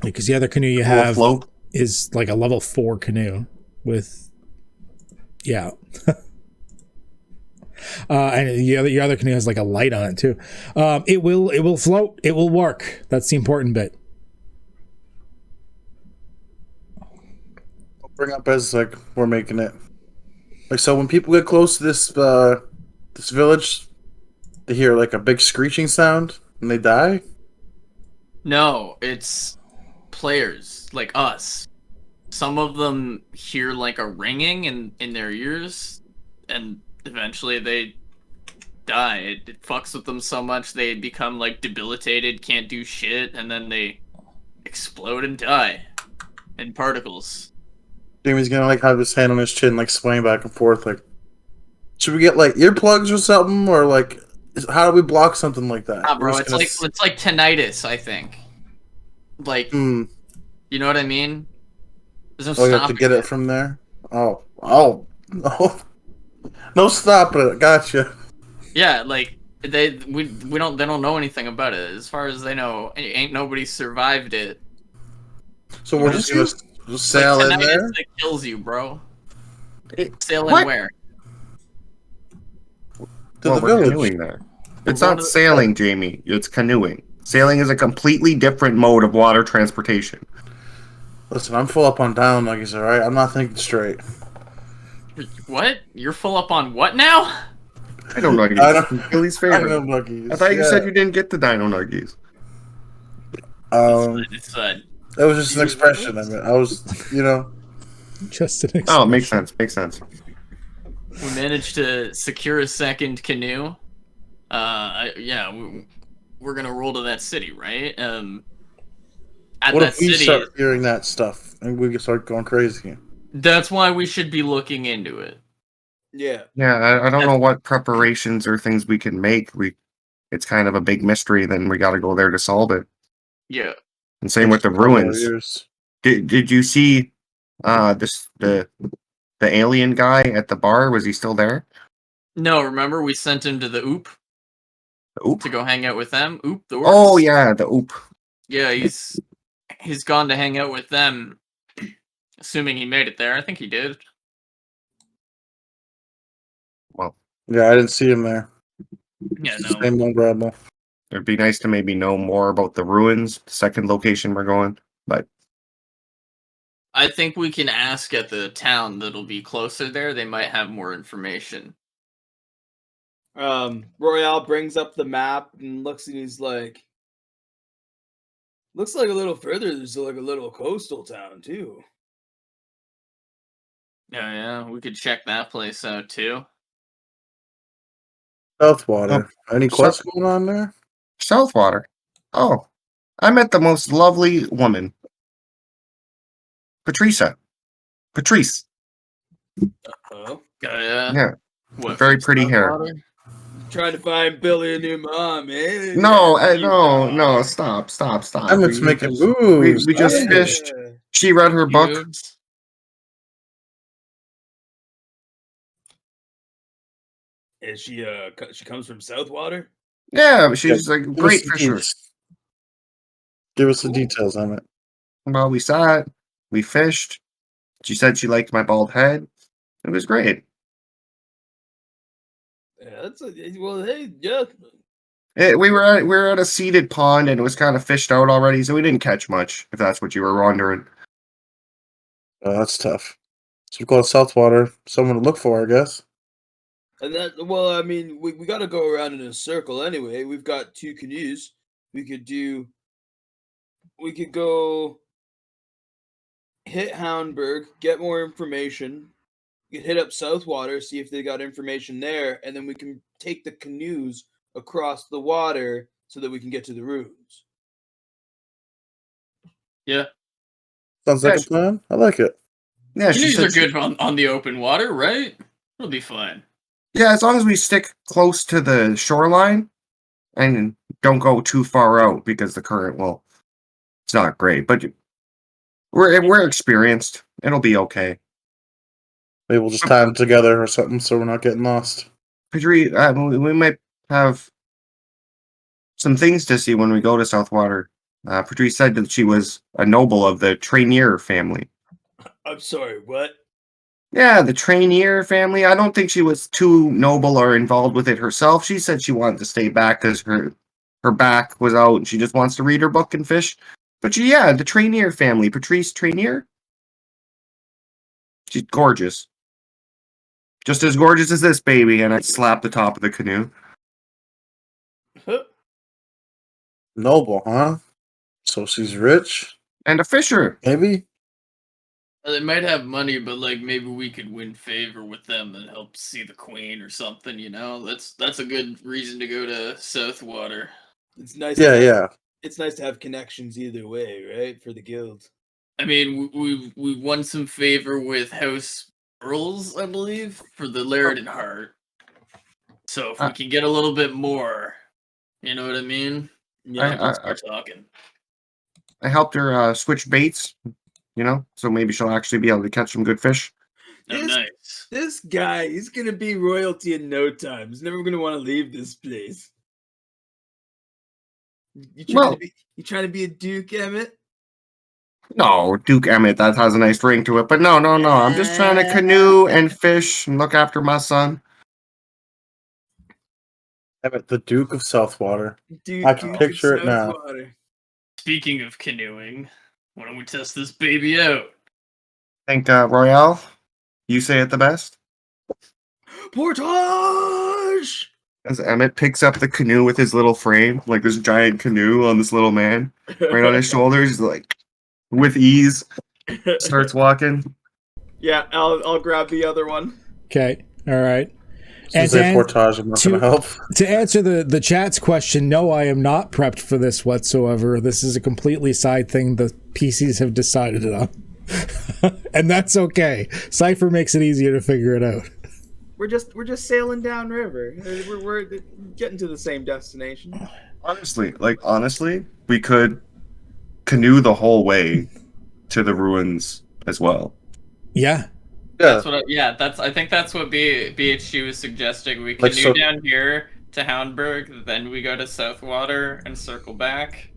Speaker 1: Because the other canoe you
Speaker 7: Will
Speaker 1: have
Speaker 7: float.
Speaker 1: is like a level 4 canoe with, yeah. And your other canoe has like a light on it too. It will float. It will work. That's the important bit.
Speaker 2: Bring up as like we're making it. Like so, when people get close to this this village, they hear like a big screeching sound and they die.
Speaker 5: No, it's players, like us. Some of them hear, like, a ringing in their ears, and eventually they die. It fucks with them so much they become, like, debilitated, can't do shit, and then they explode and die in particles.
Speaker 2: Jamie's gonna like have his hand on his chin, like swaying back and forth. Like, should we get like earplugs or something, or like, how do we block something like that?
Speaker 5: Ah, bro,
Speaker 2: We're
Speaker 5: it's
Speaker 2: just
Speaker 5: like tinnitus, I think. Like,
Speaker 2: gonna-
Speaker 5: you know what I mean? There's no
Speaker 2: Oh, you have to
Speaker 5: stopping
Speaker 2: get it from there. Oh, no, no stopping it. Gotcha.
Speaker 5: Yeah, like they don't know anything about it. As far as they know, ain't nobody survived it.
Speaker 2: So we're just gonna just sail
Speaker 5: like,
Speaker 2: in
Speaker 5: tinnitus
Speaker 2: there.
Speaker 5: that kills you, bro. Sail
Speaker 7: What?
Speaker 5: in where?
Speaker 2: To
Speaker 7: Well,
Speaker 2: the
Speaker 7: we're
Speaker 2: village.
Speaker 7: canoeing there. It's
Speaker 5: We're going
Speaker 7: not
Speaker 5: to the-
Speaker 7: sailing, Jamie. It's canoeing. Sailing is a completely different mode of water transportation.
Speaker 2: Listen, I'm full up on down nuggies. All right, I'm not thinking straight.
Speaker 5: What? You're full up on what now?
Speaker 7: I don't know.
Speaker 2: I don't-
Speaker 7: Billy's
Speaker 2: I
Speaker 7: favorite.
Speaker 2: know nuggies.
Speaker 7: I thought you
Speaker 2: yeah.
Speaker 7: said you didn't get the dino nuggies.
Speaker 5: It's
Speaker 2: That was just an expression. I mean, I was,
Speaker 1: Just an expression.
Speaker 7: Oh, makes sense. Makes sense.
Speaker 5: We managed to secure a second canoe. Yeah, we're gonna roll to that city, right? At
Speaker 2: what
Speaker 5: that
Speaker 2: if we
Speaker 5: city,
Speaker 2: start hearing that stuff and we start going crazy?
Speaker 5: that's why we should be looking into it.
Speaker 3: Yeah.
Speaker 7: Yeah, I don't know what preparations or things we can make. It's kind of a big mystery. Then we got to go there to solve it.
Speaker 5: Yeah.
Speaker 7: And same with the
Speaker 2: Cover our
Speaker 7: ruins.
Speaker 2: ears.
Speaker 7: Did you see the alien guy at the bar? Was he still there?
Speaker 5: No, remember we sent him to the Oop
Speaker 7: Oop.
Speaker 5: to go hang out with them. Oop, the orcs.
Speaker 7: Oh yeah, the oop.
Speaker 5: Yeah, he's gone to hang out with them. Assuming he made it there, I think he did.
Speaker 7: Well,
Speaker 2: Yeah, I didn't see him there.
Speaker 5: Yeah, no.
Speaker 2: Same old rebel.
Speaker 7: it'd be nice to maybe know more about the ruins, the second location we're going. But
Speaker 5: I think we can ask at the town that'll be closer there. They might have more information.
Speaker 3: Royale brings up the map and looks, and he's like, looks like a little further there's like a little coastal town too.
Speaker 5: Yeah, we could check that place out too.
Speaker 2: Southwater. Any
Speaker 7: So-
Speaker 2: quests going on there?
Speaker 7: Southwater. Oh, I met the most lovely woman, Patrice.
Speaker 3: Oh,
Speaker 5: Yeah.
Speaker 7: Yeah,
Speaker 5: What,
Speaker 7: very
Speaker 5: from
Speaker 7: pretty hair.
Speaker 5: Southwater?
Speaker 3: trying to find Billy a new mom, eh?
Speaker 7: No,
Speaker 3: Yeah,
Speaker 7: no, stop.
Speaker 2: Emmett's making moves.
Speaker 7: we just
Speaker 2: Yeah.
Speaker 7: fished. She read her book.
Speaker 5: Cubes?
Speaker 3: Is she she comes from Southwater?
Speaker 7: Yeah, she's a
Speaker 2: Give us
Speaker 7: great
Speaker 2: the
Speaker 7: fisher.
Speaker 2: deets. Give us the
Speaker 3: Cool.
Speaker 2: details, Emmett.
Speaker 7: Well, we sat, we fished. She said she liked my bald head. It was great.
Speaker 3: Yeah, well, hey, yeah.
Speaker 7: We were at a seeded pond and it was kind of fished out already, so we didn't catch much. If that's what you were wondering.
Speaker 2: Oh, that's tough. So we call it Southwater. Someone to look for, I guess.
Speaker 3: And that, well, I mean, we got to go around in a circle anyway. We've got 2 canoes. We could go hit Houndberg, get more information. We could hit up Southwater, see if they got information there, and then we can take the canoes across the water so that we can get to the ruins.
Speaker 5: Yeah.
Speaker 2: Sounds like
Speaker 7: Yeah,
Speaker 2: a plan. I like it.
Speaker 7: Yeah, she
Speaker 5: Canoes
Speaker 7: said
Speaker 5: are good on the open water, right? It'll be fine.
Speaker 7: yeah, as long as we stick close to the shoreline and don't go too far out because the current it's not great. But we're experienced. It'll be okay.
Speaker 2: Maybe we'll just tie them together or something so we're not getting lost.
Speaker 7: Patrice, we might have some things to see when we go to Southwater. Patrice said that she was a noble of the Trainier family.
Speaker 3: I'm sorry, what?
Speaker 7: Yeah, the Trainier family. I don't think she was too noble or involved with it herself. She said she wanted to stay back because her back was out and she just wants to read her book and fish. But yeah, the Trainier family. Patrice Trainier. She's gorgeous. Just as gorgeous as this baby. And I slapped the top of the canoe.
Speaker 2: Noble, huh? So she's rich?
Speaker 7: And a fisher.
Speaker 2: Maybe?
Speaker 5: They might have money, but like maybe we could win favor with them and help see the queen or something. You know, that's a good reason to go to Southwater.
Speaker 3: It's nice.
Speaker 2: Yeah.
Speaker 3: It's nice to have connections either way, right? For the guild.
Speaker 5: I mean, we've won some favor with House Earls, I believe, for the Laird and Hart. So if we can get a little bit more, you know what I mean?
Speaker 3: Yeah.
Speaker 5: Let's start talking.
Speaker 7: I helped her switch baits, so maybe she'll actually be able to catch some good fish.
Speaker 5: Oh, nice.
Speaker 3: This guy, he's gonna be royalty in no time. He's never gonna want to leave this place. You trying to be a duke, Emmett?
Speaker 7: No, Duke Emmett, that has a nice ring to it. But no. I'm just trying to canoe and fish and look after my son.
Speaker 2: Emmett, the Duke of Southwater.
Speaker 3: Duke,
Speaker 2: I can picture it now.
Speaker 3: Southwater.
Speaker 5: Speaking of canoeing, why don't we test this baby out?
Speaker 7: Think, Royale, you say it the best?
Speaker 3: Portage!
Speaker 7: As Emmett picks up the canoe with his little frame, like this giant canoe on this little man, right on his shoulders, he's like, with ease starts walking.
Speaker 3: Yeah, I'll grab the other one.
Speaker 1: Okay. All right.
Speaker 2: Since they portage, I'm not going to help.
Speaker 1: To answer the chat's question, no, I am not prepped for this whatsoever. This is a completely side thing the PCs have decided on. And that's okay. Cypher makes it easier to figure it out.
Speaker 3: We're just sailing downriver. We're getting to the same destination.
Speaker 7: Honestly, we could canoe the whole way to the ruins as well.
Speaker 1: Yeah.
Speaker 5: That's what. I think that's what BHG was suggesting. We canoe down here to Houndburg, then we go to Southwater and circle back.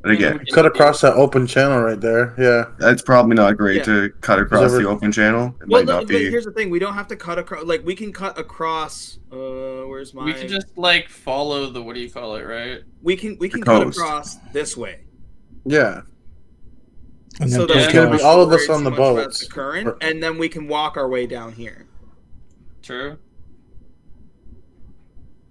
Speaker 7: And again,
Speaker 2: cut across that open channel right there. Yeah,
Speaker 7: that's probably not great to cut across the open channel. It might not be.
Speaker 3: Here's the thing: we don't have to cut across. Like we can cut across. Where's my?
Speaker 5: We can just follow the what do you call it, right?
Speaker 3: We can cut across this way.
Speaker 2: Yeah.
Speaker 1: And
Speaker 2: so there's going to be all of us on the boat.
Speaker 3: The current, and then we can walk our way down here.
Speaker 5: True.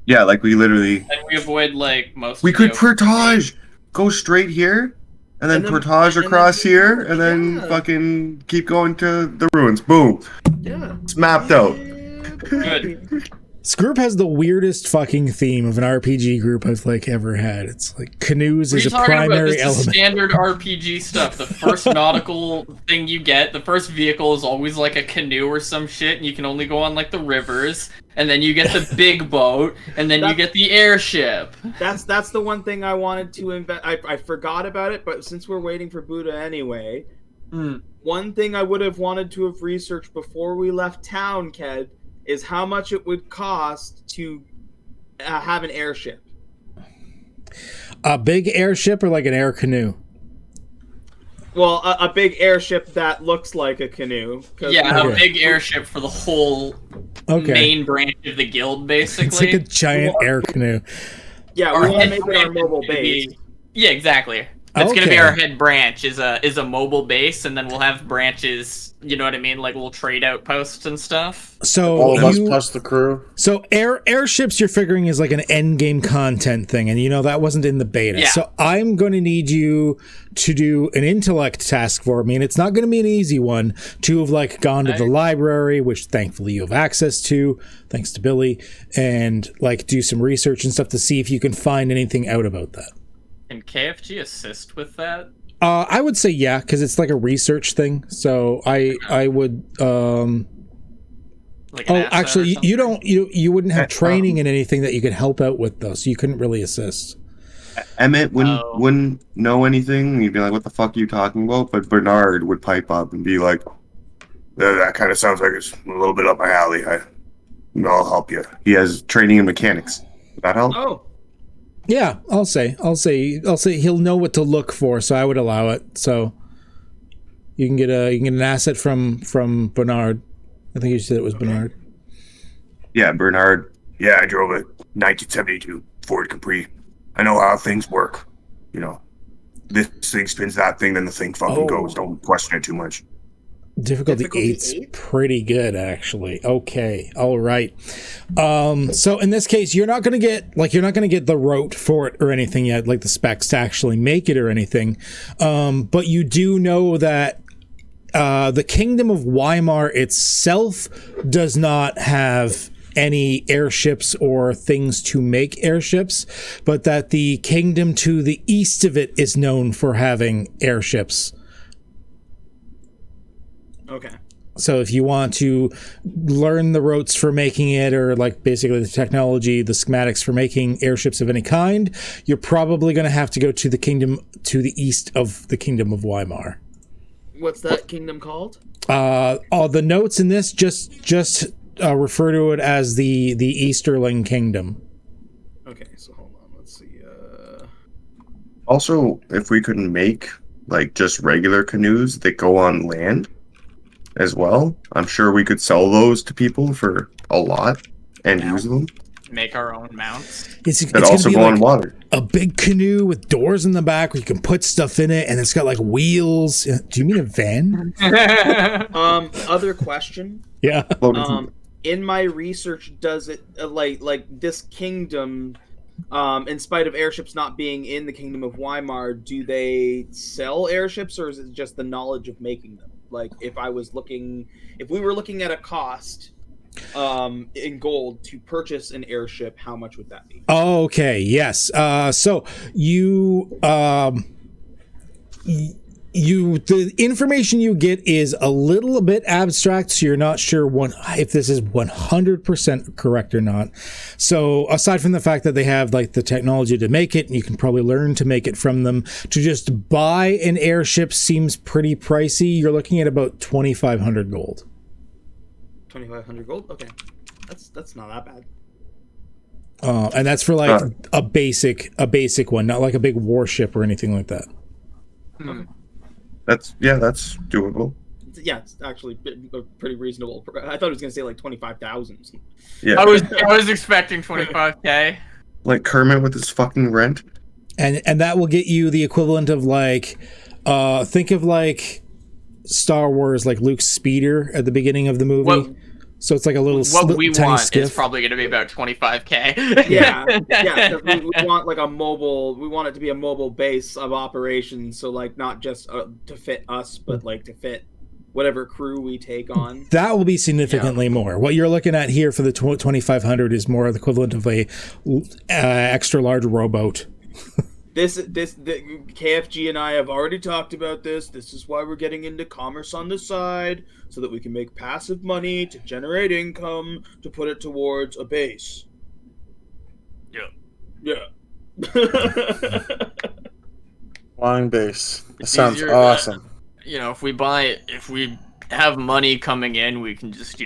Speaker 7: Yeah, we literally.
Speaker 5: And we avoid most.
Speaker 7: We could portage, go straight here, and then portage across here, and then fucking keep going to the ruins. Boom.
Speaker 3: Yeah.
Speaker 7: It's mapped out.
Speaker 5: Good.
Speaker 1: This group has the weirdest fucking theme of an RPG group I've ever had. It's canoes is a primary element.
Speaker 5: Standard RPG stuff. The first nautical thing you get, the first vehicle is always a canoe or some shit, and you can only go on the rivers. And then you get the big boat, and then you get the airship.
Speaker 3: That's the one thing I wanted to invent. I forgot about it, but since we're waiting for Buddha anyway, one thing I would have wanted to have researched before we left town, Ked, is how much it would cost to have an airship.
Speaker 1: A big airship or an air canoe?
Speaker 3: Well, a big airship that looks like a canoe.
Speaker 5: Yeah, a big airship for the whole main branch of the guild, basically.
Speaker 1: It's like a giant air canoe.
Speaker 3: Yeah, we want to make it our mobile base.
Speaker 5: Yeah, exactly. That's going to be our head branch, is a mobile base, and then we'll have branches, you know what I mean? Little trade outposts and stuff.
Speaker 1: So
Speaker 2: all of us plus the crew.
Speaker 1: So airships you're figuring is an end game content thing, and that wasn't in the beta. Yeah. So I'm going to need you to do an intellect task for me, and it's not going to be an easy one, to have gone to the library, which thankfully you have access to, thanks to Billy, and do some research and stuff to see if you can find anything out about that.
Speaker 5: Can KFG assist with that?
Speaker 1: I would say yeah, because it's a research thing. So I would. Actually, you wouldn't have training in anything that you could help out with though, so you couldn't really assist.
Speaker 7: Emmett wouldn't know anything. He'd be like, "What the fuck are you talking about?" But Bernard would pipe up and be like, "That kind of sounds like it's a little bit up my alley. I'll help you." He has training in mechanics. Would that help?
Speaker 3: Oh.
Speaker 1: Yeah, I'll say he'll know what to look for, so I would allow it. So you can get an asset from Bernard. I think you said it was Bernard.
Speaker 7: Yeah, Bernard. Yeah, I drove a 1972 Ford Capri. I know how things work. This thing spins that thing, then the thing fucking goes. Don't question it too much.
Speaker 1: Difficulty 8's pretty good, actually. Okay, all right. So in this case, you're not gonna get the rote for it or anything yet, the specs to actually make it or anything. But you do know that the Kingdom of Weimar itself does not have any airships or things to make airships, but that the kingdom to the east of it is known for having airships.
Speaker 3: Okay.
Speaker 1: So if you want to learn the ropes for making it, or basically the technology, the schematics for making airships of any kind, you're probably going to have to go to the kingdom to the east of the Kingdom of Weimar.
Speaker 3: What's that kingdom called?
Speaker 1: All the notes in this just refer to it as the Easterling Kingdom.
Speaker 3: Okay, so hold on. Let's see.
Speaker 7: Also, if we could make just regular canoes that go on land as well, I'm sure we could sell those to people for a lot and use them.
Speaker 5: Make our own mounts.
Speaker 1: It's
Speaker 7: also go on water.
Speaker 1: A big canoe with doors in the back where you can put stuff in it, and it's got wheels. Do you mean a van?
Speaker 3: Other question.
Speaker 1: Yeah.
Speaker 3: In my research, does it this kingdom In spite of airships not being in the Kingdom of Weimar, do they sell airships, or is it just the knowledge of making them? Like, if we were looking at a cost in gold to purchase an airship, how much would that be?
Speaker 1: Okay, yes. So the information you get is a little bit abstract, so you're not sure if this is 100% correct or not. So aside from the fact that they have like the technology to make it, and you can probably learn to make it from them, to just buy an airship seems pretty pricey. You're looking at about 2,500 gold.
Speaker 3: 2,500 gold? Okay. That's not that bad.
Speaker 1: And that's for like a basic one, not like a big warship or anything like that.
Speaker 3: Okay.
Speaker 7: That's doable.
Speaker 3: Yeah, it's actually pretty reasonable. I thought it was going to say like 25,000.
Speaker 7: Yeah.
Speaker 5: I was expecting 25K.
Speaker 7: Like Kermit with his fucking rent.
Speaker 1: And that will get you the equivalent of like think of like Star Wars, like Luke's speeder at the beginning of the movie. So it's like a little
Speaker 5: what we
Speaker 1: tiny
Speaker 5: want
Speaker 1: skiff.
Speaker 5: is probably going to be about 25K.
Speaker 3: Yeah. 'Cause we want like we want it to be a mobile base of operations. So like not just to fit us, but like to fit whatever crew we take on.
Speaker 1: That will be significantly more. What you're looking at here for the 2,500 is more the equivalent of a extra large rowboat.
Speaker 3: The KFG and I have already talked about this. This is why we're getting into commerce on the side, so that we can make passive money to generate income to put it towards a base. Yeah.
Speaker 2: Flying base. That
Speaker 5: It's
Speaker 2: sounds
Speaker 5: easier,
Speaker 2: awesome.
Speaker 5: If we have money coming in, we can just,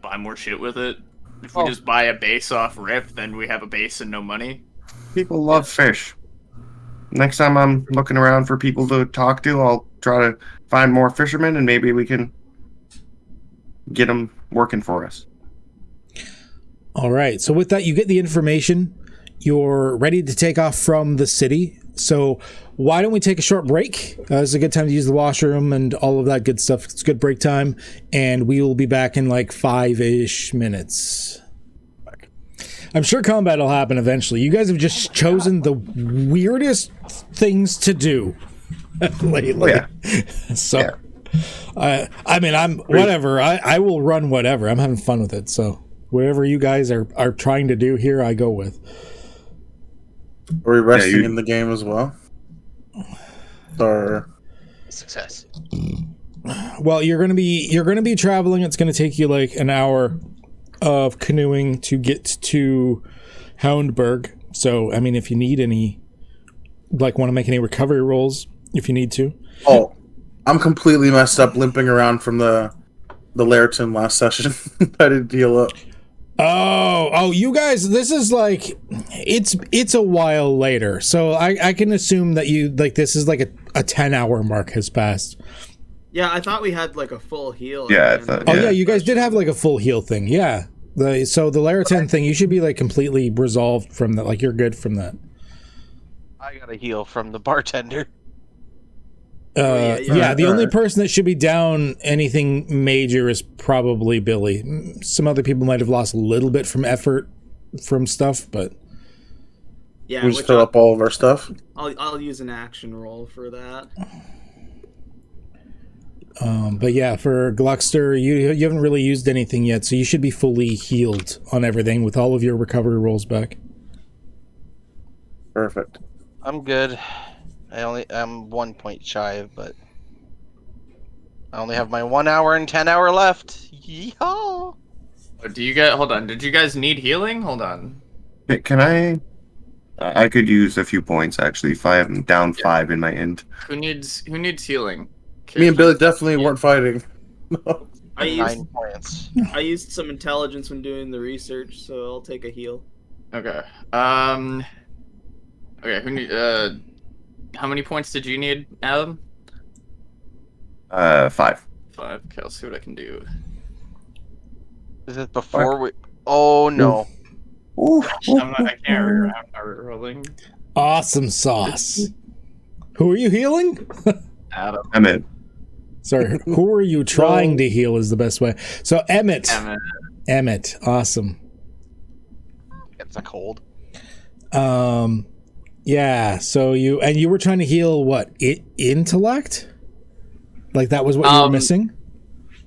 Speaker 5: buy more shit with it. If we just buy a base off rip, then we have a base and no money.
Speaker 7: People love fish. Next time I'm looking around for people to talk to, I'll try to find more fishermen, and maybe we can get them working for us.
Speaker 1: All right. So with that, you get the information. You're ready to take off from the city. So why don't we take a short break? It's a good time to use the washroom and all of that good stuff. It's good break time. And we will be back in like 5-ish minutes. I'm sure combat will happen eventually. You guys have just chosen the weirdest things to do lately.
Speaker 7: Yeah.
Speaker 1: So, yeah. I'm whatever. I will run whatever. I'm having fun with it. So whatever you guys are trying to do here, I go with.
Speaker 2: Are we resting in the game as well? Or
Speaker 6: Success.
Speaker 1: Well, you're gonna be traveling. It's gonna take you like an hour of canoeing to get to Houndberg. So, I mean, if you need any, like, want to make any recovery rolls, if you need to.
Speaker 2: Oh, I'm completely messed up limping around from the Laerton last session. I didn't heal up.
Speaker 1: Oh, you guys, this is like, it's a while later. So I can assume that you, like, this is like a 10-hour mark has passed.
Speaker 3: Yeah, I thought we had like a full heal.
Speaker 7: Yeah,
Speaker 1: Oh yeah, you guys did have like a full heal thing. Yeah. So the Laerton thing, you should be like completely resolved from that. Like you're good from that.
Speaker 6: I got a heal from the bartender.
Speaker 1: The only person that should be down anything major is probably Billy. Some other people might have lost a little bit from effort from stuff, but
Speaker 3: yeah,
Speaker 2: we just fill up all of our stuff.
Speaker 3: I'll use an action roll for that.
Speaker 1: But yeah, for Gluckster, you haven't really used anything yet, so you should be fully healed on everything with all of your recovery rolls back.
Speaker 2: Perfect.
Speaker 6: I'm good. I'm 1 point shy, but I only have my 1 hour and 10 hour left. Yeehaw!
Speaker 5: Hold on. Did you guys need healing? Hold on.
Speaker 7: Can I could use a few points actually. If I am down 5 in my end.
Speaker 5: Who needs healing?
Speaker 2: Me and Billy definitely weren't fighting.
Speaker 3: I
Speaker 6: 9 points.
Speaker 3: used some intelligence when doing the research, so I'll take a heal.
Speaker 5: Okay. Okay. Who need? How many points did you need, Adam?
Speaker 7: 5.
Speaker 5: 5. Okay, I'll see what I can do.
Speaker 6: Is it before we? Oh no!
Speaker 5: I can't rolling.
Speaker 1: Awesome sauce. Who are you healing?
Speaker 5: Adam.
Speaker 7: Emmett.
Speaker 1: Sorry, who are you trying to heal is the best way. So Emmett. Awesome.
Speaker 6: It's a cold.
Speaker 1: Yeah. So you were trying to heal what? Intellect? Like that was what you were missing?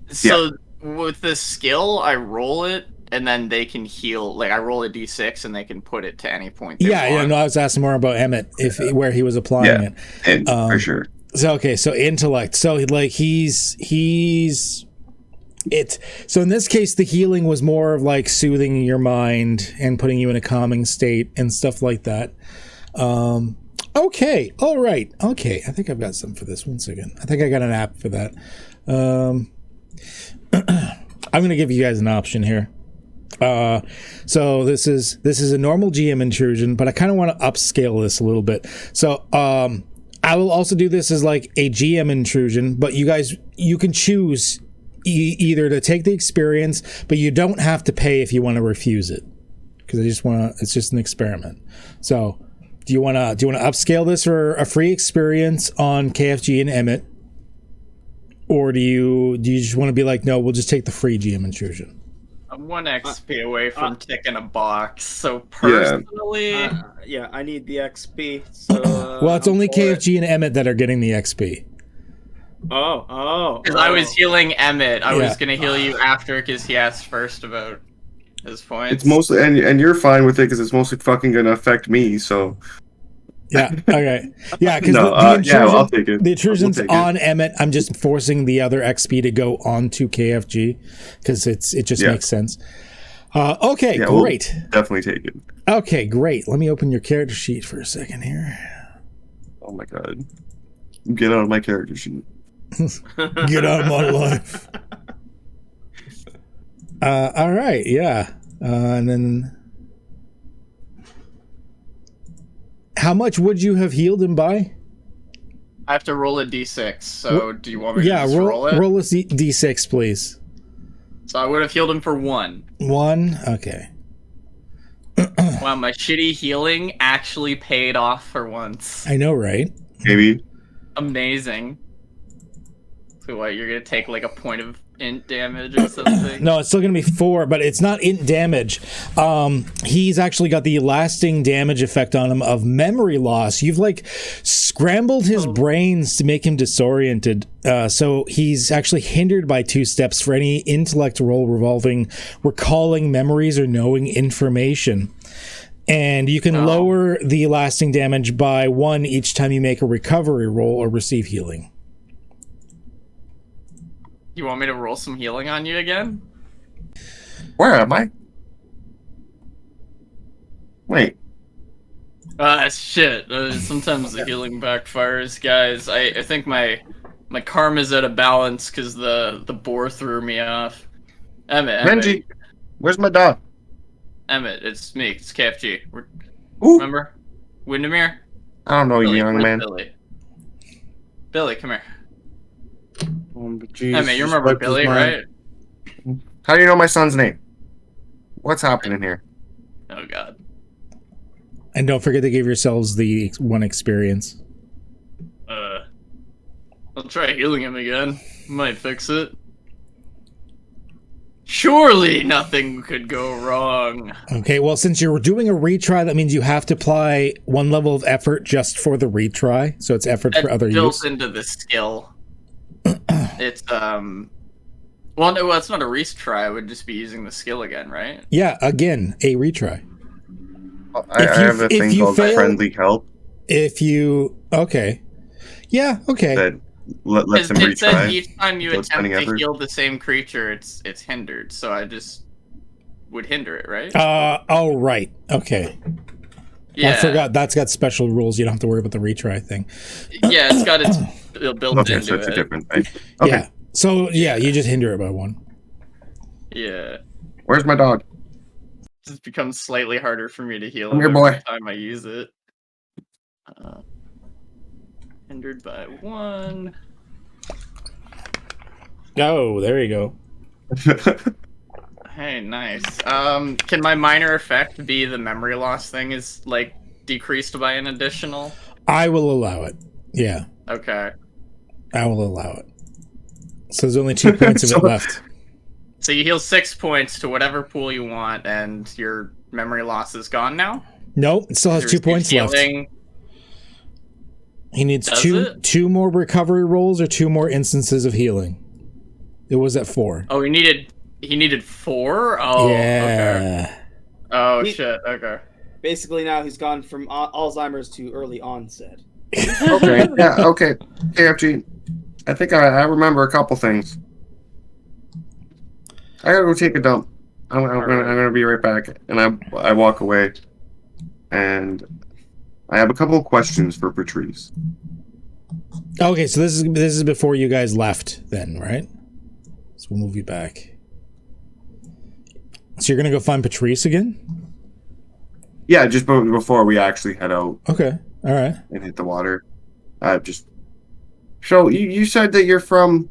Speaker 5: So with this skill, I roll it, and then they can heal. Like I roll a d6, and they can put it to any point.
Speaker 1: Yeah. No, I was asking more about Emmett where he was applying it.
Speaker 7: And for sure.
Speaker 1: So okay, so intellect. So like he's it. So in this case, the healing was more of like soothing your mind and putting you in a calming state and stuff like that. Okay, all right, okay. I think I've got some for this. 1 second. I think I got an app for that. I'm gonna give you guys an option here. So this is a normal GM intrusion, but I kind of want to upscale this a little bit. So I will also do this as like a GM intrusion, but you can choose either to take the experience, but you don't have to pay if you want to refuse it, because it's just an experiment. So do you want to upscale this for a free experience on KFG and Emmett, or do you just want to be like, no, we'll just take the free GM intrusion?
Speaker 5: I'm 1 XP away from ticking a box, so personally,
Speaker 3: I need the XP. So,
Speaker 1: well, it's only KFG and Emmett that are getting the XP.
Speaker 5: Because I was healing Emmett, I was gonna heal you after because he asked first about his points.
Speaker 7: It's mostly, and you're fine with it because it's mostly fucking gonna affect me. So
Speaker 1: yeah, okay, yeah, because
Speaker 7: I'll take it.
Speaker 1: The intrusion's on Emmett. I'm just forcing the other XP to go onto KFG because it just makes sense. Okay, great.
Speaker 7: We'll definitely take it.
Speaker 1: Okay, great. Let me open your character sheet for a second here.
Speaker 7: Oh my god, get out of my character sheet.
Speaker 1: Get out of my life. All right, yeah, and then. How much would you have healed him by?
Speaker 5: I have to roll a d6, so do you want me to just roll it?
Speaker 1: Roll a d6, please.
Speaker 5: So I would have healed him for 1.
Speaker 1: 1? Okay.
Speaker 5: Wow, my shitty healing actually paid off for once.
Speaker 1: I know, right?
Speaker 7: Maybe.
Speaker 5: Amazing. So what, you're gonna take like a point of int damage or something?
Speaker 1: No, it's still gonna be 4, but it's not int damage. He's actually got the lasting damage effect on him of memory loss. You've like scrambled his brains to make him disoriented, so he's actually hindered by 2 steps for any intellect roll revolving recalling memories or knowing information. And you can lower the lasting damage by 1 each time you make a recovery roll or receive healing.
Speaker 5: You want me to roll some healing on you again?
Speaker 7: Where am I? Wait.
Speaker 5: Shit. Sometimes the healing backfires, guys. I think my karma's out of balance because the boar threw me off. Emmett.
Speaker 7: Benji, where's my dog?
Speaker 5: Emmett, it's me. It's KFG.
Speaker 7: Ooh.
Speaker 5: Remember? Windermere?
Speaker 7: I don't know,
Speaker 5: Billy,
Speaker 7: young
Speaker 5: where's
Speaker 7: man.
Speaker 5: Billy, come here.
Speaker 2: Geez,
Speaker 5: Emmett, you remember Billy, right?
Speaker 7: How do you know my son's name? What's happening here?
Speaker 5: Oh, God.
Speaker 1: And don't forget to give yourselves the 1 experience.
Speaker 5: I'll try healing him again. Might fix it. Surely nothing could go wrong.
Speaker 1: Okay, well, since you're doing a retry, that means you have to apply 1 level of effort just for the retry. So it's effort for other use.
Speaker 5: Built into the skill. It's well, no, it's not a retry. I would just be using the skill again, right?
Speaker 1: Yeah, again, a retry.
Speaker 7: I have a thing called friendly help.
Speaker 1: If you okay, yeah, okay.
Speaker 7: That lets him retry.
Speaker 5: It says each time you attempt to heal the same creature, it's hindered. So I just would hinder it, right?
Speaker 1: Oh, right, okay. Yeah. I forgot that's got special rules. You don't have to worry about the retry thing.
Speaker 5: Yeah, it's got its built
Speaker 7: okay,
Speaker 5: into
Speaker 7: so it's
Speaker 5: it.
Speaker 7: a different thing. Okay.
Speaker 1: Yeah. So yeah, you just hinder it by 1.
Speaker 5: Yeah.
Speaker 7: Where's my dog?
Speaker 5: It just becomes slightly harder for me to heal
Speaker 7: Come here,
Speaker 5: every
Speaker 7: boy.
Speaker 5: time I use it. Hindered by 1.
Speaker 1: Oh, there you go.
Speaker 5: Hey, nice. Can my minor effect be the memory loss thing is like decreased by an additional?
Speaker 1: I will allow it. Yeah.
Speaker 5: Okay.
Speaker 1: I will allow it. So there's only 2 points of it left.
Speaker 5: So you heal 6 points to whatever pool you want, and your memory loss is gone now?
Speaker 1: Nope, it still has 2 points left. He needs two more recovery rolls or 2 more instances of healing. It was at 4.
Speaker 5: Oh, he needed 4? Oh,
Speaker 1: yeah.
Speaker 5: Okay. Oh, shit, okay.
Speaker 3: Basically, now he's gone from Alzheimer's to early onset.
Speaker 7: Okay, yeah, okay. KFG, I think I remember a couple things. I gotta go take a dump. I'm gonna be right back. And I walk away. And I have a couple of questions for Patrice.
Speaker 1: Okay, so this is before you guys left then, right? So we'll move you back. So you're gonna go find Patrice again?
Speaker 7: Yeah, just before we actually head out.
Speaker 1: Okay, all right.
Speaker 7: And hit the water. So you said that you're from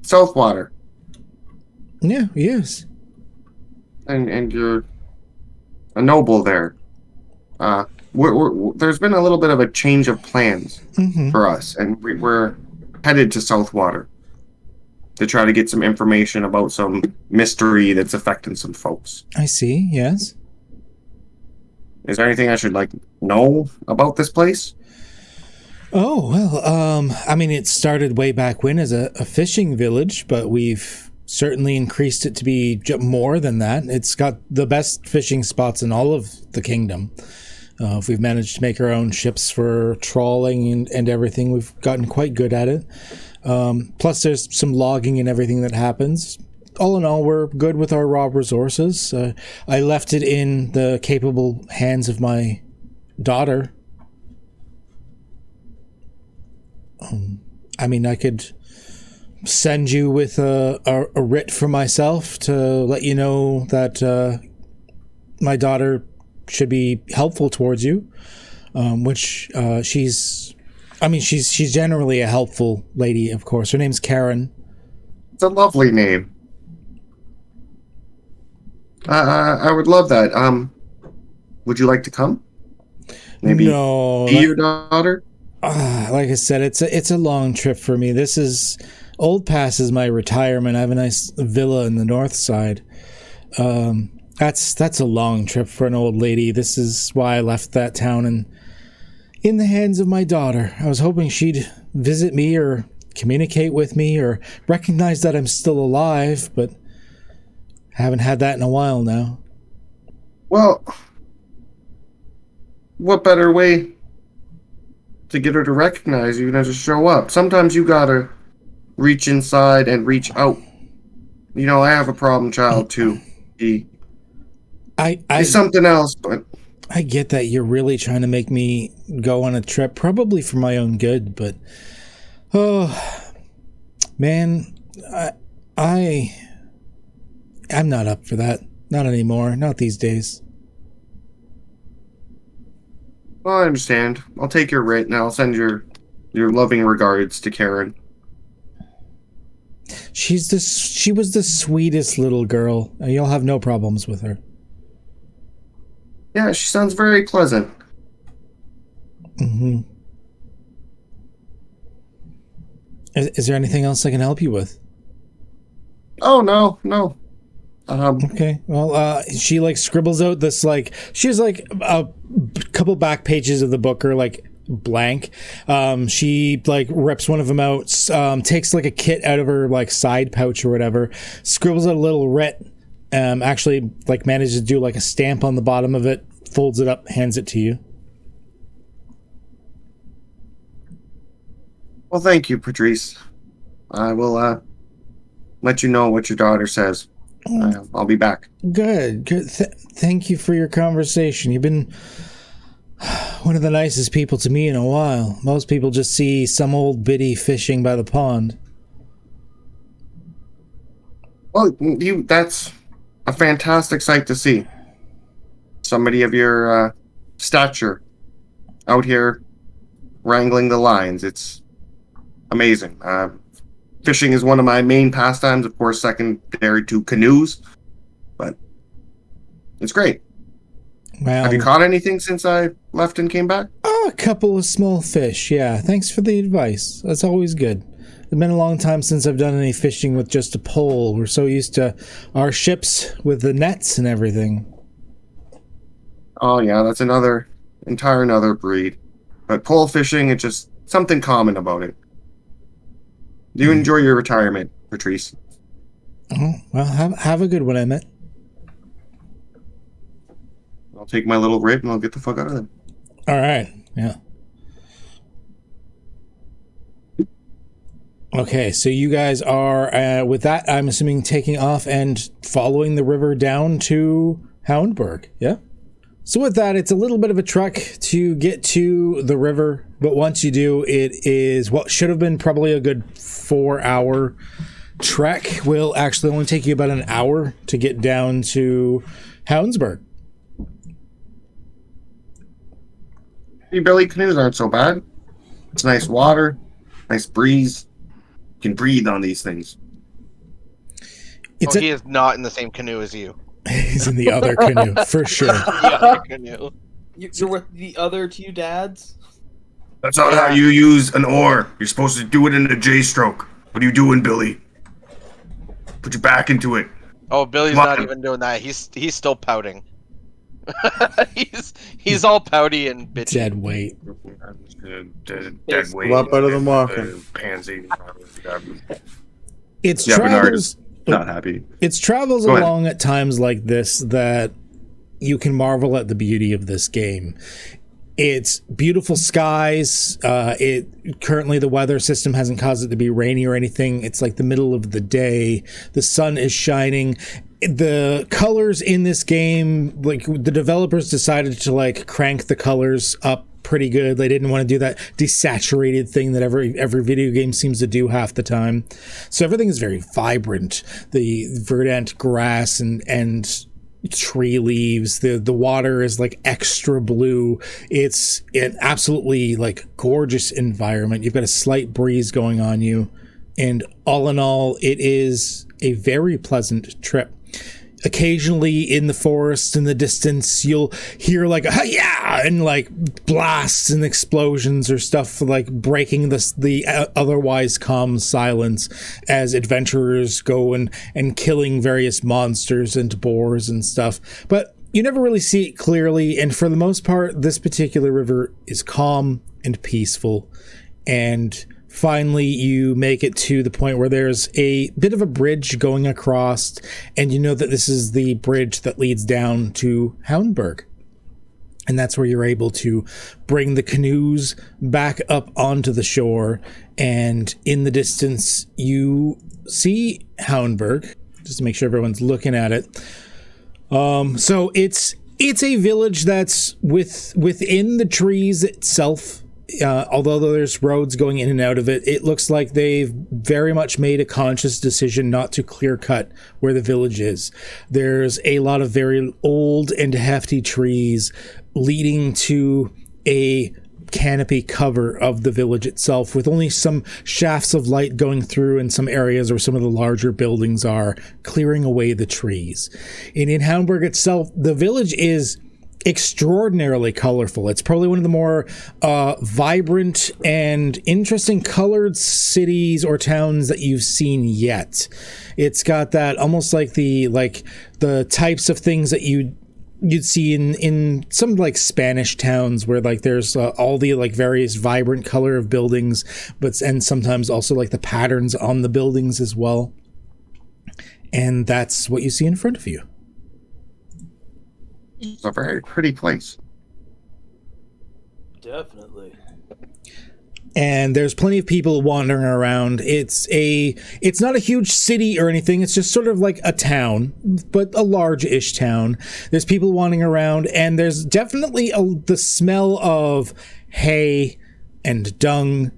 Speaker 7: Southwater.
Speaker 1: Yeah, yes.
Speaker 7: And you're a noble there. There's been a little bit of a change of plans for us, and we're headed to Southwater to try to get some information about some mystery that's affecting some folks.
Speaker 1: I see, yes.
Speaker 7: Is there anything I should know about this place?
Speaker 1: Oh, well, I mean, it started way back when as a fishing village, but we've certainly increased it to be more than that. It's got the best fishing spots in all of the kingdom. If we've managed to make our own ships for trawling and everything, we've gotten quite good at it. Plus, there's some logging and everything that happens. All in all, we're good with our raw resources. I left it in the capable hands of my daughter. I mean, I could send you with a writ for myself to let you know that my daughter should be helpful towards you, which she's generally a helpful lady, of course. Her name's Karen.
Speaker 7: It's a lovely name. I would love that. Would you like to come? Maybe
Speaker 1: no,
Speaker 7: be your daughter?
Speaker 1: Like I said, it's a long trip for me. This is Old Pass is my retirement. I have a nice villa in the north side. That's a long trip for an old lady. This is why I left that town and in the hands of my daughter. I was hoping she'd visit me or communicate with me or recognize that I'm still alive, but haven't had that in a while now.
Speaker 7: Well, what better way to get her to recognize you than to show up? Sometimes you gotta reach inside and reach out. You know, I have a problem child too. He's something else, but
Speaker 1: I get that you're really trying to make me go on a trip, probably for my own good, but oh man, I'm not up for that. Not anymore. Not these days.
Speaker 7: Well, I understand. I'll take your writ and I'll send your loving regards to Karen.
Speaker 1: She was the sweetest little girl. You'll have no problems with her.
Speaker 7: Yeah, she sounds very pleasant.
Speaker 1: Mm-hmm. Is there anything else I can help you with?
Speaker 7: Oh, no.
Speaker 1: Okay. Well, she scribbles out this she has a couple back pages of the book are blank. She rips one of them out, takes a kit out of her side pouch or whatever, scribbles out a little writ, actually manages to do a stamp on the bottom of it, folds it up, hands it to you.
Speaker 7: Well, thank you, Patrice. I will let you know what your daughter says. I'll be back.
Speaker 1: Good. Thank you for your conversation. You've been one of the nicest people to me in a while. Most people just see some old biddy fishing by the pond.
Speaker 7: Well, that's a fantastic sight to see. Somebody of your stature out here wrangling the lines. It's amazing. Fishing is one of my main pastimes, of course, secondary to canoes, but it's great.
Speaker 1: Well,
Speaker 7: have you caught anything since I left and came back?
Speaker 1: A couple of small fish, yeah. Thanks for the advice. That's always good. It's been a long time since I've done any fishing with just a pole. We're so used to our ships with the nets and everything.
Speaker 7: Oh yeah, that's another breed. But pole fishing, it's just something common about it. Do you enjoy your retirement, Patrice?
Speaker 1: Oh, well, have a good one, Emmett.
Speaker 7: I'll take my little rib and I'll get the fuck out of there.
Speaker 1: All right. Yeah. Okay, so you guys are, with that, I'm assuming, taking off and following the river down to Houndburg, yeah? So with that, it's a little bit of a trek to get to the river, but once you do, it is what should have been probably a good 4-hour trek. Will actually only take you about an hour to get down to Houndsburg.
Speaker 7: Hey, Billy, canoes aren't so bad. It's nice water, nice breeze. You can breathe on these things.
Speaker 6: He is not in the same canoe as you.
Speaker 1: He's in the other canoe, for sure.
Speaker 6: The other canoe.
Speaker 3: You're with the other two dads?
Speaker 7: That's not how you use an oar. You're supposed to do it in a J-stroke. What are you doing, Billy? Put your back into it.
Speaker 6: Oh, Billy's not even doing that. He's still pouting. he's all pouty and bitchy.
Speaker 1: Dead weight.
Speaker 7: Dead weight.
Speaker 2: A lot better than walking.
Speaker 7: Pansy.
Speaker 1: It's
Speaker 7: Bernard
Speaker 1: travels.
Speaker 7: is not happy.
Speaker 1: It's travels
Speaker 7: Go ahead.
Speaker 1: along at times like this that you can marvel at the beauty of this game. It's beautiful skies. Currently the weather system hasn't caused it to be rainy or anything. It's like the middle of the day. The sun is shining. The colors in this game, like the developers decided to like crank the colors up pretty good. They didn't want to do that desaturated thing that every video game seems to do half the time. So everything is very vibrant. The verdant grass and tree leaves, the water is like extra blue. It's an absolutely like gorgeous environment. You've got a slight breeze going on you, and all in all, it is a very pleasant trip. Occasionally in the forest in the distance, you'll hear like a yeah and like blasts and explosions or stuff like breaking the otherwise calm silence as adventurers go and killing various monsters and boars and stuff. But you never really see it clearly, and for the most part, this particular river is calm and peaceful. And finally, you make it to the point where there's a bit of a bridge going across, and you know that this is the bridge that leads down to Houndburg. And that's where you're able to bring the canoes back up onto the shore, and in the distance, you see Houndburg, just to make sure everyone's looking at it. So it's a village that's within the trees itself. Although there's roads going in and out of it, it looks like they've very much made a conscious decision not to clear cut where the village is. There's a lot of very old and hefty trees leading to a canopy cover of the village itself, with only some shafts of light going through in some areas where some of the larger buildings are, clearing away the trees. And in Houndburg itself, the village is extraordinarily colorful. It's probably one of the more vibrant and interesting colored cities or towns that you've seen yet. It's got that almost like the types of things that you'd see in some like Spanish towns where like there's all the like various vibrant color of buildings, and sometimes also like the patterns on the buildings as well. And that's what you see in front of you.
Speaker 7: It's a very pretty place.
Speaker 3: Definitely.
Speaker 1: And there's plenty of people wandering around. It's not a huge city or anything. It's just sort of like a town, but a large-ish town. There's people wandering around, and there's definitely the smell of hay and dung,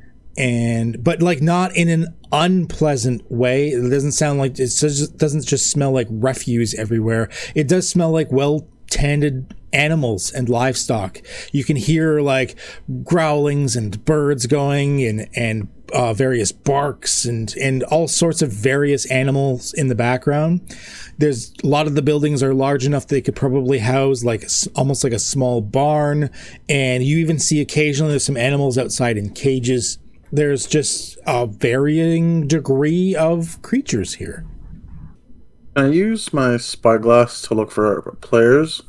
Speaker 1: but like not in an unpleasant way. It doesn't sound like it doesn't just smell like refuse everywhere. It does smell like well-tended animals and livestock. You can hear like growlings and birds going and various barks and all sorts of various animals in the background. There's a lot of the buildings are large enough they could probably house like almost like a small barn, and you even see occasionally there's some animals outside in cages. There's just a varying degree of creatures here.
Speaker 2: Can I use my spyglass to look for players?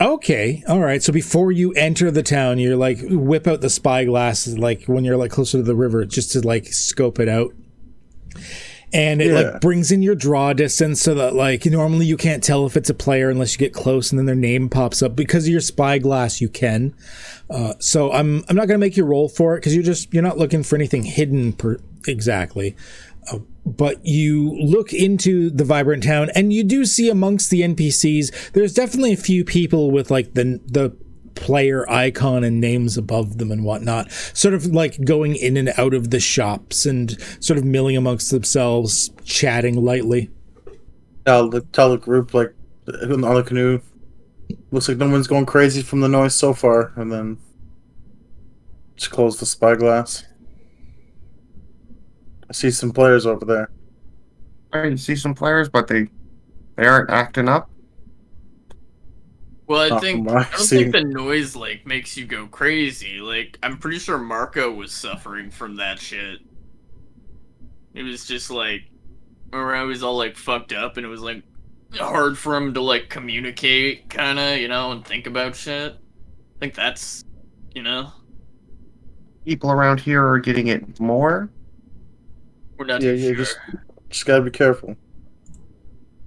Speaker 1: Okay, all right. So before you enter the town, you're like whip out the spyglass, like when you're like closer to the river, just to like scope it out. And it like brings in your draw distance so that like normally you can't tell if it's a player unless you get close and then their name pops up. Because of your spyglass, you can. So I'm not gonna make you roll for it because you're not looking for anything hidden exactly. But you look into the vibrant town and you do see amongst the NPCs, there's definitely a few people with like the player icon and names above them and whatnot, sort of like going in and out of the shops and sort of milling amongst themselves, chatting lightly.
Speaker 2: Tell the group, like, on the canoe, looks like no one's going crazy from the noise so far, and then just close the spyglass. I see some players over there.
Speaker 7: I see some players, but they aren't acting up.
Speaker 5: Well, I
Speaker 2: Not
Speaker 5: don't
Speaker 2: from what I've seen.
Speaker 5: think the noise like makes you go crazy. Like, I'm pretty sure Marco was suffering from that shit. It was just like, or I was all like fucked up, and it was like hard for him to like communicate, kind of, and think about shit. I think that's,
Speaker 7: People around here are getting it more.
Speaker 5: we're not too sure.
Speaker 2: Just gotta be careful.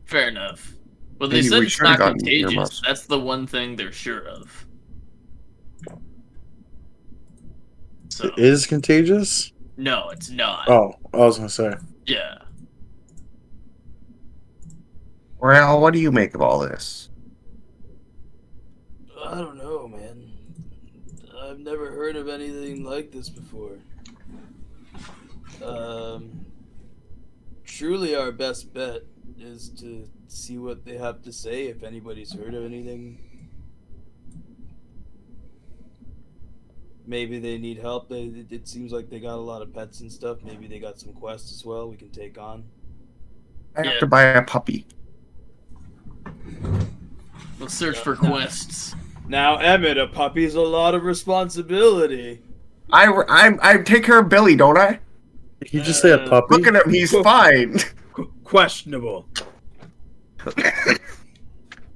Speaker 5: Fair enough. Well, they
Speaker 7: Maybe
Speaker 5: said
Speaker 7: we
Speaker 5: it's
Speaker 7: should've
Speaker 5: not
Speaker 7: gotten
Speaker 5: contagious.
Speaker 7: earmuffs.
Speaker 5: That's the one thing they're sure of. So
Speaker 2: It is contagious?
Speaker 5: no, it's not.
Speaker 2: Oh, I was gonna say.
Speaker 5: Yeah.
Speaker 7: Well, what do you make of all this?
Speaker 9: I don't know, man. I've never heard of anything like this before. Truly our best bet is to see what they have to say if anybody's heard of anything. Maybe they need help. It seems like they got a lot of pets and stuff. Maybe they got some quests as well we can take on.
Speaker 7: I have to buy a puppy.
Speaker 5: Let's search for quests.
Speaker 9: Now, Emmett, a puppy's a lot of responsibility.
Speaker 7: I take care of Billy, don't I?
Speaker 2: Did you just say a puppy?
Speaker 7: Look at him, he's fine.
Speaker 9: Questionable.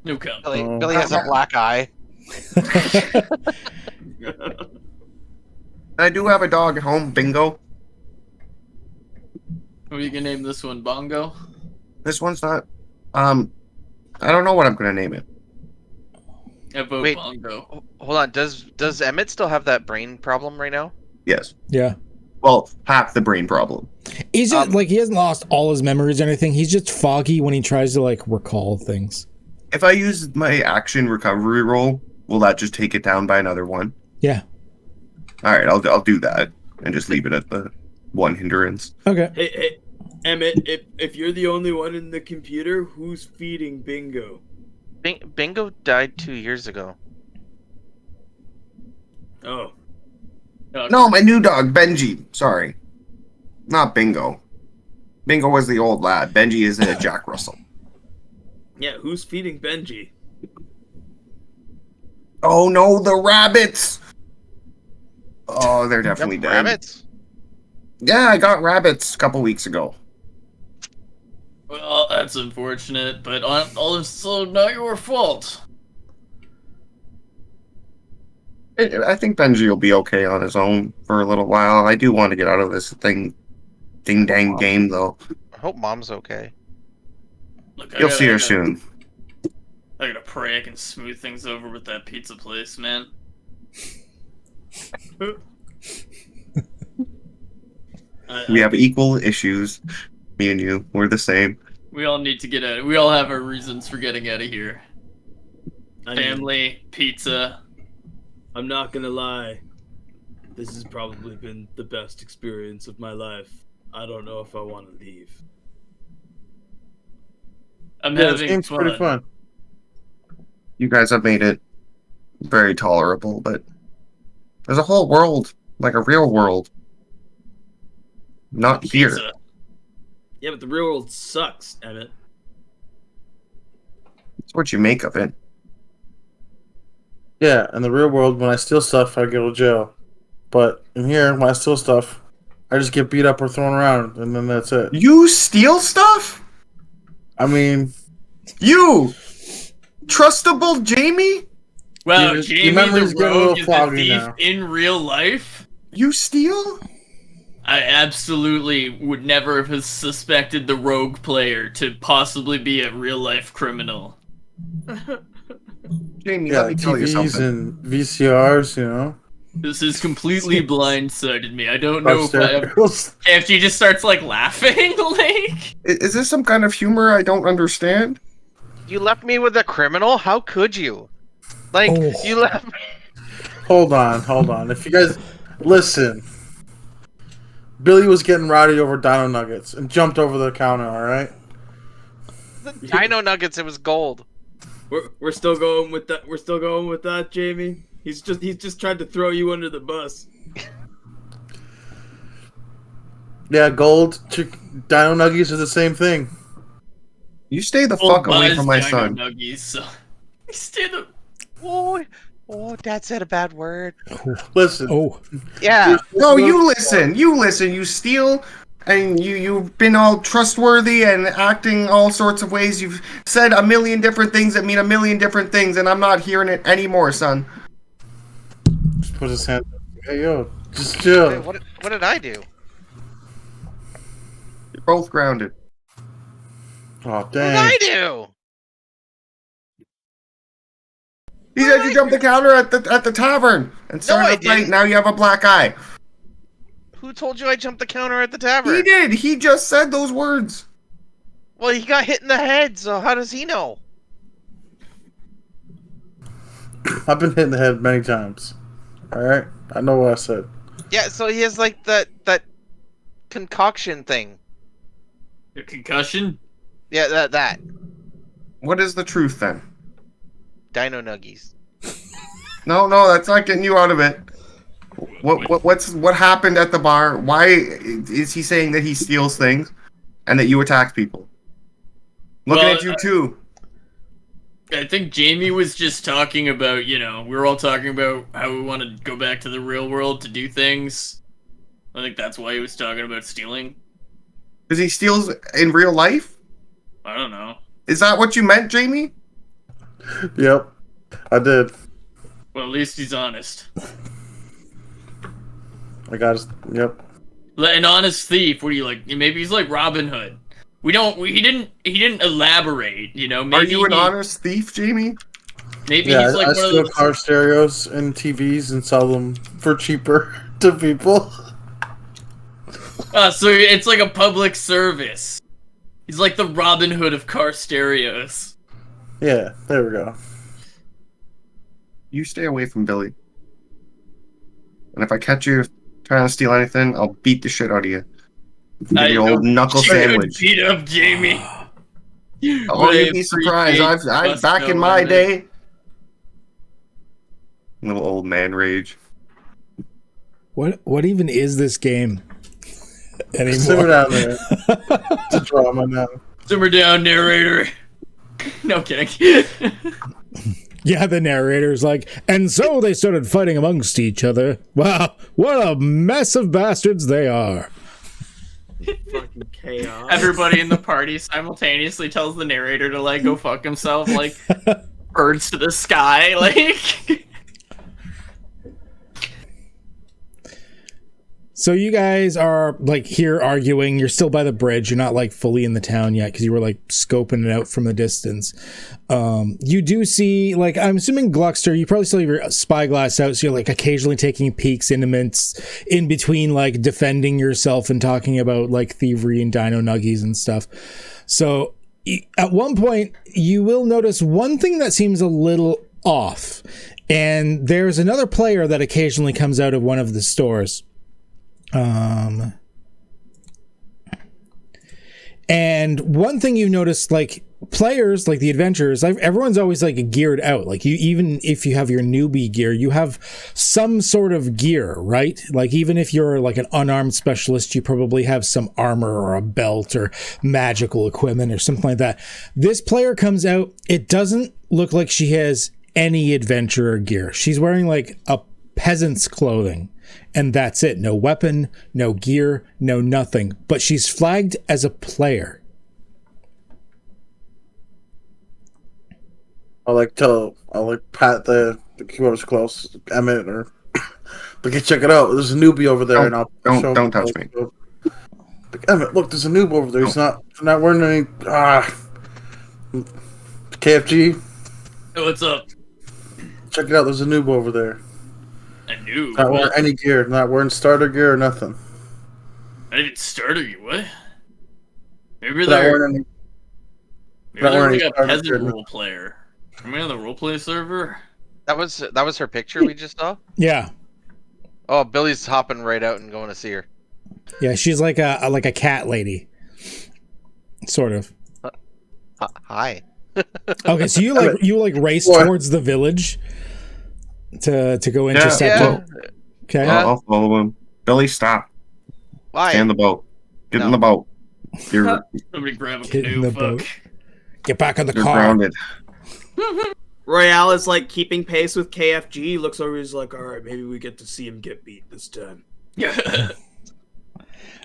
Speaker 5: No comment.
Speaker 6: Billy has a black eye.
Speaker 7: I do have a dog at home, Bingo.
Speaker 5: What are you gonna name this one? Bongo?
Speaker 7: This one's not. I don't know what I'm gonna name it.
Speaker 5: I vote
Speaker 6: Wait.
Speaker 5: Bongo.
Speaker 6: Hold on. Does Emmett still have that brain problem right now?
Speaker 7: Yes.
Speaker 1: Yeah.
Speaker 7: Well, half the brain problem.
Speaker 1: He's just like, he hasn't lost all his memories or anything. He's just foggy when he tries to like recall things.
Speaker 7: If I use my action recovery roll, will that just take it down by another one?
Speaker 1: Yeah.
Speaker 7: All right, I'll do that and just leave it at the one hindrance.
Speaker 1: Okay.
Speaker 9: Hey, Emmett, if you're the only one in the computer, who's feeding Bingo?
Speaker 6: Bingo died 2 years ago.
Speaker 9: Oh.
Speaker 7: No, my new dog, Benji. Sorry. Not Bingo. Bingo was the old lad. Benji is a Jack Russell.
Speaker 9: Yeah, who's feeding Benji?
Speaker 7: Oh no, the rabbits! Oh, they're definitely dead.
Speaker 6: Rabbits?
Speaker 7: Yeah, I got rabbits a couple weeks ago.
Speaker 5: Well, that's unfortunate, but also not your fault.
Speaker 7: I think Benji will be okay on his own for a little while. I do want to get out of this ding-dang game, though.
Speaker 6: I hope Mom's okay.
Speaker 5: Look,
Speaker 7: You'll see her soon.
Speaker 5: I gotta pray I can smooth things over with that pizza place, man.
Speaker 7: We have equal issues. Me and you, we're the same.
Speaker 5: We all need to get out. We all have our reasons for getting out of here. Family, pizza.
Speaker 9: I'm not gonna lie. This has probably been the best experience of my life. I don't know if I want to leave.
Speaker 5: I'm
Speaker 2: This
Speaker 5: having
Speaker 2: game's pretty fun.
Speaker 7: You guys have made it very tolerable, but there's a whole world, like a real world. Not here.
Speaker 5: Pizza.
Speaker 9: Yeah, but the real world sucks, Emmett.
Speaker 7: It's what you make of it.
Speaker 2: Yeah, in the real world, when I steal stuff, I go to jail. But in here, when I steal stuff, I just get beat up or thrown around, and then that's it.
Speaker 7: You steal stuff?
Speaker 2: I mean,
Speaker 7: You! Trustable Jamie?
Speaker 5: Wow,
Speaker 2: Your
Speaker 5: Jamie
Speaker 2: memory's
Speaker 5: the
Speaker 2: getting a little
Speaker 5: rogue is a
Speaker 2: foggy
Speaker 5: thief
Speaker 2: now.
Speaker 5: in real life?
Speaker 7: You steal?
Speaker 5: I absolutely would never have suspected the rogue player to possibly be a real life criminal.
Speaker 7: Jamie,
Speaker 2: Yeah,
Speaker 7: let me tell you
Speaker 2: TVs
Speaker 7: something.
Speaker 2: and VCRs, you know.
Speaker 5: This has completely blindsided me. I don't know if I have...
Speaker 2: Upstairs.
Speaker 5: KFG just starts, like, laughing, like...
Speaker 7: Is this some kind of humor I don't understand?
Speaker 6: You left me with a criminal? How could you? Like,
Speaker 1: Oh.
Speaker 6: you left me.
Speaker 2: Hold on. If you guys listen, Billy was getting rowdy over Dino Nuggets and jumped over the counter. All right.
Speaker 6: Dino Nuggets, it was gold.
Speaker 9: We're still going with that. We're still going with that, Jamie. He's just tried to throw you under the bus.
Speaker 2: Yeah, Dino Nuggies are the same thing.
Speaker 7: You stay the
Speaker 5: Old
Speaker 7: fuck away
Speaker 5: Buzz
Speaker 7: from my
Speaker 5: Dino
Speaker 7: son.
Speaker 5: Nuggies, so... Stay the...
Speaker 6: Oh, Dad said a bad word.
Speaker 2: Listen.
Speaker 1: Oh,
Speaker 6: Yeah.
Speaker 7: No, you listen, you steal, and you've been all trustworthy and acting all sorts of ways. You've said a million different things that mean a million different things, and I'm not hearing it anymore, son.
Speaker 2: Just put his hand. Hey yo, just chill.
Speaker 6: Wait, what did I do?
Speaker 7: You're both grounded.
Speaker 2: Oh
Speaker 6: What did
Speaker 2: dang.
Speaker 6: I do?
Speaker 7: He said you jumped the counter at the tavern and started
Speaker 6: I
Speaker 7: a fight.
Speaker 6: didn't.
Speaker 7: Now you have a black eye.
Speaker 6: Who told you I jumped the counter at the tavern?
Speaker 7: He did. He just said those words.
Speaker 6: Well, he got hit in the head, so how does he know?
Speaker 2: I've been hit in the head many times. All right, I know what I said.
Speaker 6: Yeah, so he has like that concoction thing.
Speaker 5: The concussion?
Speaker 6: Yeah, that.
Speaker 7: What is the truth then?
Speaker 6: Dino Nuggies.
Speaker 7: No, that's not getting you out of it. What happened at the bar? Why is he saying that he steals things and that you attack people? Looking
Speaker 5: Well,
Speaker 7: at you too.
Speaker 5: I think Jamie was just talking about, we were all talking about how we want to go back to the real world to do things. I think that's why he was talking about stealing.
Speaker 7: Because he steals in real life?
Speaker 5: I don't know.
Speaker 7: Is that what you meant, Jamie?
Speaker 2: Yep, I did.
Speaker 5: Well, at least he's honest.
Speaker 2: I got his. Yep.
Speaker 5: An honest thief. What do you like? Maybe he's like Robin Hood. He didn't elaborate. Maybe
Speaker 7: Are you an honest thief, Jamie?
Speaker 5: Maybe
Speaker 2: Yeah,
Speaker 5: he's like
Speaker 2: I
Speaker 5: one of
Speaker 2: steal
Speaker 5: those.
Speaker 2: car stereos and TVs and sell them for cheaper to people.
Speaker 5: So it's like a public service. He's like the Robin Hood of car stereos.
Speaker 2: Yeah, there we go.
Speaker 7: You stay away from Billy. And if I catch you trying to steal anything, I'll beat the shit out of you. Give you an old knuckle sandwich.
Speaker 5: Beat up Jamie.
Speaker 7: Oh, you'd be surprised. I've back in my day. Little old man rage.
Speaker 1: what even is this game anymore?
Speaker 2: Simmer down there. It's a drama now.
Speaker 5: Simmer down, narrator. No kidding.
Speaker 1: Yeah, the narrator's like, and so they started fighting amongst each other. Wow, what a mess of bastards they are.
Speaker 9: Fucking chaos.
Speaker 5: Everybody in the party simultaneously tells the narrator to like go fuck himself, like birds to the sky, like.
Speaker 1: So you guys are like here arguing. You're still by the bridge. You're not like fully in the town yet because you were like scoping it out from the distance. You do see, like, I'm assuming Gluckster, you probably still have your spyglass out, so you're like occasionally taking peeks into mints in between like defending yourself and talking about like thievery and dino nuggies and stuff. So at one point you will notice one thing that seems a little off, and there's another player that occasionally comes out of one of the stores. And one thing you notice, like players, like the adventurers, everyone's always like geared out. Like you, even if you have your newbie gear, you have some sort of gear, right? Like even if you're like an unarmed specialist, you probably have some armor or a belt or magical equipment or something like that. This player comes out. It doesn't look like she has any adventurer gear. She's wearing like a peasant's clothing. And that's it. No weapon, no gear, no nothing. But she's flagged as a player.
Speaker 2: I'll pat the whoever's close, Emmett or. But check it out. There's a newbie over there, and I'll show
Speaker 7: don't touch me.
Speaker 2: Like, Emmett, look, there's a noob over there. He's not wearing any. KFG.
Speaker 5: Hey, what's up?
Speaker 2: Check it out. There's a noob over there.
Speaker 5: A noob?
Speaker 2: Not wearing any gear. Not wearing starter gear or nothing.
Speaker 5: I didn't start you. What? Maybe
Speaker 2: Not
Speaker 5: they're
Speaker 2: wearing
Speaker 5: maybe they're like a
Speaker 2: starter
Speaker 5: peasant
Speaker 2: gear.
Speaker 5: role player. Am I on the roleplay server?
Speaker 6: That was her picture we just saw.
Speaker 1: Yeah.
Speaker 6: Oh, Billy's hopping right out and going to see her.
Speaker 1: Yeah, she's like a cat lady. Sort of.
Speaker 6: Hi.
Speaker 1: Okay, so you race towards the village to go intercept
Speaker 6: Yeah.
Speaker 1: it. Okay.
Speaker 6: Yeah.
Speaker 7: I'll follow him. Billy, stop.
Speaker 6: Why?
Speaker 7: Stay in the boat. Get in
Speaker 6: No.
Speaker 7: the boat. You're
Speaker 5: Somebody grab a
Speaker 1: Get in
Speaker 5: canoe.
Speaker 1: the boat.
Speaker 5: Fuck.
Speaker 1: Get back on the
Speaker 7: you're
Speaker 1: car.
Speaker 7: grounded.
Speaker 3: Royale is like keeping pace with KFG. Looks over, he's like, all right, maybe we get to see him get beat this time.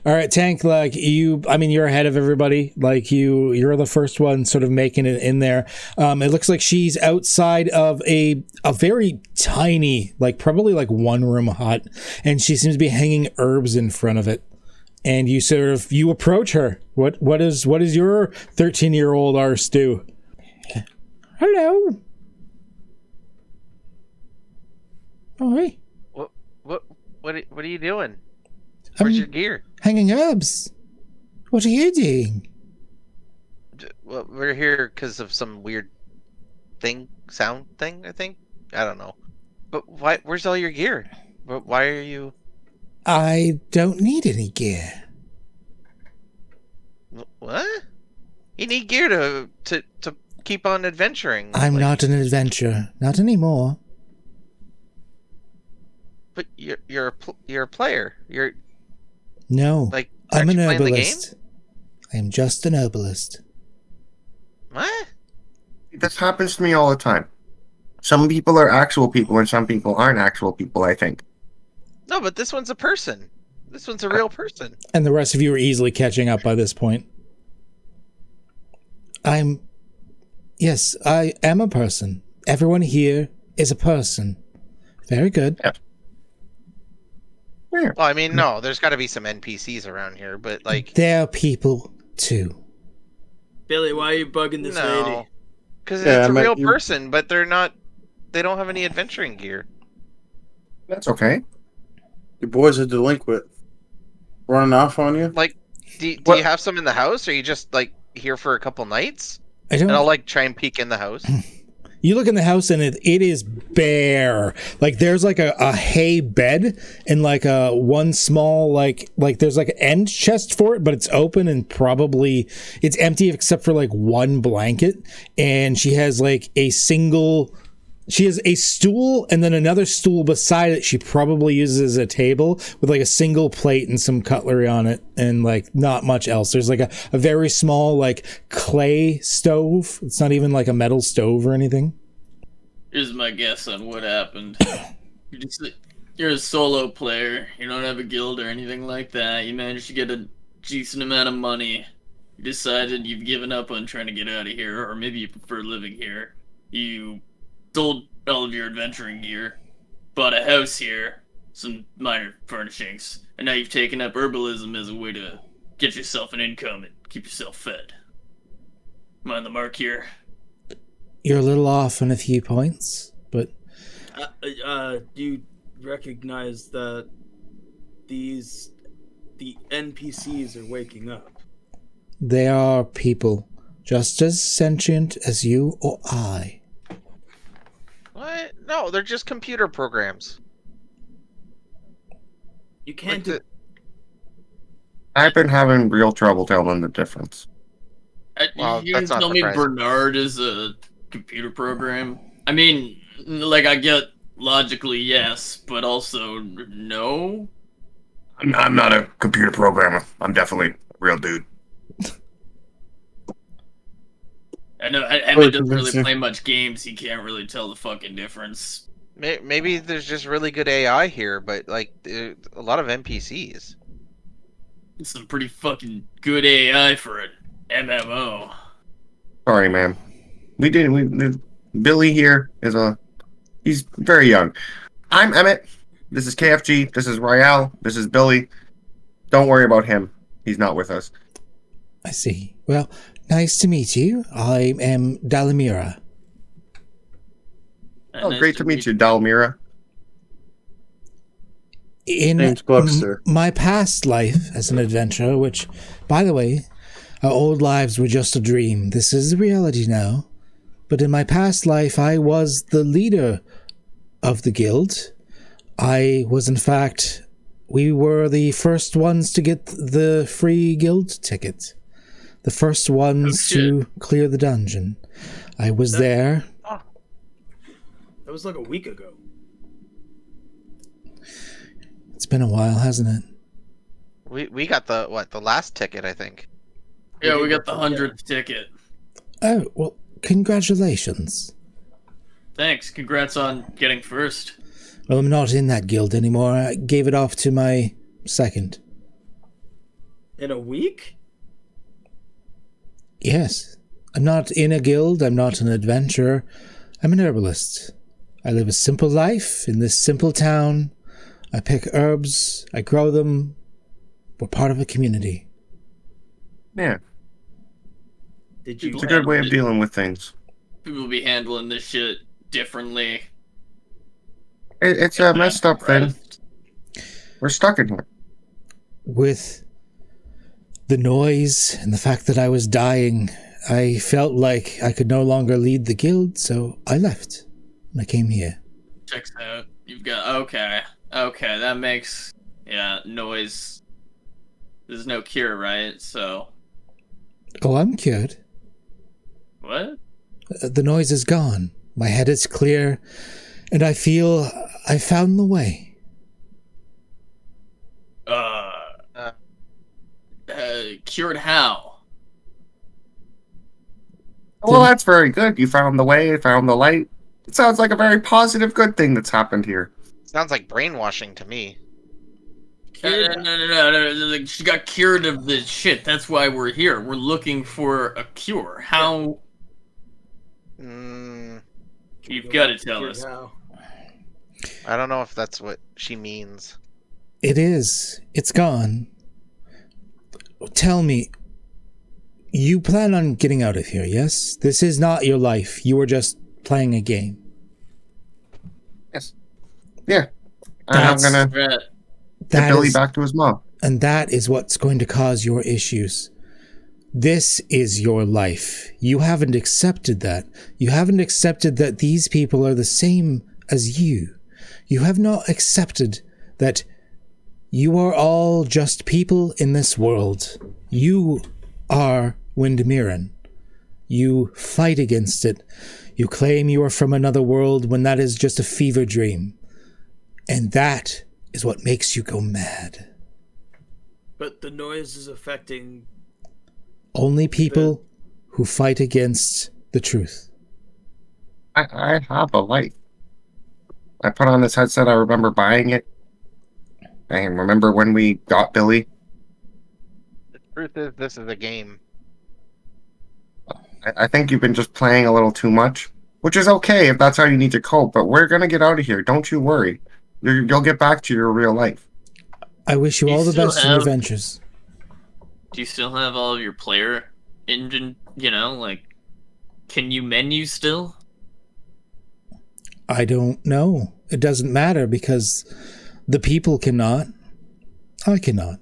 Speaker 1: All right, Tank, like you're ahead of everybody. Like you're the first one sort of making it in there. It looks like she's outside of a very tiny, like probably like one room hut, and she seems to be hanging herbs in front of it. And you approach her. What is your 13-year-old arse do? Hello. Hi.
Speaker 6: What are you doing? Where's your gear?
Speaker 1: Hanging herbs. What are you doing?
Speaker 6: Well, we're here because of some weird sound thing, I think. I don't know. But why? Where's all your gear? Why are you?
Speaker 1: I don't need any gear.
Speaker 6: What? You need gear to keep on adventuring.
Speaker 1: I'm not an adventurer. Not anymore.
Speaker 6: But you're a player. You're
Speaker 1: No.
Speaker 6: like.
Speaker 1: I'm
Speaker 6: aren't
Speaker 1: an
Speaker 6: you playing the game?
Speaker 1: herbalist. I am just an herbalist.
Speaker 6: What?
Speaker 7: This happens to me all the time. Some people are actual people and some people aren't actual people, I think.
Speaker 6: No, but this one's a person. This one's a real person.
Speaker 1: And the rest of you are easily catching up by this point. Yes, I am a person. Everyone here is a person. Very good.
Speaker 7: Yeah.
Speaker 6: Well, I mean, no, there's got to be some NPCs around here, but like.
Speaker 1: They're people too.
Speaker 3: Billy, why are you bugging this
Speaker 6: No,
Speaker 3: lady?
Speaker 6: because
Speaker 2: Yeah,
Speaker 6: it's a
Speaker 2: I
Speaker 6: real
Speaker 2: meant you-
Speaker 6: person, but they're not. They don't have any adventuring gear.
Speaker 7: That's okay.
Speaker 2: Your boy's a delinquent. Running off on you?
Speaker 6: Like, do
Speaker 7: What-
Speaker 6: you have some in the house, or are you just like here for a couple nights?
Speaker 1: I don't.
Speaker 6: And I'll like try and peek in the house.
Speaker 1: You look in the house and it is bare. Like there's like a hay bed and like a one small like there's like an end chest for it, but it's open and probably it's empty except for like one blanket. And she has like a stool and then another stool beside it. She probably uses as a table with like a single plate and some cutlery on it and like not much else. There's like a very small like clay stove. It's not even like a metal stove or anything.
Speaker 5: Here's my guess on what happened. You're a solo player. You don't have a guild or anything like that. You managed to get a decent amount of money. You decided you've given up on trying to get out of here, or maybe you prefer living here. You sold all of your adventuring gear, bought a house here, some minor furnishings, and now you've taken up herbalism as a way to get yourself an income and keep yourself fed. Am I on the mark here?
Speaker 1: You're a little off on a few points, but
Speaker 3: Do you recognize that the NPCs are waking up?
Speaker 1: they are people just as sentient as you or I.
Speaker 6: What? No, they're just computer programs.
Speaker 3: You can't
Speaker 6: Like
Speaker 3: do.
Speaker 7: I've been having real trouble telling the difference.
Speaker 6: Well,
Speaker 5: You
Speaker 6: that's not
Speaker 5: tell me
Speaker 6: surprising.
Speaker 5: Bernard is a computer program? I mean, like, I get logically yes, but also no?
Speaker 7: I'm not a computer programmer. I'm definitely a real dude.
Speaker 5: I know Emmett doesn't really
Speaker 2: convincing.
Speaker 5: play much games, he can't really tell the fucking difference.
Speaker 6: Maybe there's just really good AI here, but like a lot of NPCs.
Speaker 5: It's some pretty fucking good AI for an MMO.
Speaker 7: Sorry, man. Billy here is He's very young. I'm Emmett. This is KFG. This is Royale. This is Billy. Don't worry about him. He's not with us.
Speaker 1: I see. Well, nice to meet you. I am Dalamira.
Speaker 7: Oh, great to meet you, Dalmira.
Speaker 1: In
Speaker 2: Name's Gluckster.
Speaker 1: my past life as an adventurer, which, by the way, our old lives were just a dream. This is reality now. But in my past life, I was the leader of the guild. I was, in fact, we were the first ones to get the free guild ticket. The first ones to clear the dungeon. I was there.
Speaker 3: That was like a week ago.
Speaker 1: It's been a while, hasn't it?
Speaker 6: We got the last ticket, I think.
Speaker 5: Yeah, we got the 100th ticket.
Speaker 1: Oh, well, congratulations.
Speaker 5: Thanks. Congrats on getting first.
Speaker 1: Well, I'm not in that guild anymore. I gave it off to my second.
Speaker 3: In a week?
Speaker 1: Yes. I'm not in a guild. I'm not an adventurer. I'm an herbalist. I live a simple life in this simple town. I pick herbs. I grow them. We're part of a community.
Speaker 7: Yeah,
Speaker 3: Did you?
Speaker 7: it's a good way of dealing with things.
Speaker 5: People will be handling this shit differently.
Speaker 7: It's a messed up thing. We're stuck in here.
Speaker 1: With the noise and the fact that I was dying, I felt like I could no longer lead the guild, so I left. And I came here.
Speaker 5: Checks out. You've got okay, that makes noise. There's no cure, right? So
Speaker 1: Oh, I'm cured.
Speaker 5: what?
Speaker 1: The noise is gone. My head is clear, and I feel I found the way.
Speaker 5: Cured how?
Speaker 7: Well, that's very good. You found the way, you found the light. It sounds like a very positive, good thing that's happened here.
Speaker 6: Sounds like brainwashing to me.
Speaker 5: No. She got cured of the shit. That's why we're here. We're looking for a cure. How? You've got to tell us.
Speaker 3: Now.
Speaker 6: I don't know if that's what she means.
Speaker 1: It is. It's gone. Tell me, you plan on getting out of here, yes? This is not your life. You were just playing a game.
Speaker 7: Yes. Yeah. I'm gonna
Speaker 5: Right.
Speaker 7: get Billy back to his mom.
Speaker 1: And that is what's going to cause your issues. This is your life. You haven't accepted that. You haven't accepted that these people are the same as you. You have not accepted that you are all just people in this world. You are Windermere. You fight against it. You claim you are from another world when that is just a fever dream. And that is what makes you go mad.
Speaker 3: But the noise is affecting.
Speaker 1: Only people who fight against the truth.
Speaker 7: I have a light. I put on this headset. I remember buying it. I remember when we got Billy.
Speaker 6: The truth is, this is a game.
Speaker 7: I think you've been just playing a little too much, which is okay if that's how you need to cope, but we're going to get out of here. Don't you worry. You'll get back to your real life.
Speaker 1: I wish you all the best in your ventures.
Speaker 5: Do you still have all of your player engine? Can you menu still?
Speaker 1: I don't know. It doesn't matter because the people cannot. I cannot.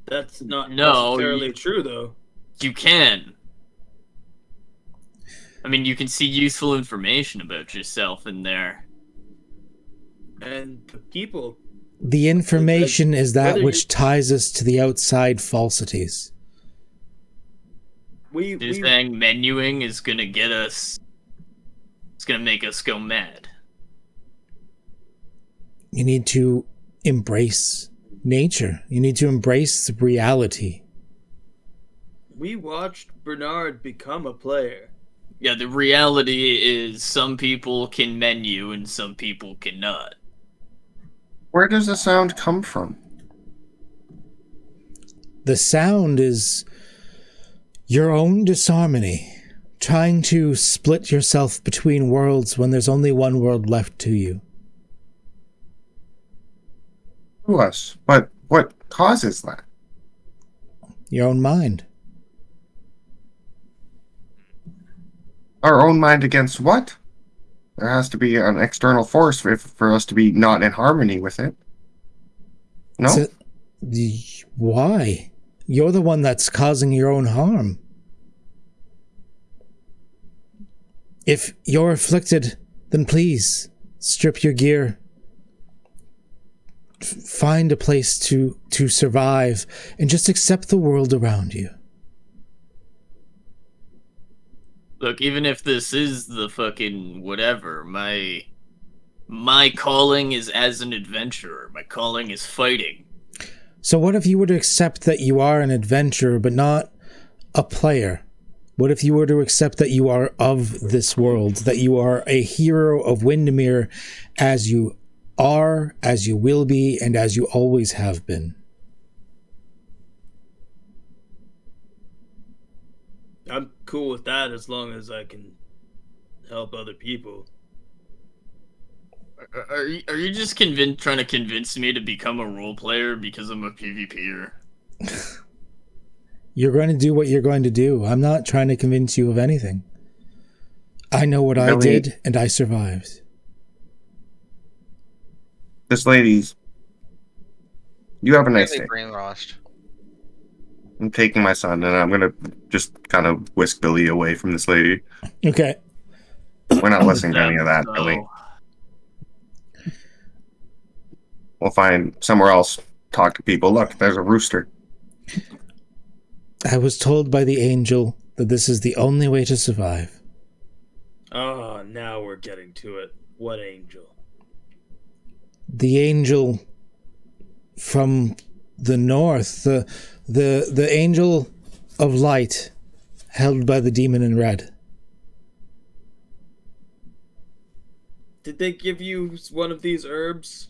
Speaker 3: That's not
Speaker 5: No,
Speaker 3: necessarily true, though.
Speaker 5: You can. I mean, you can see useful information about yourself in there.
Speaker 3: And the people.
Speaker 1: The information is that
Speaker 3: whether
Speaker 1: which ties us to the outside falsities.
Speaker 5: You're saying menuing is gonna get us. It's gonna make us go mad.
Speaker 1: You need to embrace nature. You need to embrace reality.
Speaker 3: We watched Bernard become a player.
Speaker 5: Yeah, the reality is some people can menu and some people cannot.
Speaker 7: Where does the sound come from?
Speaker 1: The sound is your own disharmony trying to split yourself between worlds when there's only one world left to you.
Speaker 7: To us. But what causes that?
Speaker 1: Your own mind.
Speaker 7: Our own mind against what? There has to be an external force for us to be not in harmony with it. No?
Speaker 1: So, why? You're the one that's causing your own harm. If you're afflicted, then please strip your gear. Find a place to survive and just accept the world around you.
Speaker 5: Look, even if this is the fucking whatever, my calling is as an adventurer. My calling is fighting.
Speaker 1: So what if you were to accept that you are an adventurer but not a player? What if you were to accept that you are of this world, that you are a hero of Windermere as you are, as you will be, and as you always have been?
Speaker 9: I'm cool with that as long as I can help other people.
Speaker 5: Are you just trying to convince me to become a role player because I'm a PvPer?
Speaker 1: You're going to do what you're going to do. I'm not trying to convince you of anything. I know what I did, and I survived.
Speaker 7: This lady's... You have a nice day.
Speaker 6: Brainwashed.
Speaker 7: I'm taking my son, and I'm gonna just kind of whisk Billy away from this lady.
Speaker 1: Okay.
Speaker 7: We're not listening to any of that, Billy. We'll find somewhere else, talk to people. Look, there's a rooster.
Speaker 1: I was told by the angel that this is the only way to survive.
Speaker 9: Oh, now we're getting to it. What angel?
Speaker 1: The angel from the north, the angel of light, held by the demon in red.
Speaker 9: Did they give you one of these herbs?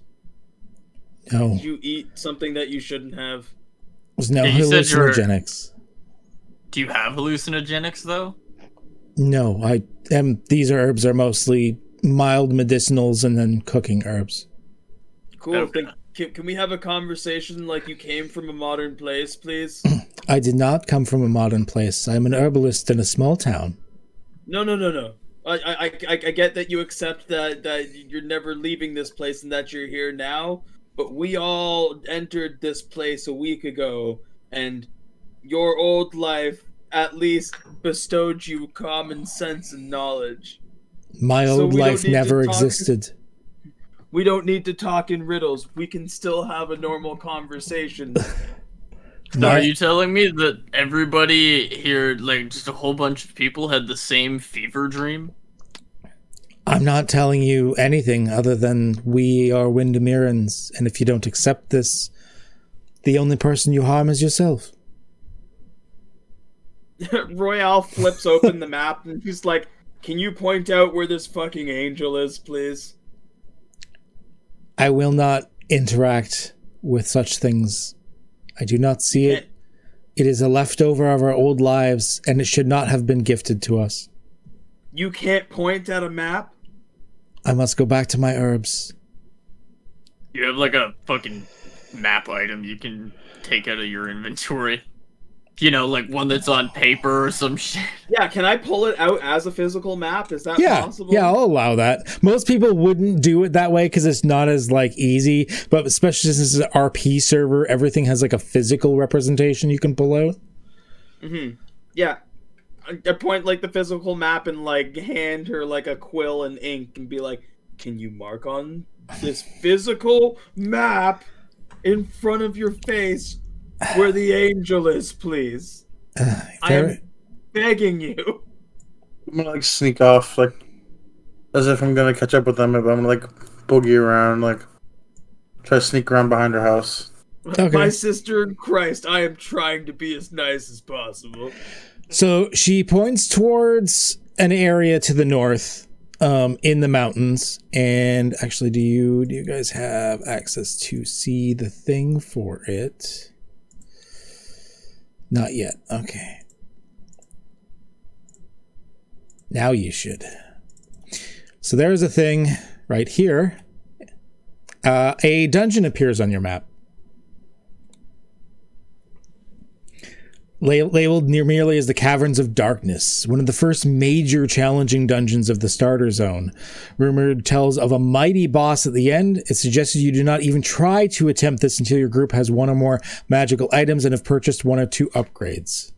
Speaker 1: No.
Speaker 9: Did you eat something that you shouldn't have?
Speaker 1: There's no
Speaker 5: Yeah, you said
Speaker 1: hallucinogenics.
Speaker 5: Do you have hallucinogenics though?
Speaker 1: No, these herbs are mostly mild medicinals and then cooking herbs.
Speaker 9: Cool.
Speaker 5: Okay.
Speaker 9: Can we have a conversation like you came from a modern place, please?
Speaker 1: I did not come from a modern place. I'm an herbalist in a small town.
Speaker 9: No. I get that you accept that you're never leaving this place and that you're here now, but we all entered this place a week ago, and your old life at least bestowed you common sense and knowledge.
Speaker 1: My old life never existed.
Speaker 9: We don't need to talk in riddles. We can still have a normal conversation.
Speaker 5: So are you telling me that everybody here, like just a whole bunch of people, had the same fever dream?
Speaker 1: I'm not telling you anything other than we are Windermerans, and if you don't accept this, the only person you harm is yourself.
Speaker 9: Royale flips open the map and he's like, can you point out where this fucking angel is, please?
Speaker 1: I will not interact with such things. I do not see it. It is a leftover of our old lives, and it should not have been gifted to us.
Speaker 9: You can't point at a map?
Speaker 1: I must go back to my herbs.
Speaker 5: You have like a fucking map item you can take out of your inventory. You know, like one that's on paper or some shit.
Speaker 9: Yeah, can I pull it out as a physical map? Is that possible?
Speaker 1: Yeah, I'll allow that. Most people wouldn't do it that way because it's not as like easy, but especially since it's an RP server, everything has like a physical representation you can pull out.
Speaker 9: Mm-hmm. Yeah. I point like the physical map and like hand her like a quill and ink and be like, can you mark on this physical map in front of your face where the angel is, please? I am begging you.
Speaker 2: I'm gonna like sneak off, like as if I'm gonna catch up with them. But I'm gonna like boogie around, like try to sneak around behind her house.
Speaker 1: Okay.
Speaker 9: My sister in Christ, I am trying to be as nice as possible.
Speaker 1: So she points towards an area to the north, in the mountains. And actually, do you guys have access to see the thing for it? Not yet. Okay. Now you should. So there's a thing right here. A dungeon appears on your map. Labeled near merely as the Caverns of Darkness, one of the first major challenging dungeons of the starter zone. Rumored tells of a mighty boss at the end. It suggests you do not even try to attempt this until your group has one or more magical items and have purchased one or two upgrades.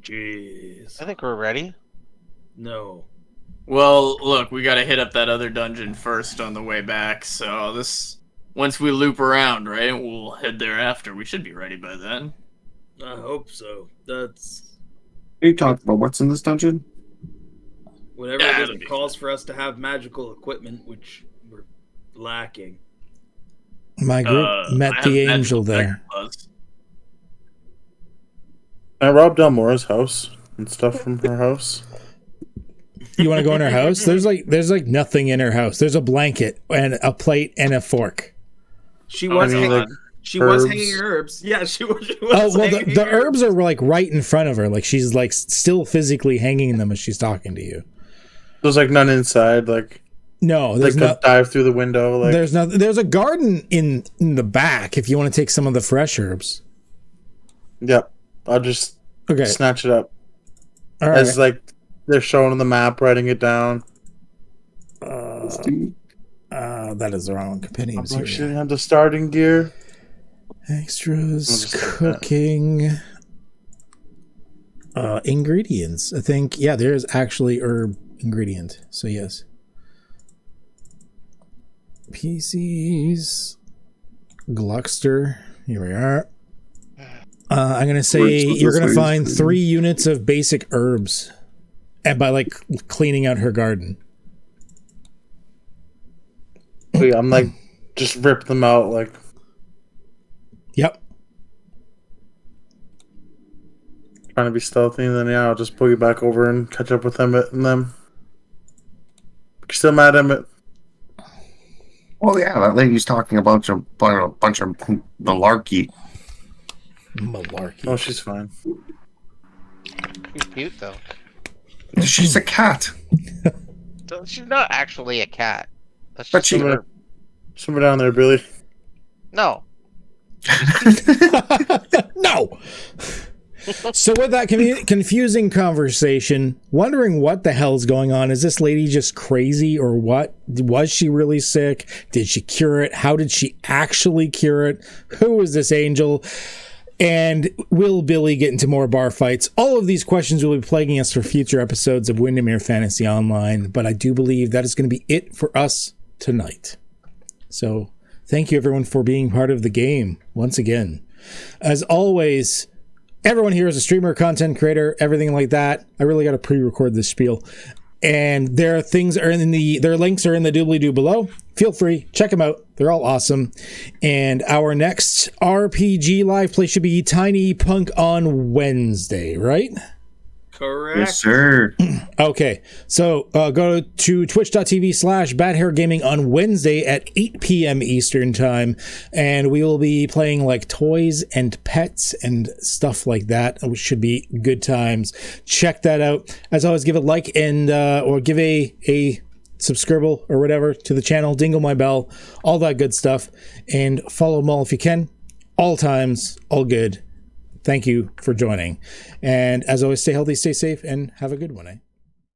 Speaker 9: Jeez.
Speaker 6: I think we're ready.
Speaker 9: No.
Speaker 5: Well, look, we gotta hit up that other dungeon first on the way back, so once we loop around, right, we'll head there after. We should be ready by then.
Speaker 9: I hope so. That's
Speaker 7: You talk about what's in this dungeon?
Speaker 9: whatever
Speaker 5: Yeah,
Speaker 9: it is
Speaker 5: it'll
Speaker 9: that
Speaker 5: be
Speaker 9: calls for us to have magical equipment, which we're lacking.
Speaker 1: My group met
Speaker 5: I
Speaker 1: the
Speaker 5: have
Speaker 1: angel
Speaker 5: magical
Speaker 1: there.
Speaker 5: gloves.
Speaker 2: I robbed Elmora's house and stuff from her house.
Speaker 1: You want to go in her house? There's like nothing in her house. There's a blanket and a plate and a fork.
Speaker 9: She
Speaker 5: Oh,
Speaker 9: was
Speaker 2: I mean,
Speaker 9: hanging.
Speaker 2: like,
Speaker 9: She was
Speaker 2: herbs.
Speaker 9: hanging herbs. Yeah, she was.
Speaker 1: Oh well,
Speaker 9: hanging
Speaker 1: the herbs are like right in front of her. Like she's like still physically hanging them as she's talking to you.
Speaker 2: There's like none inside. Like
Speaker 1: No,
Speaker 2: they
Speaker 1: there's
Speaker 2: could
Speaker 1: no.
Speaker 2: dive through the window. Like
Speaker 1: There's no. There's a garden in the back if you want to take some of the fresh herbs.
Speaker 2: yep. I'll just
Speaker 1: Okay.
Speaker 2: snatch it up
Speaker 1: All right.
Speaker 2: as like they're showing on the map, writing it down.
Speaker 1: That is the wrong compendium.
Speaker 2: I'm actually on the starting gear.
Speaker 1: Extras,
Speaker 2: I'll just take that.
Speaker 1: cooking, ingredients. I think, yeah, there's actually herb ingredient. So yes. PCs, Gluckster. Here we are. I'm gonna say
Speaker 7: Where's
Speaker 1: you're gonna
Speaker 7: this
Speaker 1: find
Speaker 7: place?
Speaker 1: 3 units of basic herbs, and by like cleaning out her garden.
Speaker 2: Wait, I'm like just rip them out. Like
Speaker 1: Yep.
Speaker 2: trying to be stealthy, and then yeah, I'll just pull you back over and catch up with them. And them. You're still mad at it?
Speaker 7: Well, yeah, that lady's talking about a bunch of malarkey.
Speaker 1: Malarkey.
Speaker 2: Oh, she's fine.
Speaker 6: She's cute though.
Speaker 7: She's a cat.
Speaker 6: So she's not actually a cat. That's
Speaker 7: But
Speaker 6: just
Speaker 7: she-
Speaker 6: her-
Speaker 2: Somewhere down there, Billy.
Speaker 6: No.
Speaker 1: No. So with that confusing conversation, wondering what the hell's going on. Is this lady just crazy or what? Was she really sick? Did she cure it? How did she actually cure it? Who is this angel? And will Billy get into more bar fights? All of these questions will be plaguing us for future episodes of Windermere Fantasy Online, but I do believe that is going to be it for us tonight. So thank you everyone for being part of the game once again. As always, everyone here is a streamer, content creator, everything like that. I really got to pre-record this spiel. And their links are in the doobly-doo below. Feel free, check them out. They're all awesome. And our next RPG live play should be Tiny Punk on Wednesday, right?
Speaker 9: Correct.
Speaker 7: Yes, sir.
Speaker 1: Okay, so go to twitch.tv/badhairgaming on Wednesday at 8 p.m. Eastern time, and we will be playing like toys and pets and stuff like that, which should be good times. Check that out. As always, give a like and or give a subscribe or whatever to the channel, dingle my bell, all that good stuff, and follow them all if you can. All times, all good. Thank you for joining. And as always, stay healthy, stay safe, and have a good one, eh?